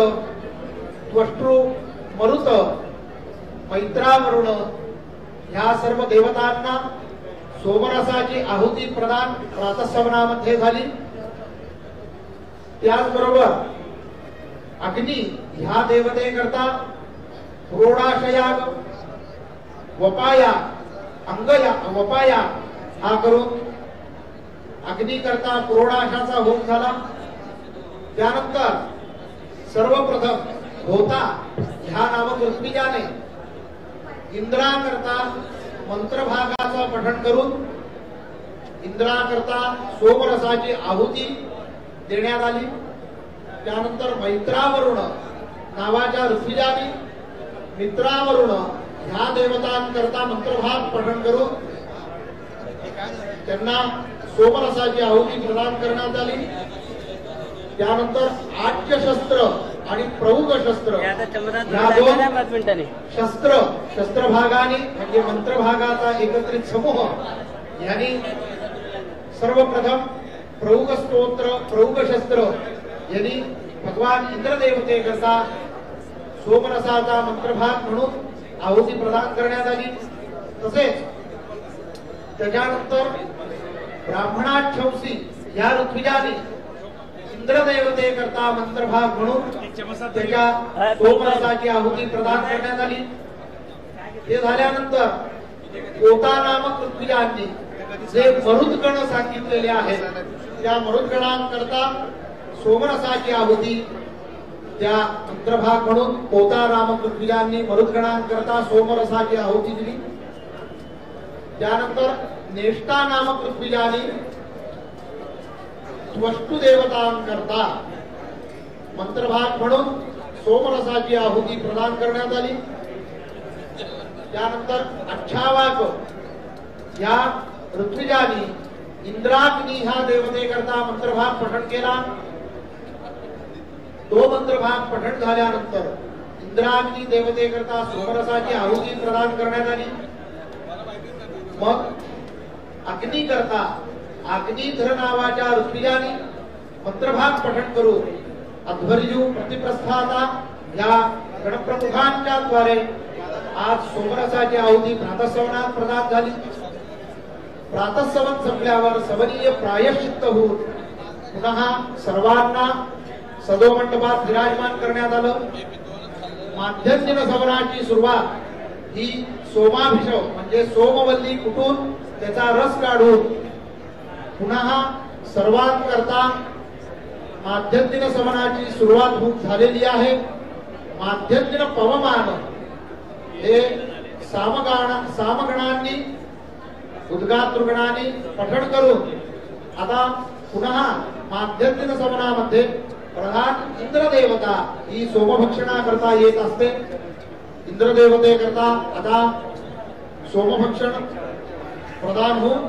त्वष्ट्रू मरुत मैत्रावरुण ह्या सर्व देवतांना सोमरसाची आहुती प्रदान प्रातःसवनामध्ये झाली। त्याचबरोबर अग्नी ह्या देवतेकरता प्रोडाशयाग वपाया वपाया हा करून अग्नी करता प्रोडाशाचा होम झाला। त्यानंतर सर्वप्रथम होता ह्या नामक ऋत्विजाने इंद्राकरता मंत्रभागाचं पठण करून इंद्राकरता सोमरसाची आहुती देण्यात आली। त्यानंतर मैत्रावरुण नावाच्या ऋत्विजाने मित्रावरुण ह्या देवतांकरता मंत्रभाग पठण करून त्यांना सोमरसाची आहुती प्रदान करण्यात आली. त्यानंतर आज्य शस्त्र आणि प्रौढ शस्त्र या दोन शस्त्रभागाने म्हणजे मंत्रभागाचा एकत्रित समूह यांनी सर्वप्रथम प्रौढ स्तोत्र प्रौढ शस्त्र यांनी भगवान इंद्रदेवते करता सोमरसाचा मंत्रभाग म्हणून आहुती प्रदान करण्यात आली. तसेच त्याच्यानंतर ब्राह्मणाच्छंसी या ऋत्विजाने इंद्रदेवते करता मंत्रभाग म्हणून त्याच्या सोमरसाची आहुती प्रदान करण्यात आली. हे झाल्यानंतर कोटा नामक ऋत्विजांनी जे मरुदगण सांगितलेले आहेत त्या मरुदगणांकरता सोमरसाची आहुती त्या मंत्रभाग म्हणून कोटा नामक ऋत्विजांनी मरुदगणांकरता सोमरसाची आहुती दिली. त्यानंतर नेष्टा नामक ऋत्विजांनी त्वष्टु देवतांकरता मंत्रभाग म्हणून सोमरसाची आहुती प्रदान करण्यात आली. त्यानंतर अच्छावाक या ऋत्विजांनी इंद्राग्नी ह्या देवतेकरता मंत्रभाग पठण केला. तो मंत्रभाग पठण झाल्यानंतर इंद्राग्नी देवतेकरता सोमरसाची आहुती प्रदान करण्यात आली. मग अग्निकरता अग्निधर नावाच्या ऋत्विजांनी मंत्रभाग पठण करून अध्वर्यू प्रतिप्रस्थाता या गणप्रमुखांच्या द्वारे आज सोमरसाची आहुती प्रातःसवनात प्रदान झाली. प्रातःसवन संपल्यावर सवनीय प्रायश्चित्त होऊन पुन्हा सर्वांना सदोमंडपात विराजमान करण्यात आलं. माध्यंदिन सवनाची सुरुवात ही सोमाभिषेक म्हणजे सोमवल्ली कुटून त्याचा रस काढून पुन्हा सर्वांकरता माध्यंदिन सवनाची सुरुवात होऊन झालेली आहे. माध्यंदिन पवमान हे सामगणांनी उद्गातृगणांनी पठण करून आता पुन्हा माध्यंदिन सवनामध्ये प्रधान इंद्रदेवता ही सोमभक्षणा करता येत असते. इंद्रदेवते करता आता सोमभक्षण प्रदान होऊन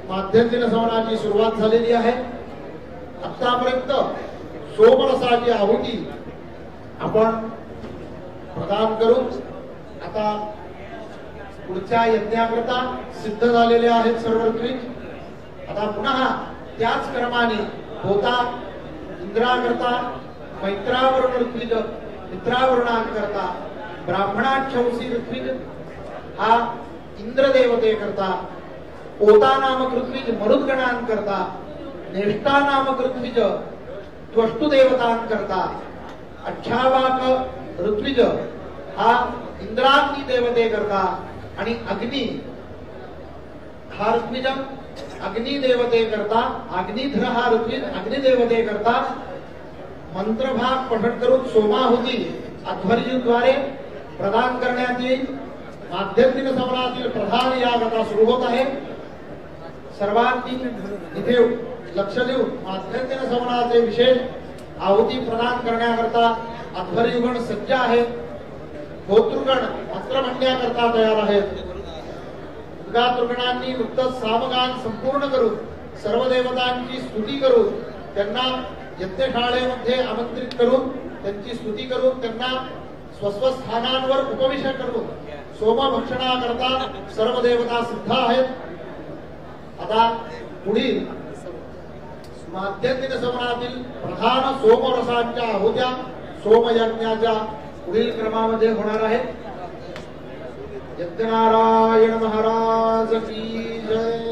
माध्यंदिन सवनाची सुरुवात झालेली आहे. आतापर्यंत सोमरसाची आहुती आपण प्रदान करून आता पुढच्या यज्ञाकरता सिद्ध झालेले आहेत सर्व ऋत्विज. आता पुन्हा त्याच क्रमाने होता इंद्राकरता मैत्रावरुण ऋत्विज मित्रावरुणांकरता ब्राह्मणाच्छंसी ऋत्विज हा इंद्रदेवते करता पोता नामक ऋत्विज मरुदगणांकरता नेष्टा नामक ऋत्विज त्वष्टु देवतांकरता अच्छावाक ऋत्विज हा इंद्राग्नी देवते करता आणि अग्नि हा ऋत्विज अग्नि देवते करता अग्निधर हा ऋत्विज अग्नि देवते करता मंत्रभाग पठण करून सोमाहुती अध्वर्यूद्वारे प्रदान करण्यात येईल. माध्यंदिन सवनातील प्रधान याग आता सुरू होत आहे. सर्वांनी इथे लक्ष देऊन माध्यंदिन सवनाचे विशेष आहुती प्रदान करण्याकरता अध्वर्युगण सज्ज आहेत. गोतृगण मंत्र म्हणण्याकरता तयार आहेत. उद्गातृगणांनी नुकतंच सामगान संपूर्ण करून सर्व देवतांची स्तुती करून त्यांना यज्ञशाळेमध्ये आमंत्रित करून त्यांची स्तुती करून त्यांना स्वस्वस्थानांवर उपविष्ट करून सोमभक्षणाकरता सर्व देवता सिद्ध आहेत. आता पुढील माध्यंदिन सवनातील प्रधान सोमरसांच्या आहुत्या सोमयज्ञाच्या पुढील क्रमामध्ये होणार आहेत. यज्ञनारायण महाराज की जय.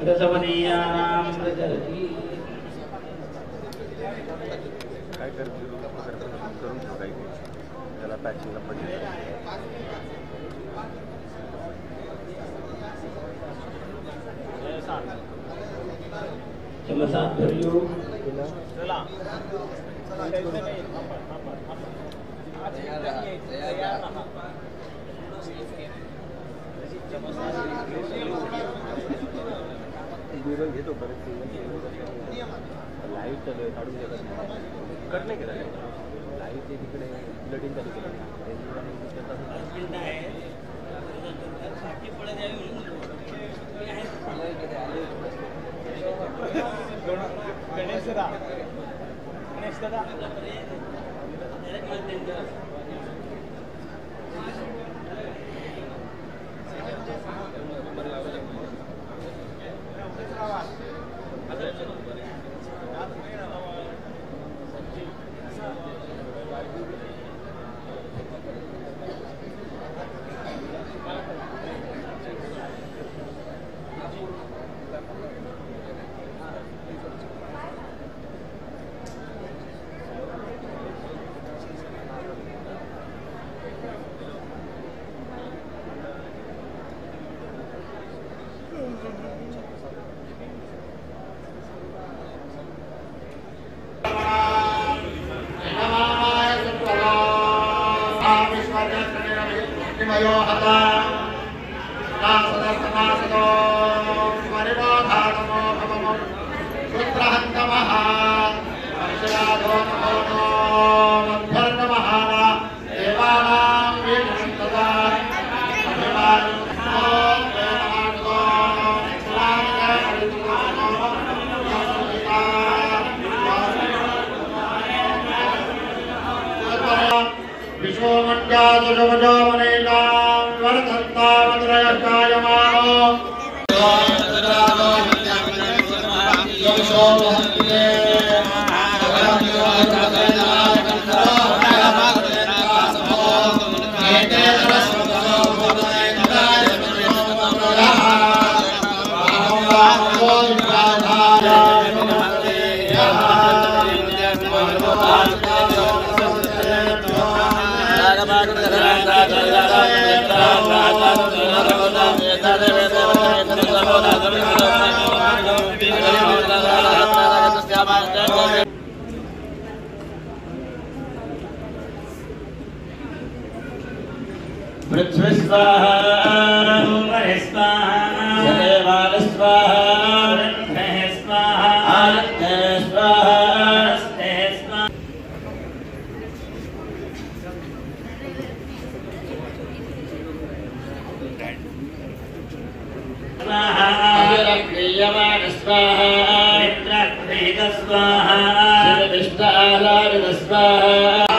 रसवदीयानां प्रचरति काय करून ठेवायचे त्याला पॅचिंगला पडले. चमसात भरियो चला घेतो परत लाईव्ह चालू आहे काढून देतात कट नाही केला लाईव्ह ते तिकडे ब्लडिंग चालू केलं गणेश दादा पृथ्वी स्वाहा जलेवाल स्वाहा आदित्य स्वाहा क्रियमाण स्वाहा मित्रक्रीड स्वाहा शिवविष्टालारिद स्वाहा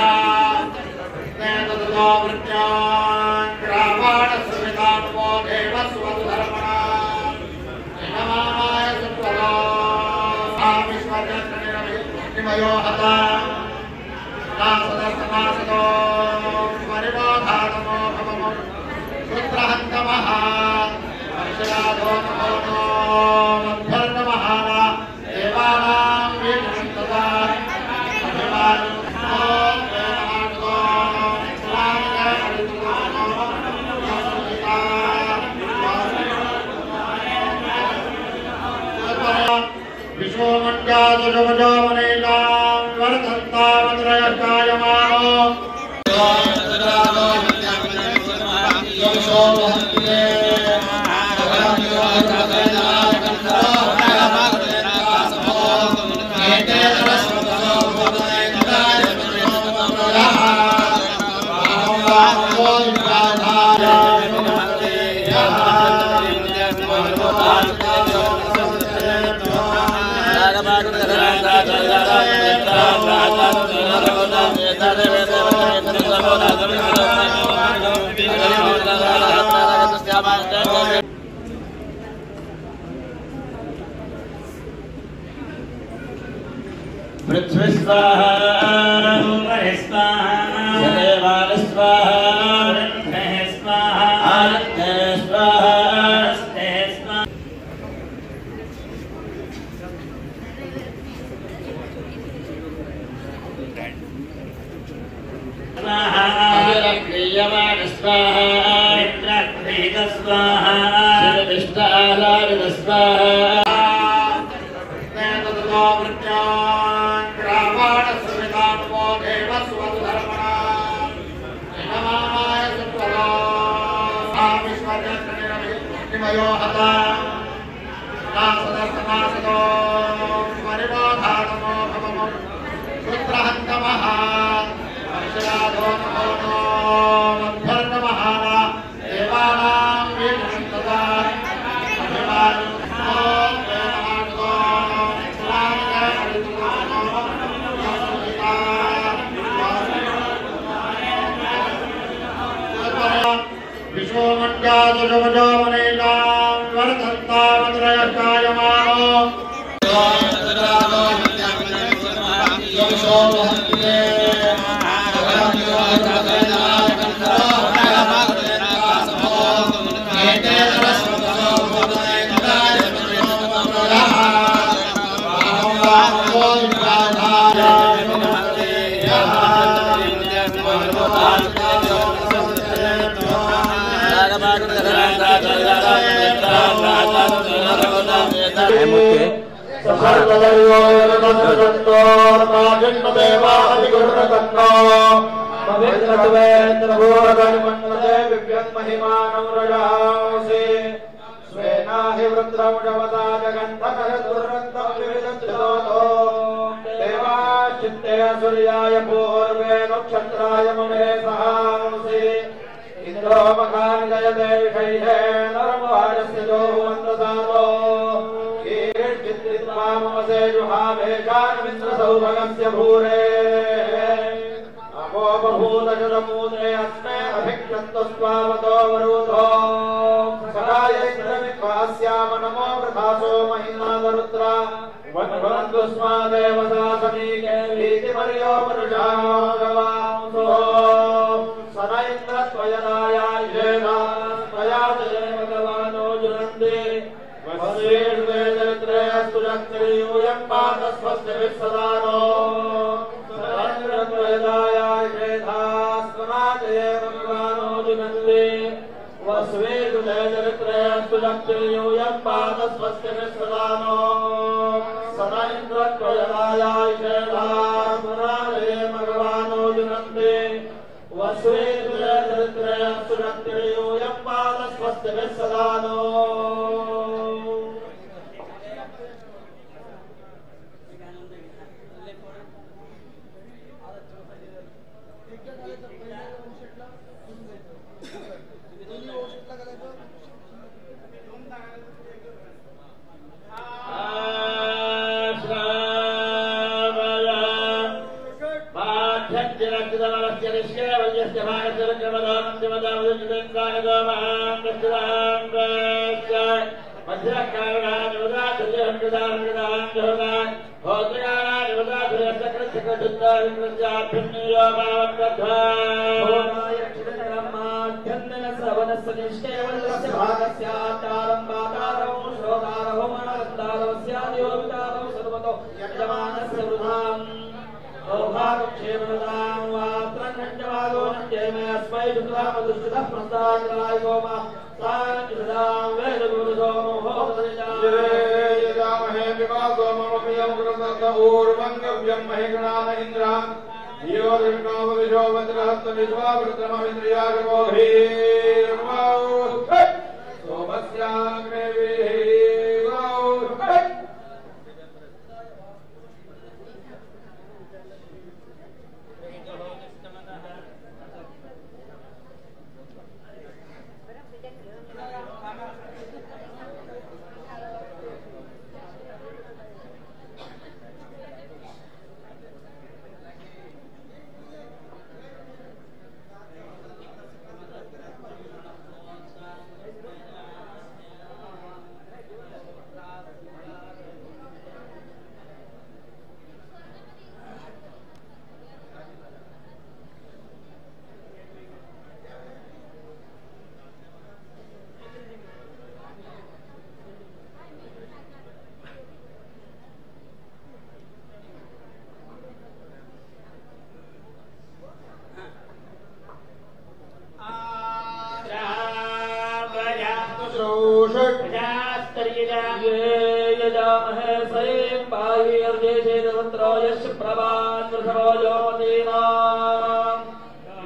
पृथ्वी स्वाहा जलेवाल स्वाहा आदित्य स्वाहा क्रियमाण स्वाहा मित्रक्रीड स्वाहा शिवविष्टालारिद स्वाहा तयो हता नासदस्तनासदो परिणोधानमो भवमो रुद्रहन्तमः अर्षयादो नमो नो मध्वर्नमः देवानां वीरशक्तदा सूर्याय पूर्वे नक्षत्राय ममे सहांसि इंद्रो मखानि जयते विषये नरमवाजस्य जो हुवन्तसारो कीर्तित्वा ममसे जुहावेशानमिन्द्रसौभगस्य भूरे अपोपभूतजलमूते अस्मे अभिक्षन्तु स्वावतो वरुधो सखाय इन्द्रविश्वास्याम नमो वृथासो महिमादरुद्रा वन्वन्तु स्मा देवता समीके भीतिमर्यो मनुषागवांसो सन इन्द्रत्वयदायायेना स्वयाजये भगवानो जुनन्ति वस्वेर्वे चरित्रे अस्तु जक्तिर्यूयं पातस्वस्य विस्सदानो सन इन्द्रत्वयदायायेना स्वनाजये भगवानो जुनन्ति वस्वेर्वे चरित्रे अस्तु जक्तिर्यूयं पातस्वस्य विस्सदानो सन इन्द्रत्वयदायायेना स्वनाजये भगवानो जुनन्ति वस्वेर्वे चरित्रे अस्तु जक्तिर्यूयं पातस्वस्य विस्सदानो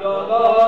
योगो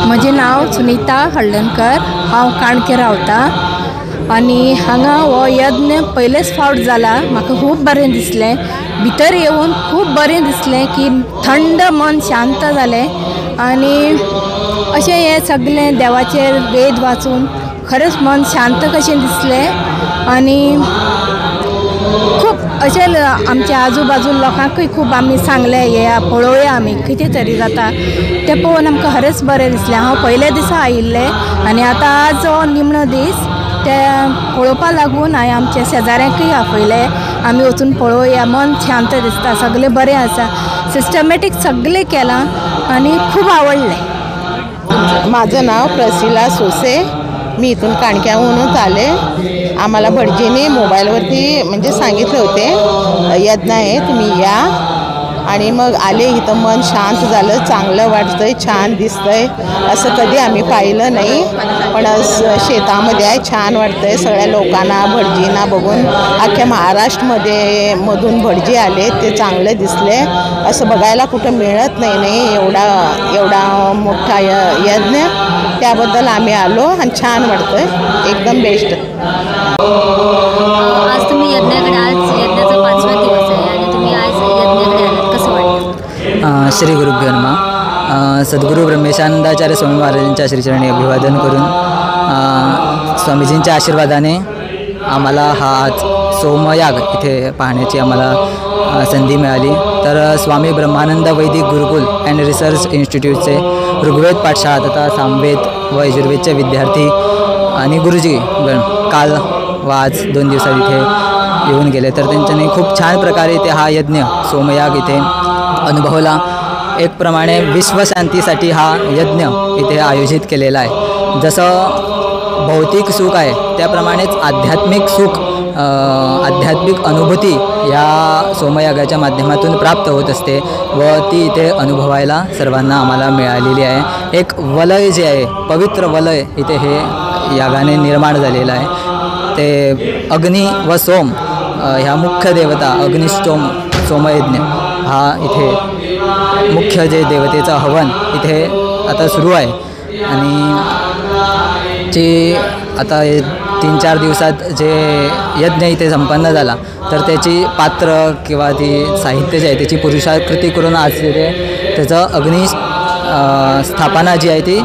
म्हजें नांव सुनीता हळदणकर, हांव काणके रावतां आनी हांगा हो यज्ञ पयलेच फावट जाला. म्हाका खूब बरें दिसलें, भितर येवन खूब बरें दिसलें की थंड मन शांत जालें आनी अशें हें सगळें देवाचेर वेद वाचून खरेंच मन शांत कशें दिसलें आनी खूब अशें आमच्या आजूबाजू लोकांकूय खूब आमी सांगलें हें पळोवया आमी कितें तरी जाता तें पळोवन आमकां खरेंच बरें दिसलें. हांव पयले दिसा आयिल्लें आनी आतां आज हो निमणो दीस तें पळोवपा लागून हांवें आमच्या शेजाऱ्यांकूय आपयलें आमी वचून पळोवया, मन शांत दिसता, सगळें बरें आसा, सिस्टमॅटीक सगळें केलां आनी खूब आवडलें. माझं नाव प्रसिला सोसे, मी इथून काणक्याहूनच आले. आम्हाला भटजीने मोबाईलवरती म्हणजे सांगितले होते यज्ञ आहे तुम्ही या, आणि मग आले. इथं मन शांत झालं, चांगलं वाटतंय, छान दिसतंय, असं कधी आम्ही पाहिलं नाही. पण शेतामध्ये आहे, छान वाटतंय सगळ्या लोकांना, भटजींना बघून. अख्ख्या महाराष्ट्रामध्ये मधून भटजी आले, ते चांगले दिसले. असं बघायला कुठं मिळत नाही एवढा मोठा यज्ञ. त्याबद्दल आम्ही आलो आणि छान वाटतंय, एकदम बेस्ट. आज तुम्ही यज्ञाकडे, आज यज्ञाचा 5वा दिवस आहे आणि तुम्ही आज यज्ञाकडे आलात, कसं वाटतं? श्री गुरुभ्यो नमः. सद्गुरू ब्रह्मेशानंदाचार्य स्वामी महाराजांच्या श्रीचरणी अभिवादन करून स्वामीजींच्या आशीर्वादाने आम्हाला हा आज सोमयाग इथे पाहण्याची आम्हाला संधी मिळाली. तर स्वामी ब्रह्मानंद वैदिक गुरुकुल अँड रिसर्च इन्स्टिट्यूटचे ऋग्वेद पाठशाळा तथा सामवेद व यजुर्वेदचे विद्यार्थी आणि गुरुजीगण काल व आज 2 दिवसात इथे येऊन गेले. तर त्यांच्यानी खूप छान प्रकारे इथे हा यज्ञ सोमयाग इथे अनुभवला. एक प्रमाणे विश्वशांतीसाठी हा यज्ञ इथे आयोजित केलेला आहे. जसं भौतिक सुख आहे त्याप्रमाणेच आध्यात्मिक सुख आध्यात्मिक अनुभूती या सोमयागाच्या माध्यमातून प्राप्त होत असते व ती इथे अनुभवायला सर्वांना आम्हाला मिळालेली आहे. एक वलय जे आहे, पवित्र वलय इथे हे यागाने निर्माण झालेलं आहे. ते अग्नी व सोम ह्या मुख्य देवता अग्निष्टोम सोमयज्ञ हा इथे मुख्य जे देवतेचं हवन इथे आता सुरू आहे आणि जे आता 3-4 दिवसात जे यज्ञ इथे संपन्न झाला तर त्याची पात्र किंवा ती साहित्य जे आहे त्याची पुरुषाकृती करून आज तिथे त्याचं अग्नी स्थापना जी आहे ती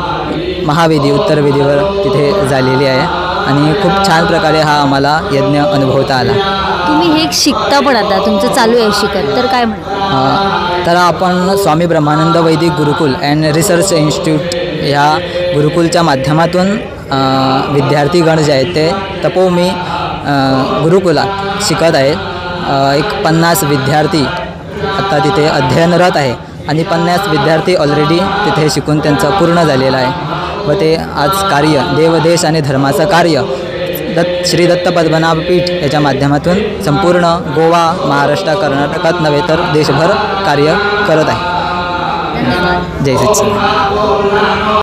महावेदी उत्तरवेदीवर तिथे झालेली आहे आणि खूप छान प्रकारे हा आम्हाला यज्ञ अनुभवता आला. तुम्ही हे शिकता पण आता तुमचं चालू आहे शिकत, तर काय म्हणता? तर आपण स्वामी ब्रह्मानंद वैदिक गुरुकुल अँड रिसर्च इन्स्टिट्यूट ह्या गुरुकुलच्या माध्यमातून विद्यार्थीगण जे आहेत ते तपोमी गुरुकुलात शिकत आहेत. एक 50 विद्यार्थी आत्ता तिथे अध्ययनरत आहे आणि 50 विद्यार्थी ऑलरेडी तिथे शिकून त्यांचं पूर्ण झालेलं आहे व ते आज कार्य देवदेश आणि धर्माचं कार्य श्री दत्त पद्मनाभ पीठ याच्या माध्यमातून संपूर्ण गोवा, महाराष्ट्र, कर्नाटकात नव्हे तर देशभर कार्य करत आहे. धन्यवाद. जय सच्चिदानंद.